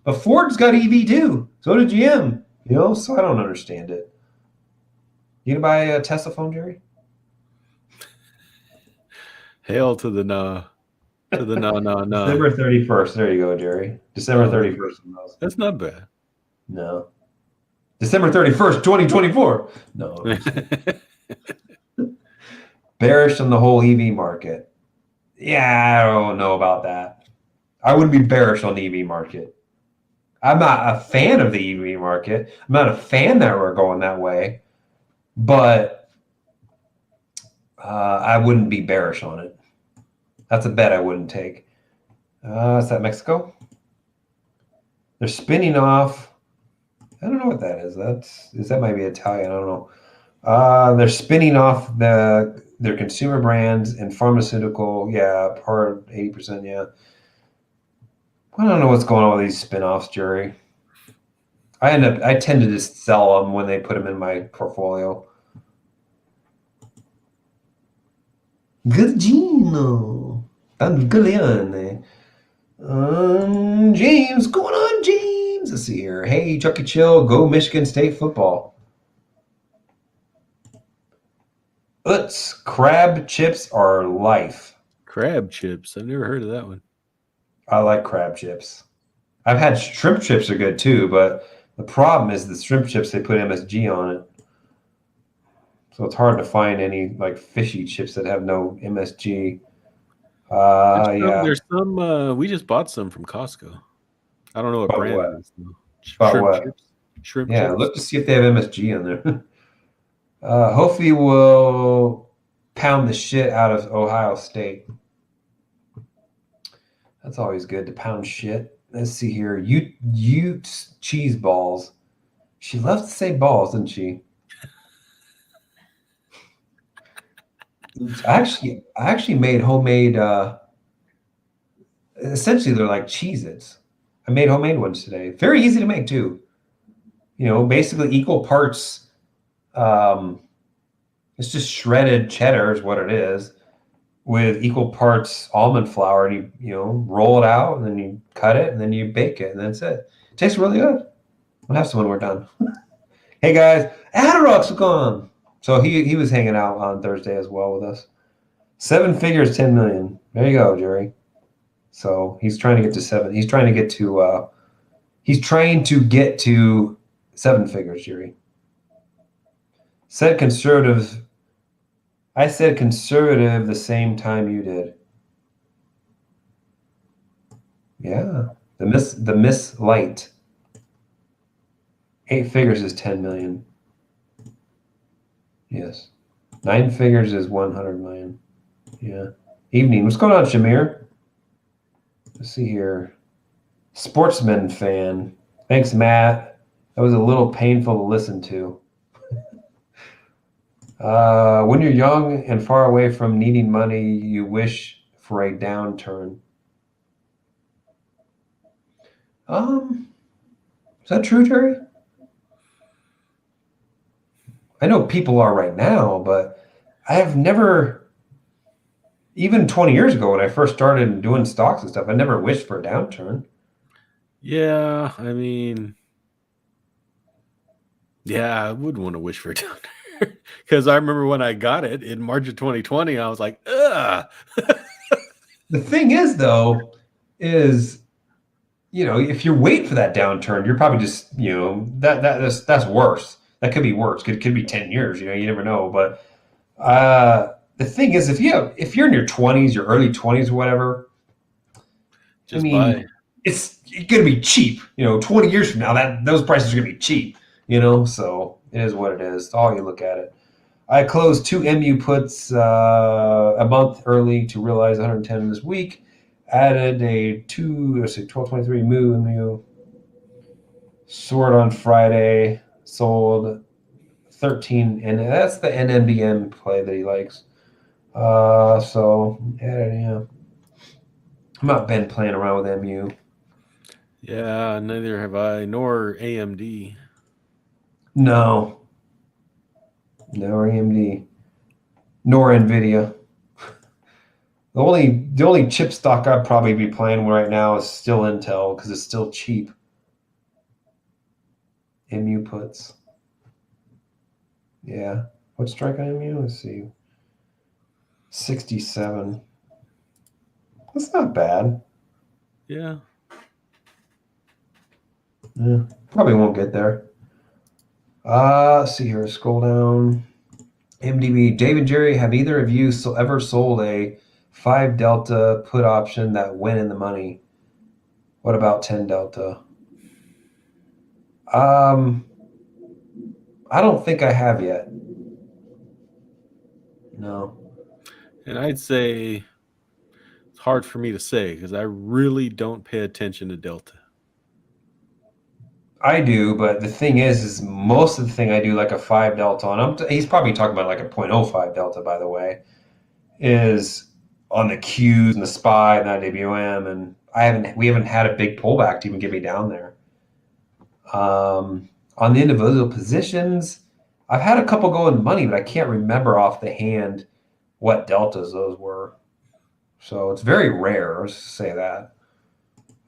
Speaker 1: But Ford's got EV too. So did GM. So I don't understand it. You gonna buy a Tesla phone, Jerry?
Speaker 2: Hail to the nah. To the nah.
Speaker 1: December 31st. There you go, Jerry. December 31st.
Speaker 2: That's not bad.
Speaker 1: No. December 31st, 2024. No. Bearish on the whole EV market. Yeah, I don't know about that. I wouldn't be bearish on the EV market. I'm not a fan of the EV market. I'm not a fan that we're going that way. But I wouldn't be bearish on it. That's a bet I wouldn't take. Is that Mexico? They're spinning off. I don't know what that is. That might be Italian. I don't know. They're spinning off their consumer brands and pharmaceutical. Yeah, part 80%. Yeah. I don't know what's going on with these spin-offs, Gerry. I tend to just sell them when they put them in my portfolio. Gugino. Tangaliane. James, going on, James? Let's see here. Hey, Chucky Chill, go Michigan State football. Utz, crab chips are life.
Speaker 2: Crab chips. I've never heard of that one.
Speaker 1: I like crab chips. I've had shrimp chips are good too, but the problem is the shrimp chips, they put MSG on it. So it's hard to find any like fishy chips that have no MSG. Yeah.
Speaker 2: There's some. We just bought some from Costco. I don't know what
Speaker 1: About
Speaker 2: brand
Speaker 1: what?
Speaker 2: it is. Though.
Speaker 1: About
Speaker 2: Shrimp
Speaker 1: what?
Speaker 2: chips. Shrimp
Speaker 1: Yeah,
Speaker 2: chips.
Speaker 1: look to see if they have MSG in there. Hopefully we'll pound the shit out of Ohio State. That's always good to pound shit. Let's see here. Utes cheese balls. She loves to say balls, doesn't she? I actually made homemade. Essentially, they're like Cheez-Its. I made homemade ones today. Very easy to make too. You know, basically equal parts. It's just shredded cheddar is what it is, with equal parts almond flour, and you roll it out, and then you cut it, and then you bake it, and that's it. It tastes really good. We'll have some when we're done. Hey guys, Adderall's gone. So he was hanging out on Thursday as well with us. 7 figures, 10 million. There you go, Gerry. So he's trying to get to 7. He's trying to get to 7 figures, Gerry. Said conservative. I said conservative the same time you did. Yeah. The Miss Light. 8 figures is 10 million. Yes. 9 figures is 100 million. Yeah. Evening. What's going on, Shamir? Let's see here. Sportsman fan. Thanks, Matt. That was a little painful to listen to. When you're young and far away from needing money, you wish for a downturn. Is that true, Gerry? I know people are right now, but I have never, even 20 years ago when I first started doing stocks and stuff, I never wished for a downturn.
Speaker 2: Yeah, I mean, yeah, I would want to wish for a downturn because I remember when I got it in March of 2020, I was like, ugh.
Speaker 1: The thing is, though, is if you're waiting for that downturn, you're probably just that's worse. That could be worse. Could be 10 years. You never know. But the thing is, if you're in your 20s, your early 20s, or whatever,
Speaker 2: just buy.
Speaker 1: It's going to be cheap. 20 years from now, those prices are going to be cheap. So it is what it is. It's all you look at it. I closed 2 MU puts a month early to realize 110 this week. Added a 1223 MU. Sword on Friday. Sold 13, and that's the NMBM play that he likes. So yeah. I'm not been playing around with MU.
Speaker 2: Yeah, neither have I, nor AMD.
Speaker 1: No AMD, nor Nvidia. The only chip stock I'd probably be playing right now is still Intel because it's still cheap. MU puts. Yeah. What's strike on MU? Let's see. 67. That's not bad.
Speaker 2: Yeah.
Speaker 1: Probably won't get there. Let's see here. Scroll down. MDB. Dave and Gerry, have either of you ever sold a 5 delta put option that went in the money? What about 10 delta? I don't think I have yet. No.
Speaker 2: And I'd say it's hard for me to say because I really don't pay attention to Delta.
Speaker 1: I do, but the thing is most of the thing I do like a 5 delta on. He's probably talking about like a 0.05 delta, by the way, is on the Qs and the SPY and that ABOM, and we haven't had a big pullback to even get me down there. On the individual positions, I've had a couple go in money, but I can't remember off the hand what deltas those were. So it's very rare, let's say that.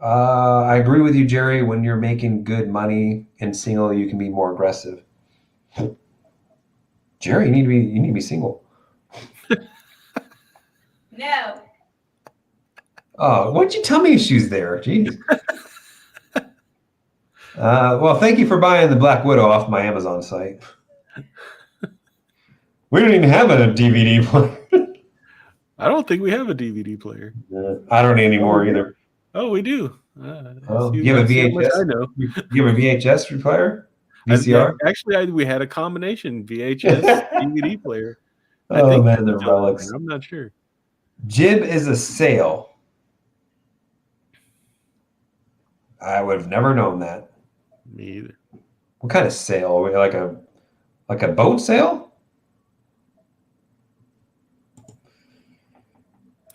Speaker 1: I agree with you, Gerry. When you're making good money in single, you can be more aggressive. Gerry, you need to be single.
Speaker 3: No.
Speaker 1: Oh, why'd you tell me she was there? Jeez. Well, thank you for buying the Black Widow off my Amazon site. We don't even have a DVD player.
Speaker 2: I don't think we have a DVD player.
Speaker 1: I don't anymore either.
Speaker 2: Oh, we do.
Speaker 1: You have a VHS?
Speaker 2: I know.
Speaker 1: You have a VHS player? VCR?
Speaker 2: Actually, we had a combination VHS DVD player.
Speaker 1: Oh man, the relics.
Speaker 2: I'm not sure.
Speaker 1: Jib is a sail. I would have never known that.
Speaker 2: Me either.
Speaker 1: What kind of sail? Like a boat sail?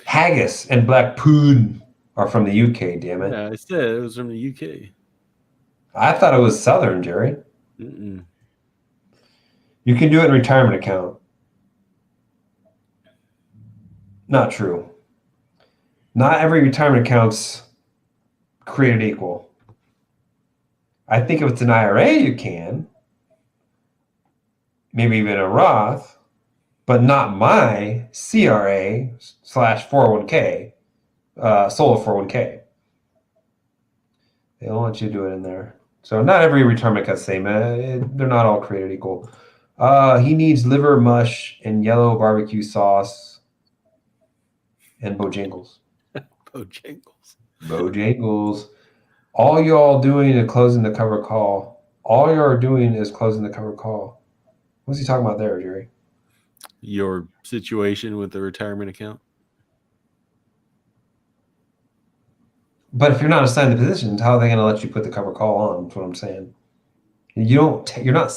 Speaker 1: Haggis and black poon are from the UK, damn it.
Speaker 2: Yeah, I said it was from the UK.
Speaker 1: I thought it was Southern, Gerry.
Speaker 2: Mm-mm.
Speaker 1: You can do it in retirement account. Not true. Not every retirement account's created equal. I think if it's an IRA, you can. Maybe even a Roth, but not my CRA/401k, solo 401k. They don't want you to do it in there. So not every retirement account's the same. They're not all created equal. He needs liver mush and yellow barbecue sauce and Bojangles. Bojangles. All y'all doing is closing the cover call. All you are doing is closing the cover call. What's he talking about there, Gerry?
Speaker 2: Your situation with the retirement account.
Speaker 1: But if you're not assigned the positions, how are they going to let you put the cover call on? That's what I'm saying. You're not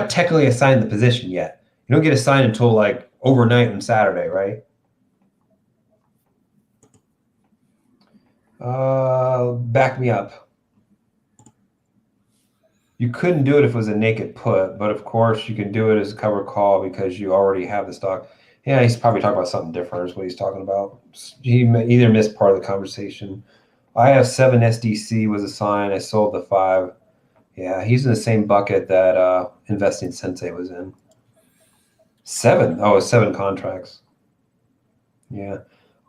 Speaker 1: technically assigned the position yet. You don't get assigned until like overnight on Saturday, right? Back me up. You couldn't do it if it was a naked put, but of course you can do it as a cover call because you already have the stock. Yeah, he's probably talking about something different is what he's talking about. He either missed part of the conversation. I have 7 SDC was assigned. I sold the 5. Yeah, he's in the same bucket that Investing Sensei was in. 7. Oh, 7 contracts. Yeah.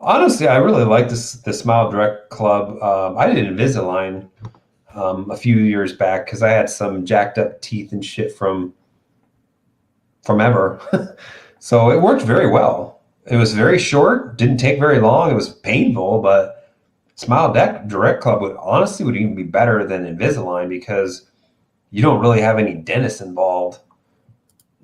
Speaker 1: Honestly, I really like the Smile Direct Club. I did Invisalign a few years back because I had some jacked up teeth and shit from ever. So it worked very well. It was very short, didn't take very long. It was painful, but Smile Direct Club would even be better than Invisalign because you don't really have any dentists involved.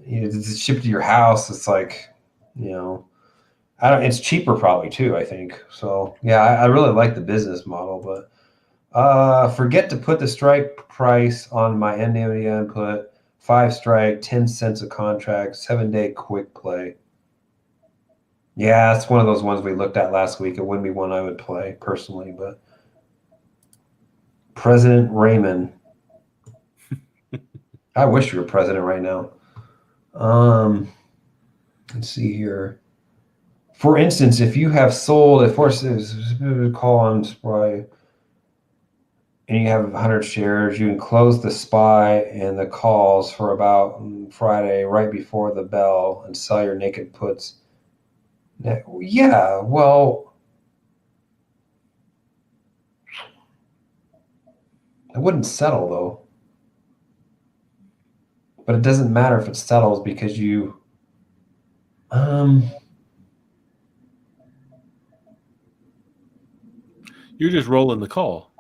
Speaker 1: It's shipped to your house. It's like, it's cheaper probably too, I think. So yeah, I really like the business model, but forget to put the strike price on my NVIDIA input. 5 strike, 10 cents a contract, 7-day quick play. Yeah, that's one of those ones we looked at last week. It wouldn't be one I would play personally, but President Raymond. I wish you were president right now. Let's see here. For instance, if you have sold a forces call on SPY and you have 100 shares, you can close the SPY and the calls for about Friday right before the bell and sell your naked puts. Yeah, well, it wouldn't settle though. But it doesn't matter if it settles because you're
Speaker 2: just rolling the call,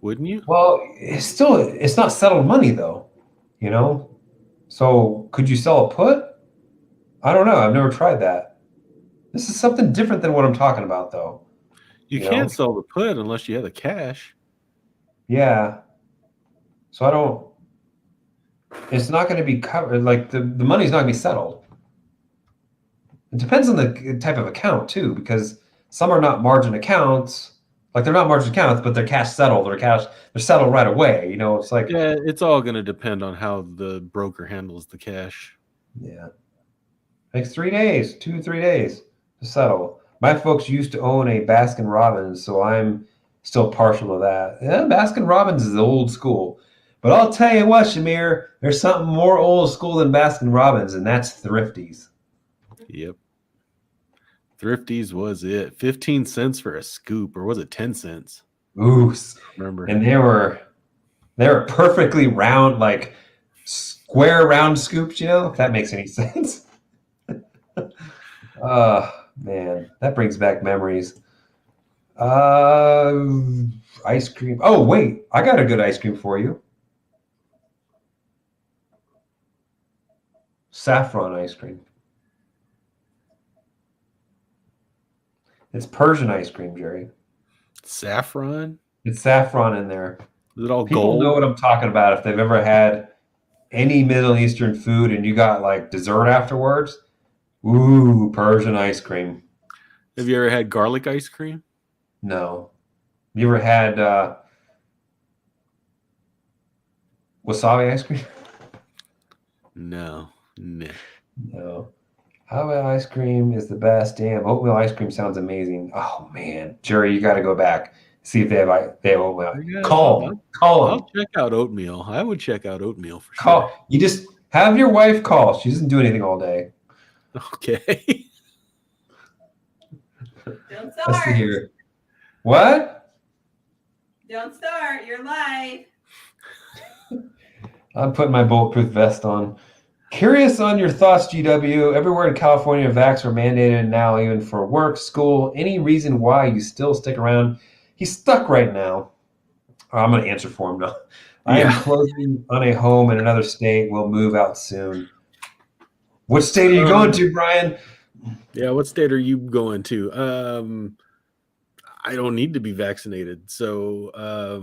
Speaker 2: wouldn't you?
Speaker 1: Well, it's not settled money though, So could you sell a put? I don't know. I've never tried that. This is something different than what I'm talking about though.
Speaker 2: You can't sell the put unless you have the cash.
Speaker 1: Yeah. So I don't. It's not going to be covered. Like the money's not going to be settled. It depends on the type of account too, because some are not margin accounts. Like they're not margin accounts, but they're cash settled. They're settled right away. You know, it's like
Speaker 2: Yeah, it's all going to depend on how the broker handles the cash.
Speaker 1: yeah, like 3 days, 2 3 days to settle. My folks used to own a Baskin Robbins, so I'm still partial to that. Yeah, Baskin Robbins is old school. But I'll tell you what, Shamir, there's something more old school than Baskin Robbins, and that's Thrifties.
Speaker 2: Yep. Thrifties was it. 15 cents for a scoop, or was it 10 cents?
Speaker 1: Ooh,
Speaker 2: Remember?
Speaker 1: and they were perfectly round, like square round scoops, you know, if that makes any sense. Man, that brings back memories. Ice cream. Oh, wait, I got a good ice cream for you. Saffron ice cream. It's Persian ice cream, Gerry.
Speaker 2: Saffron?
Speaker 1: It's saffron in there.
Speaker 2: Is it all
Speaker 1: People
Speaker 2: gold?
Speaker 1: know what I'm talking about if they've ever had any Middle Eastern food and you got like dessert afterwards. Ooh, Persian ice cream.
Speaker 2: Have you ever had garlic ice cream?
Speaker 1: No. You ever had wasabi ice cream?
Speaker 2: No.
Speaker 1: No. How about ice cream is the best? Damn, oatmeal ice cream sounds amazing. Oh man, Gerry, you got to go back see if they have oatmeal. Call
Speaker 2: I'll
Speaker 1: them.
Speaker 2: check out oatmeal. I would check out oatmeal for sure.
Speaker 1: Call. You just have your wife call. She doesn't do anything all day.
Speaker 2: Okay.
Speaker 3: Don't
Speaker 1: Let's see
Speaker 3: start.
Speaker 1: here. What?
Speaker 3: Don't start. You're live.
Speaker 1: I'm putting my bulletproof vest on. Curious on your thoughts, GW. Everywhere in California, vax are mandated now, even for work, school. Any reason why you still stick around? He's stuck right now. I'm going to answer for him now. I am closing on a home in another state. We'll move out soon. What state are you going to, Brian?
Speaker 2: Yeah, what state are you going to? I don't need to be vaccinated, so I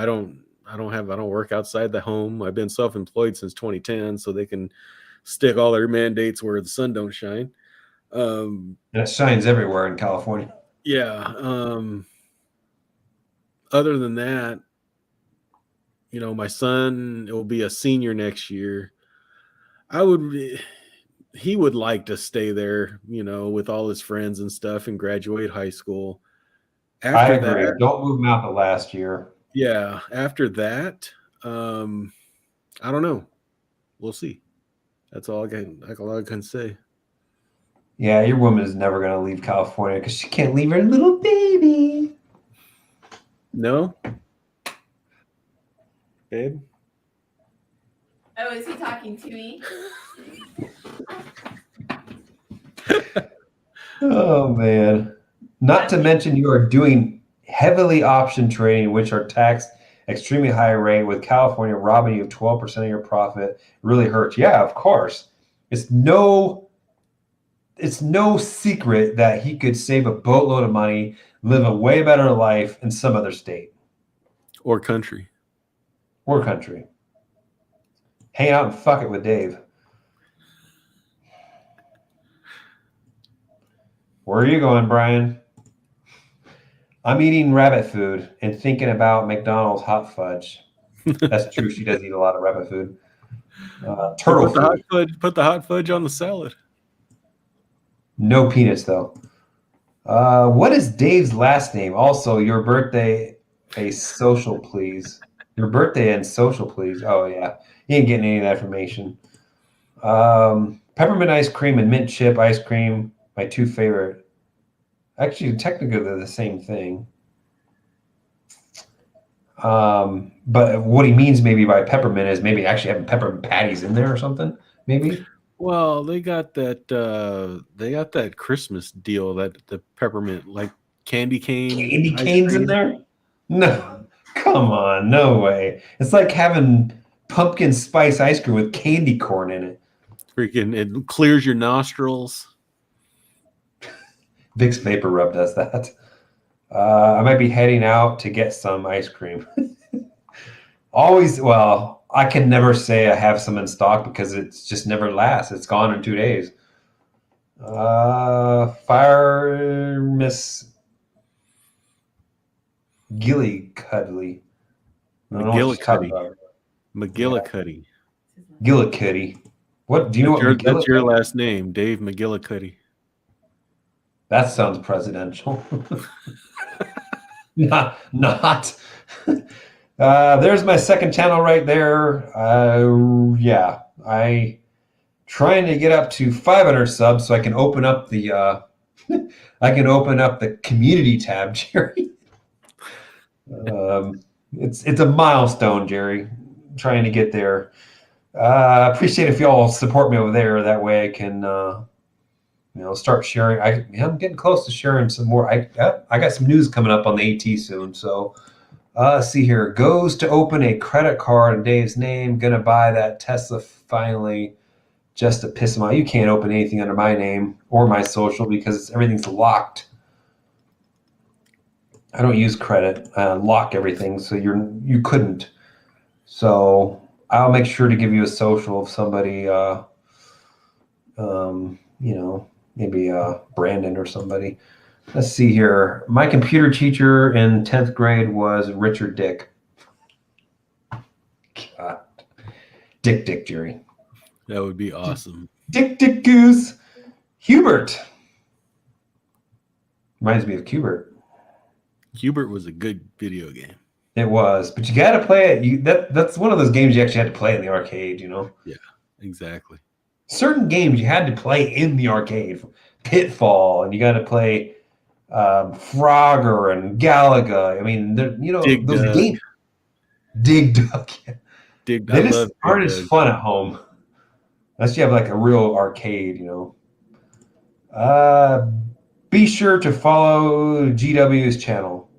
Speaker 2: don't work outside the home. I've been self-employed since 2010, so they can stick all their mandates where the sun don't shine.
Speaker 1: And it shines everywhere in California.
Speaker 2: Yeah. Other than that, my son will be a senior next year. He would like to stay there, with all his friends and stuff and graduate high school.
Speaker 1: I agree. Don't move him out the last year.
Speaker 2: Yeah. After that, I don't know. We'll see. That's all I can say.
Speaker 1: Yeah, your woman is never going to leave California because she can't leave her little baby.
Speaker 2: No? Babe?
Speaker 3: Oh, is he talking to me?
Speaker 1: Oh, man. Not to mention you are doing heavily option trading, which are taxed extremely high rate, with California robbing you of 12% of your profit. Really hurts. Yeah, of course. It's no secret that he could save a boatload of money, live a way better life in some other state.
Speaker 2: Or country.
Speaker 1: Or country. Hang out and fuck it with Dave. Where are you going, Brian? I'm eating rabbit food and thinking about McDonald's hot fudge. That's true. She does eat a lot of rabbit food. Turtle food.
Speaker 2: Put the hot fudge on the salad.
Speaker 1: No peanuts, though. What is Dave's last name? Also, your birthday, a social, please. Your birthday and social, please. Oh, yeah. He ain't getting any of that information. Peppermint ice cream and mint chip ice cream, my two favorite. Actually, technically, they're the same thing. But what he means maybe by peppermint is maybe actually having peppermint patties in there or something, maybe.
Speaker 2: Well, they got that Christmas deal, that the peppermint, like candy
Speaker 1: canes in there. No, come on, no way. It's like having pumpkin spice ice cream with candy corn in it.
Speaker 2: Freaking, it clears your nostrils.
Speaker 1: Vicks Vapor Rub does that. I might be heading out to get some ice cream. Always, well, I can never say I have some in stock because it's just never lasts. It's gone in 2 days. Fire Miss Gillicuddy. I don't know what she's talking about.
Speaker 2: McGillicuddy.
Speaker 1: Gillicuddy. What do you know? What
Speaker 2: That's your
Speaker 1: McGillicuddy?
Speaker 2: last name, Dave McGillicuddy.
Speaker 1: That sounds presidential. Not. There's my second channel right there. Yeah, I trying to get up to 500 subs so I can open up the community tab, Gerry. It's a milestone, Gerry. Trying to get there. Appreciate if y'all support me over there. That way I can start sharing. I'm getting close to sharing some more. I got some news coming up on the AT soon. So see here. Goes to open a credit card in Dave's name. Gonna buy that Tesla finally, just to piss him off. You can't open anything under my name or my social because everything's locked. I don't use credit. I lock everything, so you couldn't. So I'll make sure to give you a social of somebody. Maybe Brandon or somebody. Let's see here. My computer teacher in 10th grade was Richard Dick. God. Dick, Gerry.
Speaker 2: That would be awesome.
Speaker 1: Dick Goose. Hubert. Reminds me of Hubert.
Speaker 2: Hubert was a good video game.
Speaker 1: It was, but you got to play it. That's one of those games you actually had to play in the arcade,
Speaker 2: Yeah, exactly.
Speaker 1: Certain games you had to play in the arcade. Pitfall, and you got to play Frogger and Galaga. I mean, those games. Dig Dug. Yeah. They just aren't as fun at home. Unless you have like a real arcade, Be sure to follow GW's channel.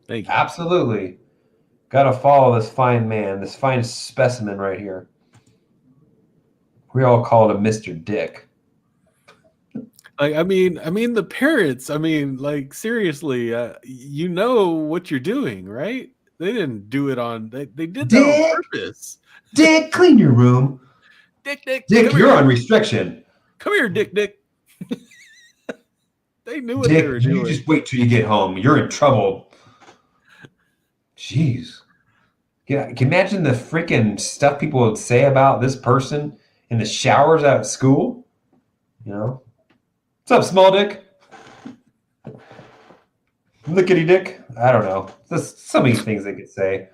Speaker 2: Thank you.
Speaker 1: Absolutely. Got to follow this fine man, this fine specimen right here. We all called him Mr. Dick.
Speaker 2: I mean, the parents. Like seriously, you know what you're doing, right? They didn't do it on. They did that on purpose.
Speaker 1: Dick, clean your room.
Speaker 2: Dick,
Speaker 1: you're on restriction.
Speaker 2: Come here, Dick. They knew what
Speaker 1: Dick,
Speaker 2: they were doing.
Speaker 1: You just wait till you get home. You're in trouble. Jeez. Yeah, can you imagine the freaking stuff people would say about this person in the showers out at school? What's up, small dick? Lickety dick? I don't know. There's so many things they could say.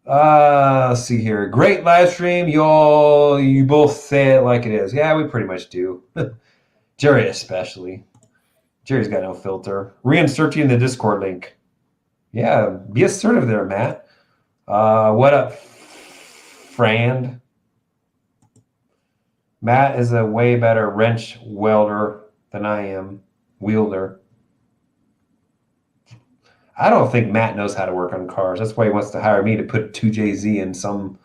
Speaker 1: Let's see here. Great live stream. You both say it like it is. Yeah, we pretty much do. Gerry especially. Gerry's got no filter. Reinsert you in the Discord link. Yeah, be assertive there, Matt. What up, Frand? Matt is a way better wrench welder than I am. Wielder. I don't think Matt knows how to work on cars. That's why he wants to hire me to put 2JZ in some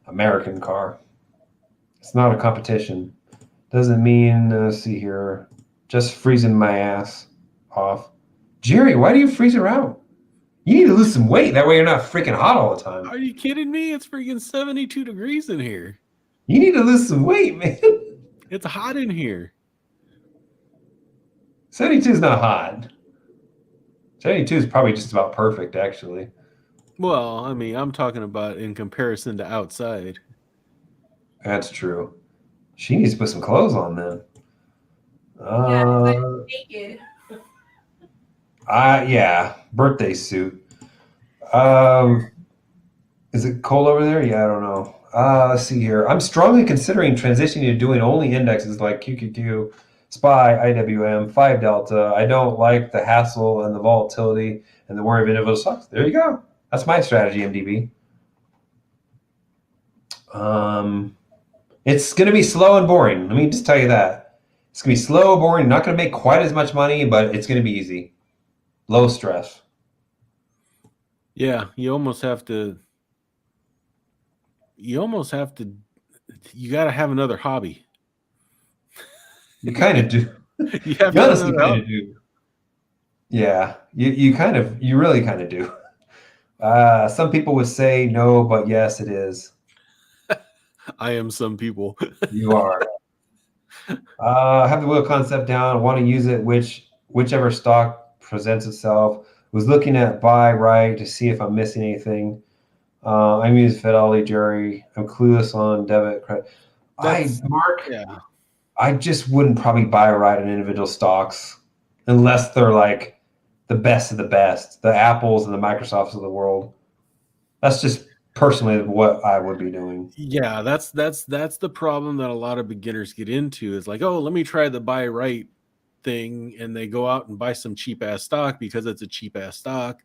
Speaker 1: American car. It's not a competition. Doesn't mean, let's see here, just freezing my ass off. Gerry, why do you freeze her out? You need to lose some weight. That way you're not freaking hot all the time.
Speaker 2: Are you kidding me? It's freaking 72 degrees in here.
Speaker 1: You need to lose some weight, man.
Speaker 2: It's hot in here.
Speaker 1: 72 is not hot. 72 is probably just about perfect, actually.
Speaker 2: Well, I'm talking about in comparison to outside.
Speaker 1: That's true. She needs to put some clothes on then.
Speaker 3: I'm naked.
Speaker 1: Yeah, birthday suit. Is it cold over there? Yeah, I don't know. Let's see here. I'm strongly considering transitioning to doing only indexes like QQQ, SPY, IWM, 5 Delta. I don't like the hassle and the volatility and the worry of individual stocks. There you go. That's my strategy, MDB. It's going to be slow and boring. Let me just tell you that. It's going to be slow, boring, not going to make quite as much money, but it's going to be easy. Low stress.
Speaker 2: Yeah, you almost have to, you got to have another hobby.
Speaker 1: You kind of do.
Speaker 2: You have
Speaker 1: You honestly kind of do. Yeah, you really kind of do. Some people would say no, but yes, it is.
Speaker 2: I am some people.
Speaker 1: You are. I have the wheel concept down. I want to use it whichever stock presents itself. Was looking at buy right to see if I'm missing anything. I'm using Fidelity, Gerry. I'm clueless on debit credit. Mark,
Speaker 2: Yeah.
Speaker 1: I just wouldn't probably buy right in individual stocks unless they're like the best of the best, the Apples and the Microsofts of the world. That's just personally what I would be doing.
Speaker 2: Yeah, that's the problem that a lot of beginners get into is like, oh, let me try the buy right thing, and they go out and buy some cheap ass stock because it's a cheap ass stock,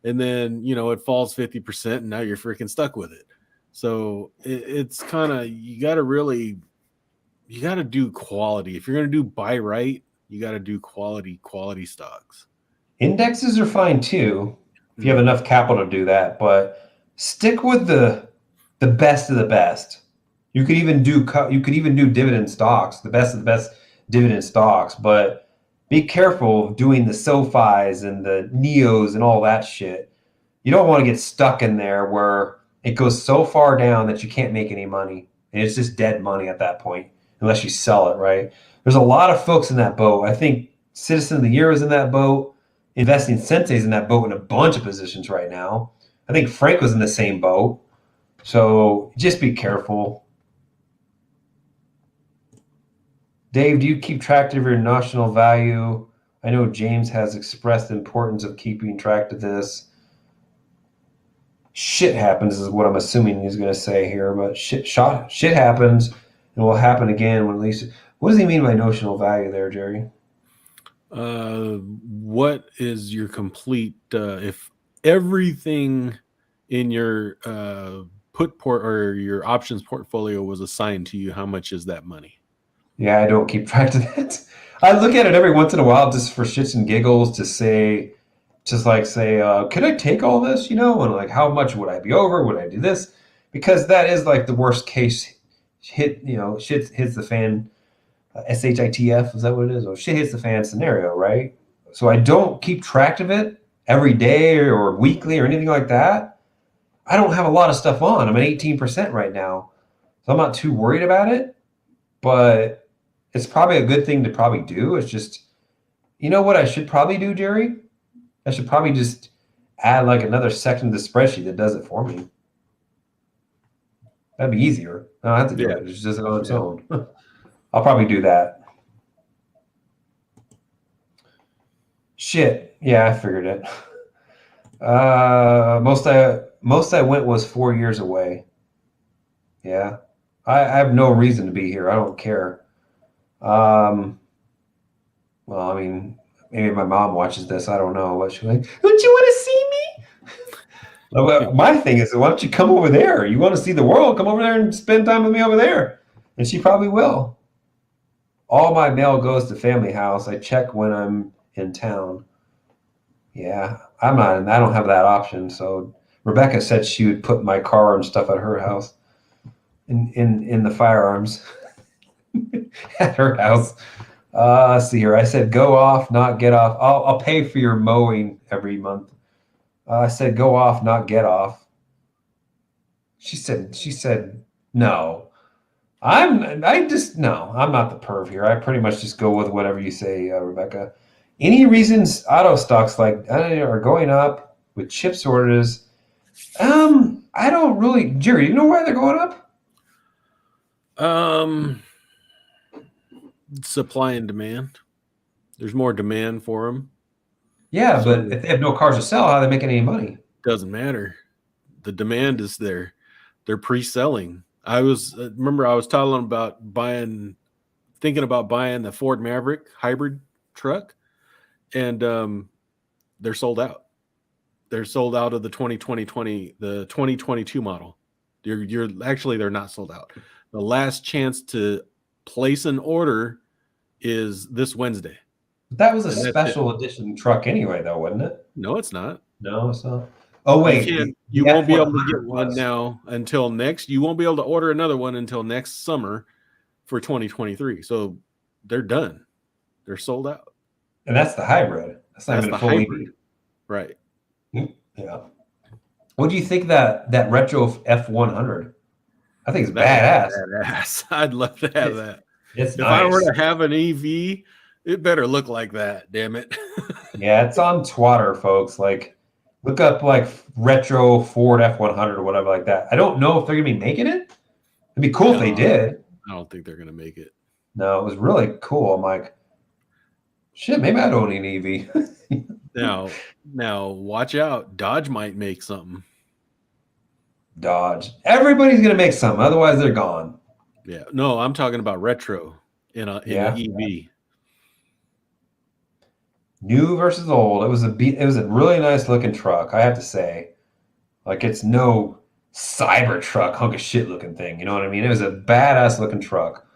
Speaker 2: and then it falls 50%, and now you're freaking stuck with it. So it's kind of you got to do quality. If you're going to do buy right, you got to do quality stocks.
Speaker 1: Indexes are fine too if you have enough capital to do that, but stick with the best of the best. You could even do dividend stocks, the best of the best dividend stocks, but be careful of doing the SoFis and the Neos and all that shit. You don't want to get stuck in there where it goes so far down that you can't make any money. And it's just dead money at that point, unless you sell it, right? There's a lot of folks in that boat. I think Citizen of the Year is in that boat. Investing Sensei's in that boat in a bunch of positions right now. I think Frank was in the same boat. So just be careful. Dave, do you keep track of your notional value? I know James has expressed the importance of keeping track of this. Shit happens is what I'm assuming he's going to say here, but shit happens and will happen again when at least. What does he mean by notional value there, Gerry?
Speaker 2: What is your complete if everything in your or your options portfolio was assigned to you, how much is that money?
Speaker 1: Yeah, I don't keep track of that. I look at it every once in a while just for shits and giggles to say, can I take all this, and like how much would I be over? Would I do this? Because that is like the worst case shit hits the fan. SHITF, is that what it is? Or shit hits the fan scenario, right? So I don't keep track of it every day or weekly or anything like that. I don't have a lot of stuff on. I'm at 18% right now. So I'm not too worried about it, but it's probably a good thing to probably do. It's just, you know what I should probably do, Gerry? I should probably just add like another section to the spreadsheet that does it for me. That'd be easier. I don't have to do it. It's just on its own. I'll probably do that. Shit. Yeah, I figured it. Most I went was 4 years away. Yeah. I have no reason to be here. I don't care. Well, I mean, maybe my mom watches this. I don't know. But she's like, don't you want to see me? My thing is, why don't you come over there? You want to see the world? Come over there and spend time with me over there. And she probably will. All my mail goes to family house. I check when I'm in town. Yeah, I'm not. I don't have that option. So Rebecca said she would put my car and stuff at her house, in the firearms at her house. Let's see here. I said go off, not get off. I'll pay for your mowing every month. I said go off, not get off. She said no. I'm not the perv here. I pretty much just go with whatever you say, Rebecca. Any reasons auto stocks are going up with chip shortages? I don't really. Gerry, you know why they're going up?
Speaker 2: Supply and demand. There's more demand for them.
Speaker 1: Yeah, so, but if they have no cars to sell, how are they making any money?
Speaker 2: Doesn't matter. The demand is there. They're pre-selling. I was telling about thinking about buying the Ford Maverick hybrid truck, and they're sold out. They're sold out of the 2022 model. They're not sold out. The last chance to place an order is this Wednesday.
Speaker 1: That was a special edition truck anyway, though, wasn't it?
Speaker 2: No, it's not.
Speaker 1: No, it's not. Oh wait,
Speaker 2: you won't be able to get one now until next. You won't be able to order another one until next summer for 2023. So they're done. They're sold out.
Speaker 1: And that's the hybrid. That's not even a full EV.
Speaker 2: Right.
Speaker 1: Yeah. What do you think that retro F100? I think it's
Speaker 2: That would be
Speaker 1: badass.
Speaker 2: badass. I'd love to have
Speaker 1: It's,
Speaker 2: that.
Speaker 1: it's
Speaker 2: If I were
Speaker 1: nice.
Speaker 2: to have an EV, it better look like that. Damn it.
Speaker 1: Yeah, it's on Twitter, folks. Like, look up like retro Ford F100 or whatever like that. I don't know if they're gonna be making it. It'd be cool if they
Speaker 2: No,
Speaker 1: did.
Speaker 2: I don't think they're gonna make it.
Speaker 1: No, it was really cool. I'm like, shit, maybe I'd own an EV.
Speaker 2: Now, watch out. Dodge might make something.
Speaker 1: Dodge. Everybody's gonna make something, otherwise they're gone.
Speaker 2: Yeah. No, I'm talking about retro in an
Speaker 1: Yeah.
Speaker 2: EV.
Speaker 1: New versus old. It was a really nice looking truck, I have to say. Like it's no cyber truck, hunk of shit looking thing. You know what I mean? It was a badass looking truck.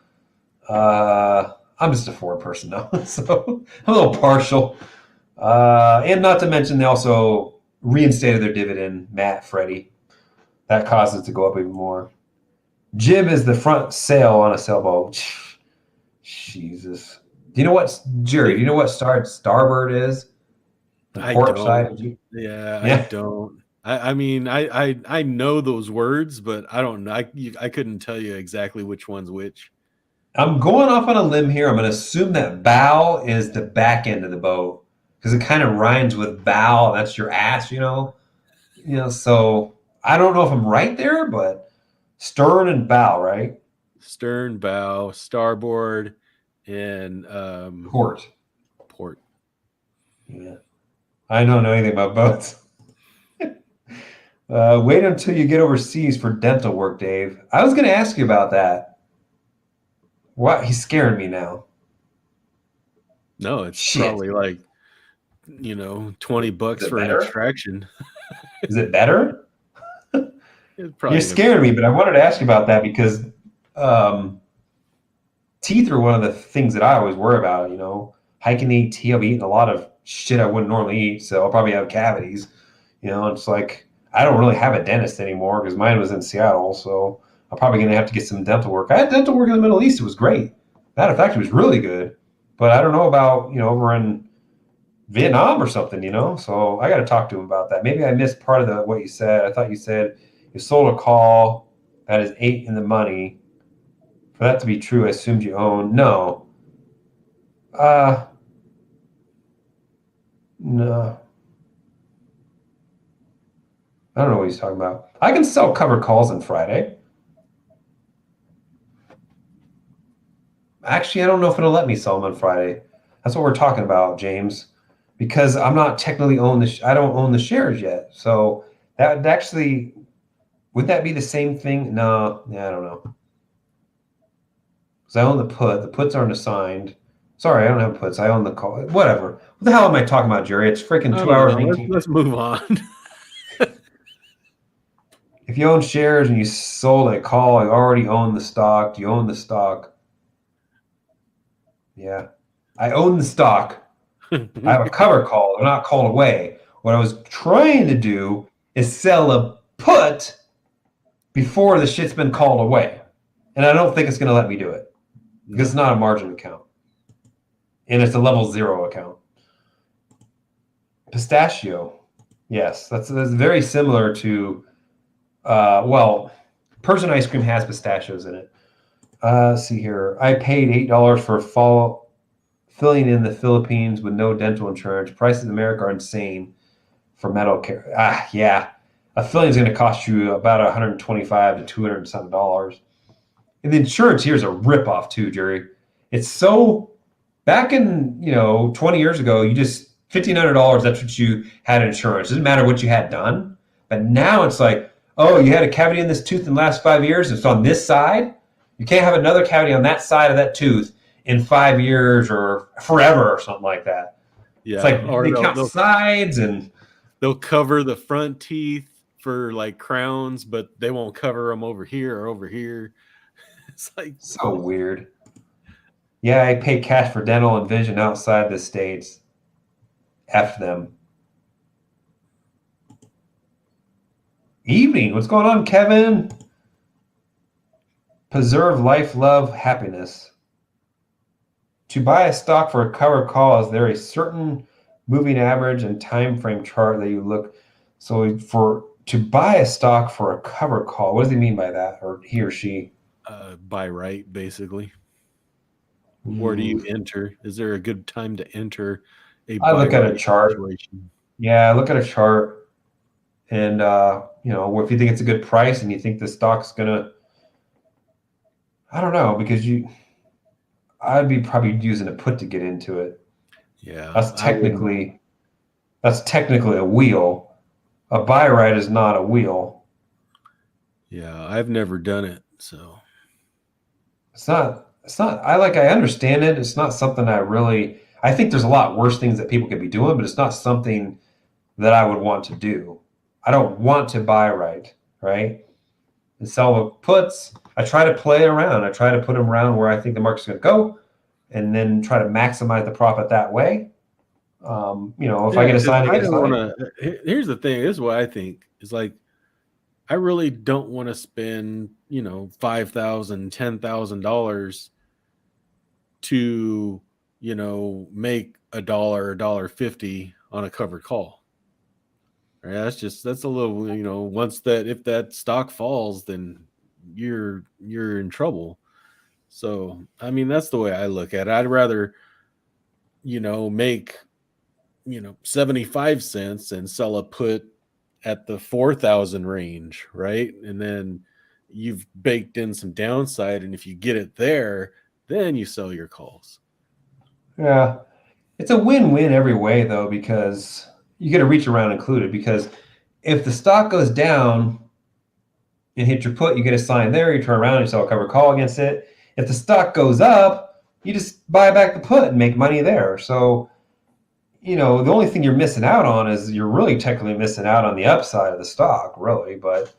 Speaker 1: I'm just a Ford person though, so I'm a little partial. And not to mention they also reinstated their dividend, Matt, Freddie. That caused it to go up even more. Jib is the front sail on a sailboat. Jesus. Do you know what, Gerry? Do you know what starboard is? The
Speaker 2: I
Speaker 1: port side.
Speaker 2: don't. Yeah, I
Speaker 1: Yeah.
Speaker 2: don't. I mean, I know those words, but I don't know. I couldn't tell you exactly which one's which.
Speaker 1: I'm going off on a limb here. I'm going to assume that bow is the back end of the boat because it kind of rhymes with bow. That's your ass, you know. So I don't know if I'm right there, but stern and bow, right?
Speaker 2: Stern, bow, starboard, and
Speaker 1: Port.
Speaker 2: port.
Speaker 1: Yeah. I don't know anything about boats. Wait until you get overseas for dental work, Dave. I was going to ask you about that. What? He's scaring me now.
Speaker 2: No, it's
Speaker 1: Shit.
Speaker 2: probably like $20
Speaker 1: Is it
Speaker 2: for an
Speaker 1: better?
Speaker 2: extraction.
Speaker 1: Is it better?
Speaker 2: It's
Speaker 1: You're
Speaker 2: probably gonna
Speaker 1: scaring me, but I wanted to ask you about that because teeth are one of the things that I always worry about. Hiking to eat teeth. I'll be eating a lot of shit I wouldn't normally eat, so I'll probably have cavities. It's like I don't really have a dentist anymore because mine was in Seattle, so I'm probably going to have to get some dental work. I had dental work in the Middle East. It was great. Matter of fact, it was really good. But I don't know about, over in Vietnam or something, So I got to talk to him about that. Maybe I missed part of what you said. I thought you said you sold a call that is 8 in the money. For that to be true, I assumed you own. No. No. I don't know what he's talking about. I can sell covered calls on Friday. Actually, I don't know if it'll let me sell them on Friday. That's what we're talking about, James, because I'm not technically I don't own the shares yet. So that would actually, would that be the same thing? No, yeah, I don't know. Because I own the put. The puts aren't assigned. Sorry, I don't have puts. I own the call. Whatever. What the hell am I talking about, Gerry? It's freaking
Speaker 2: I
Speaker 1: 2
Speaker 2: don't
Speaker 1: hours
Speaker 2: know.
Speaker 1: and 18
Speaker 2: Let's move on.
Speaker 1: If you own shares and you sold a call, you already own the stock. Do you own the stock? Yeah. I own the stock. I have a cover call. They're not called away. What I was trying to do is sell a put before the shit's been called away. And I don't think it's going to let me do it because it's not a margin account. And it's a level 0 account. Pistachio. Yes, that's very similar to, Persian ice cream has pistachios in it. Let's see here. I paid $8 for filling in the Philippines with no dental insurance. Prices in America are insane for medical care. Yeah. A filling is going to cost you about $125 to $200 something dollars. And the insurance here is a ripoff too, Gerry. It's so back in 20 years ago, you just $1,500. That's what you had insurance. It doesn't matter what you had done. But now it's like, oh, you had a cavity in this tooth in the last 5 years. It's on this side. You can't have another cavity on that side of that tooth in 5 years or forever or something like that.
Speaker 2: Yeah,
Speaker 1: it's like
Speaker 2: or
Speaker 1: they count sides and
Speaker 2: they'll cover the front teeth for like crowns, but they won't cover them over here or over here. It's like
Speaker 1: so weird. Yeah, I pay cash for dental and vision outside the States. F them. Evening. What's going on, Kevin? Preserve life, love, happiness. To buy a stock for a cover call, is there a certain moving average and time frame chart that you look? So for to buy a stock for a cover call. What does he mean by that, or he or she?
Speaker 2: Buy right, basically. Where do you enter? Is there a good time to enter a
Speaker 1: I
Speaker 2: buy
Speaker 1: look at a
Speaker 2: right
Speaker 1: chart.
Speaker 2: situation?
Speaker 1: Yeah, I look at a chart, and you know, if you think it's a good price and you think the stock's gonna, I don't know, because I'd be probably using a put to get into it.
Speaker 2: Yeah,
Speaker 1: That's technically a wheel. A buy right is not a wheel.
Speaker 2: Yeah, I've never done it, so
Speaker 1: It's not. I understand it. It's not something I think there's a lot worse things that people could be doing, but it's not something that I would want to do. I don't want to buy right? And sell the puts. I try to play around. I try to put them around where I think the market's going to go, and then try to maximize the profit that way. You know, if I get a sign,
Speaker 2: I don't want to. Here's the thing. This is what I think. Is like, I really don't want to spend, $5,000, $10,000 to, make $1.50 on a covered call. Right? That's a little, if that stock falls, then you're in trouble. So, I mean, that's the way I look at it. I'd rather, make, 75 cents and sell a put at the 4,000 range, right? And then you've baked in some downside. And if you get it there, then you sell your calls.
Speaker 1: Yeah. It's a win-win every way, though, because you get a reach around included. Because if the stock goes down and hit your put, you get a sign there, you turn around and you sell a covered call against it. If the stock goes up, you just buy back the put and make money there. So, you know, the only thing you're missing out on is you're really technically missing out on the upside of the stock, really. But,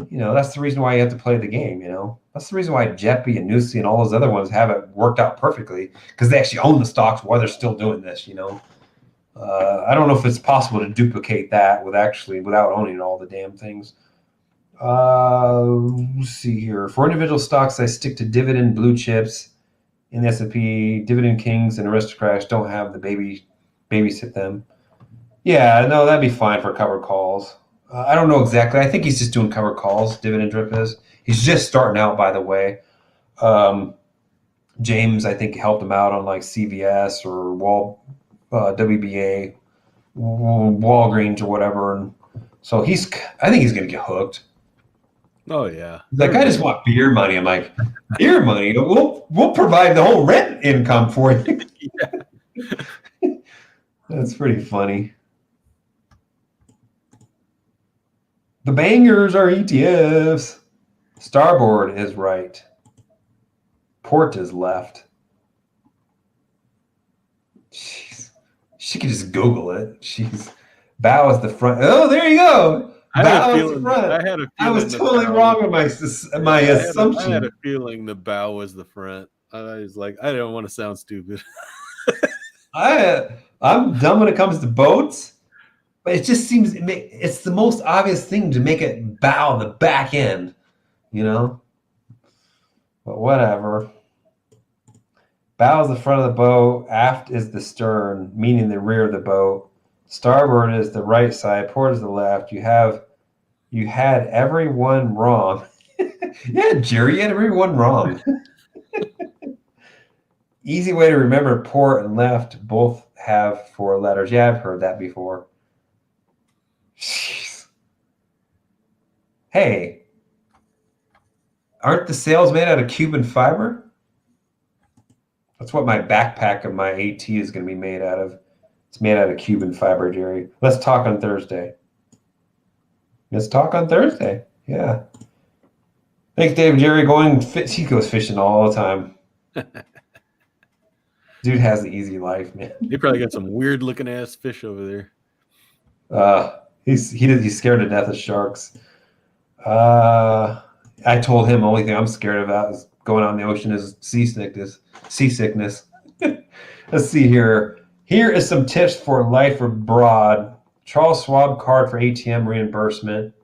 Speaker 1: you know, that's the reason why you have to play the game, you know. That's the reason why Jeppy and Nusi and all those other ones have it worked out perfectly, because they actually own the stocks while they're still doing this, you know. I don't know if it's possible to duplicate that without owning all the damn things. Let's see here. For individual stocks, I stick to dividend blue chips in the S&P. Dividend kings and aristocrats don't have the babysit them. Yeah, no, that'd be fine for covered calls. I don't know exactly. I think he's just doing covered calls. Dividend drip is. He's just starting out, by the way. James, I think, helped him out on like CVS or WBA, Walgreens or whatever, and so I think he's going to get hooked.
Speaker 2: Oh yeah.
Speaker 1: He's like, I just want beer money. I'm like, beer money? We'll provide the whole rent income for you. Yeah. That's pretty funny. The bangers are ETFs. Starboard is right. Port is left. Jeez. She could just Google it. Jeez. Bow is the front. Oh, there you go. Bow is the front. I was totally wrong with my assumption.
Speaker 2: I had a feeling the bow was the front. I was like, I don't want to sound stupid.
Speaker 1: I'm dumb when it comes to boats, but it just seems it's the most obvious thing to make it bow the back end, you know? But whatever. Bow is the front of the boat. Aft is the stern, meaning the rear of the boat. Starboard is the right side. Port is the left. You had everyone wrong. Yeah, Gerry, you had everyone wrong. Easy way to remember port and left both have 4 letters. Yeah, I've heard that before. Jeez. Hey, aren't the sails made out of Cuban fiber? That's what my backpack of my AT is going to be made out of. It's made out of Cuban fiber, Gerry. Let's talk on Thursday. Yeah. Thanks, Dave. Gerry he goes fishing all the time. Dude has the easy life, man.
Speaker 2: He probably got some weird looking ass fish over there.
Speaker 1: He's scared to death of sharks. I told him the only thing I'm scared about is going out in the ocean is seasickness. Let's see here. Here is some tips for life abroad. Charles Schwab card for ATM reimbursement.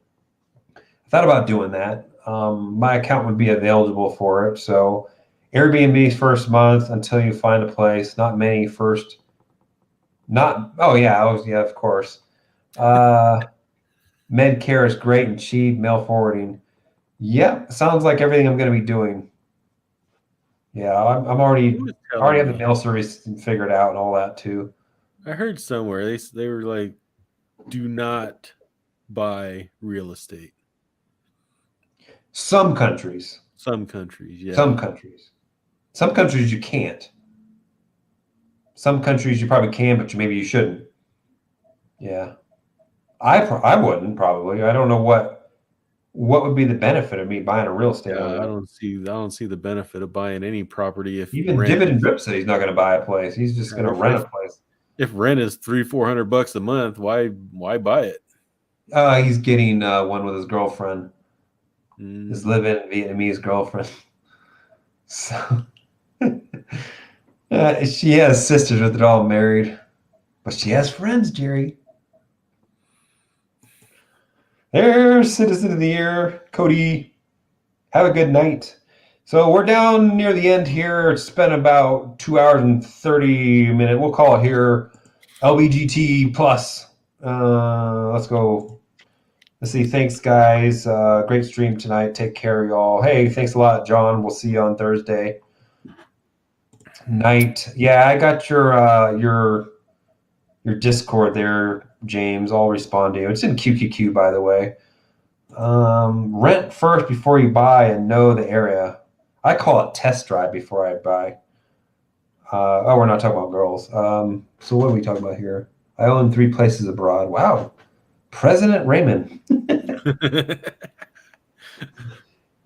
Speaker 1: I thought about doing that. My account would be eligible for it. So Airbnb first month until you find a place. Not many first. Of course. Medcare is great and cheap. Mail forwarding. Yep, sounds like everything I'm going to be doing. Yeah, I'm already
Speaker 2: Who was
Speaker 1: already
Speaker 2: telling
Speaker 1: have the
Speaker 2: me?
Speaker 1: mail service figured out and all that too.
Speaker 2: I heard somewhere they were like, do not buy real estate.
Speaker 1: Some countries,
Speaker 2: Some countries, yeah.
Speaker 1: some countries you can't. Some countries you probably can, but maybe you shouldn't. Yeah, I wouldn't probably. I don't know what would be the benefit of me buying a real estate
Speaker 2: Yeah,
Speaker 1: over
Speaker 2: I
Speaker 1: there.
Speaker 2: don't see the benefit of buying any property if
Speaker 1: Even
Speaker 2: rent
Speaker 1: Dividend Drip said he's not going to buy a place. He's just going to rent a place.
Speaker 2: if rent is $300-400 a month, why buy it?
Speaker 1: He's getting one with his girlfriend. His live-in Vietnamese girlfriend. So she has sisters, but they're all married. But she has friends, Gerry. There's Citizen of the Year, Cody. Have a good night. So we're down near the end here. It's been about 2 hours and 30 minutes. We'll call it here LBGT plus. Let's go. Let's see. Thanks, guys. Great stream tonight. Take care, y'all. Hey, thanks a lot, John. We'll see you on Thursday night. Yeah, I got your Discord there, James. I'll respond to you. It's in QQQ, by the way. Rent first before you buy and know the area. I call it test drive before I buy. We're not talking about girls. So what are we talking about here? I own 3 places abroad. Wow. President Raymond.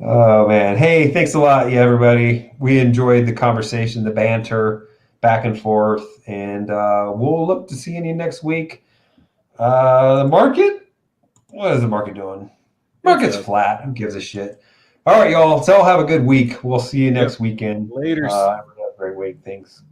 Speaker 1: Oh, man. Hey, thanks a lot, everybody. We enjoyed the conversation, the banter, back and forth, and we'll look to seeing you next week. The market? What is the market doing? Market's flat. Who gives a shit? All right, y'all. So have a good week. We'll see you next weekend.
Speaker 2: Later.
Speaker 1: Have a great week. Thanks.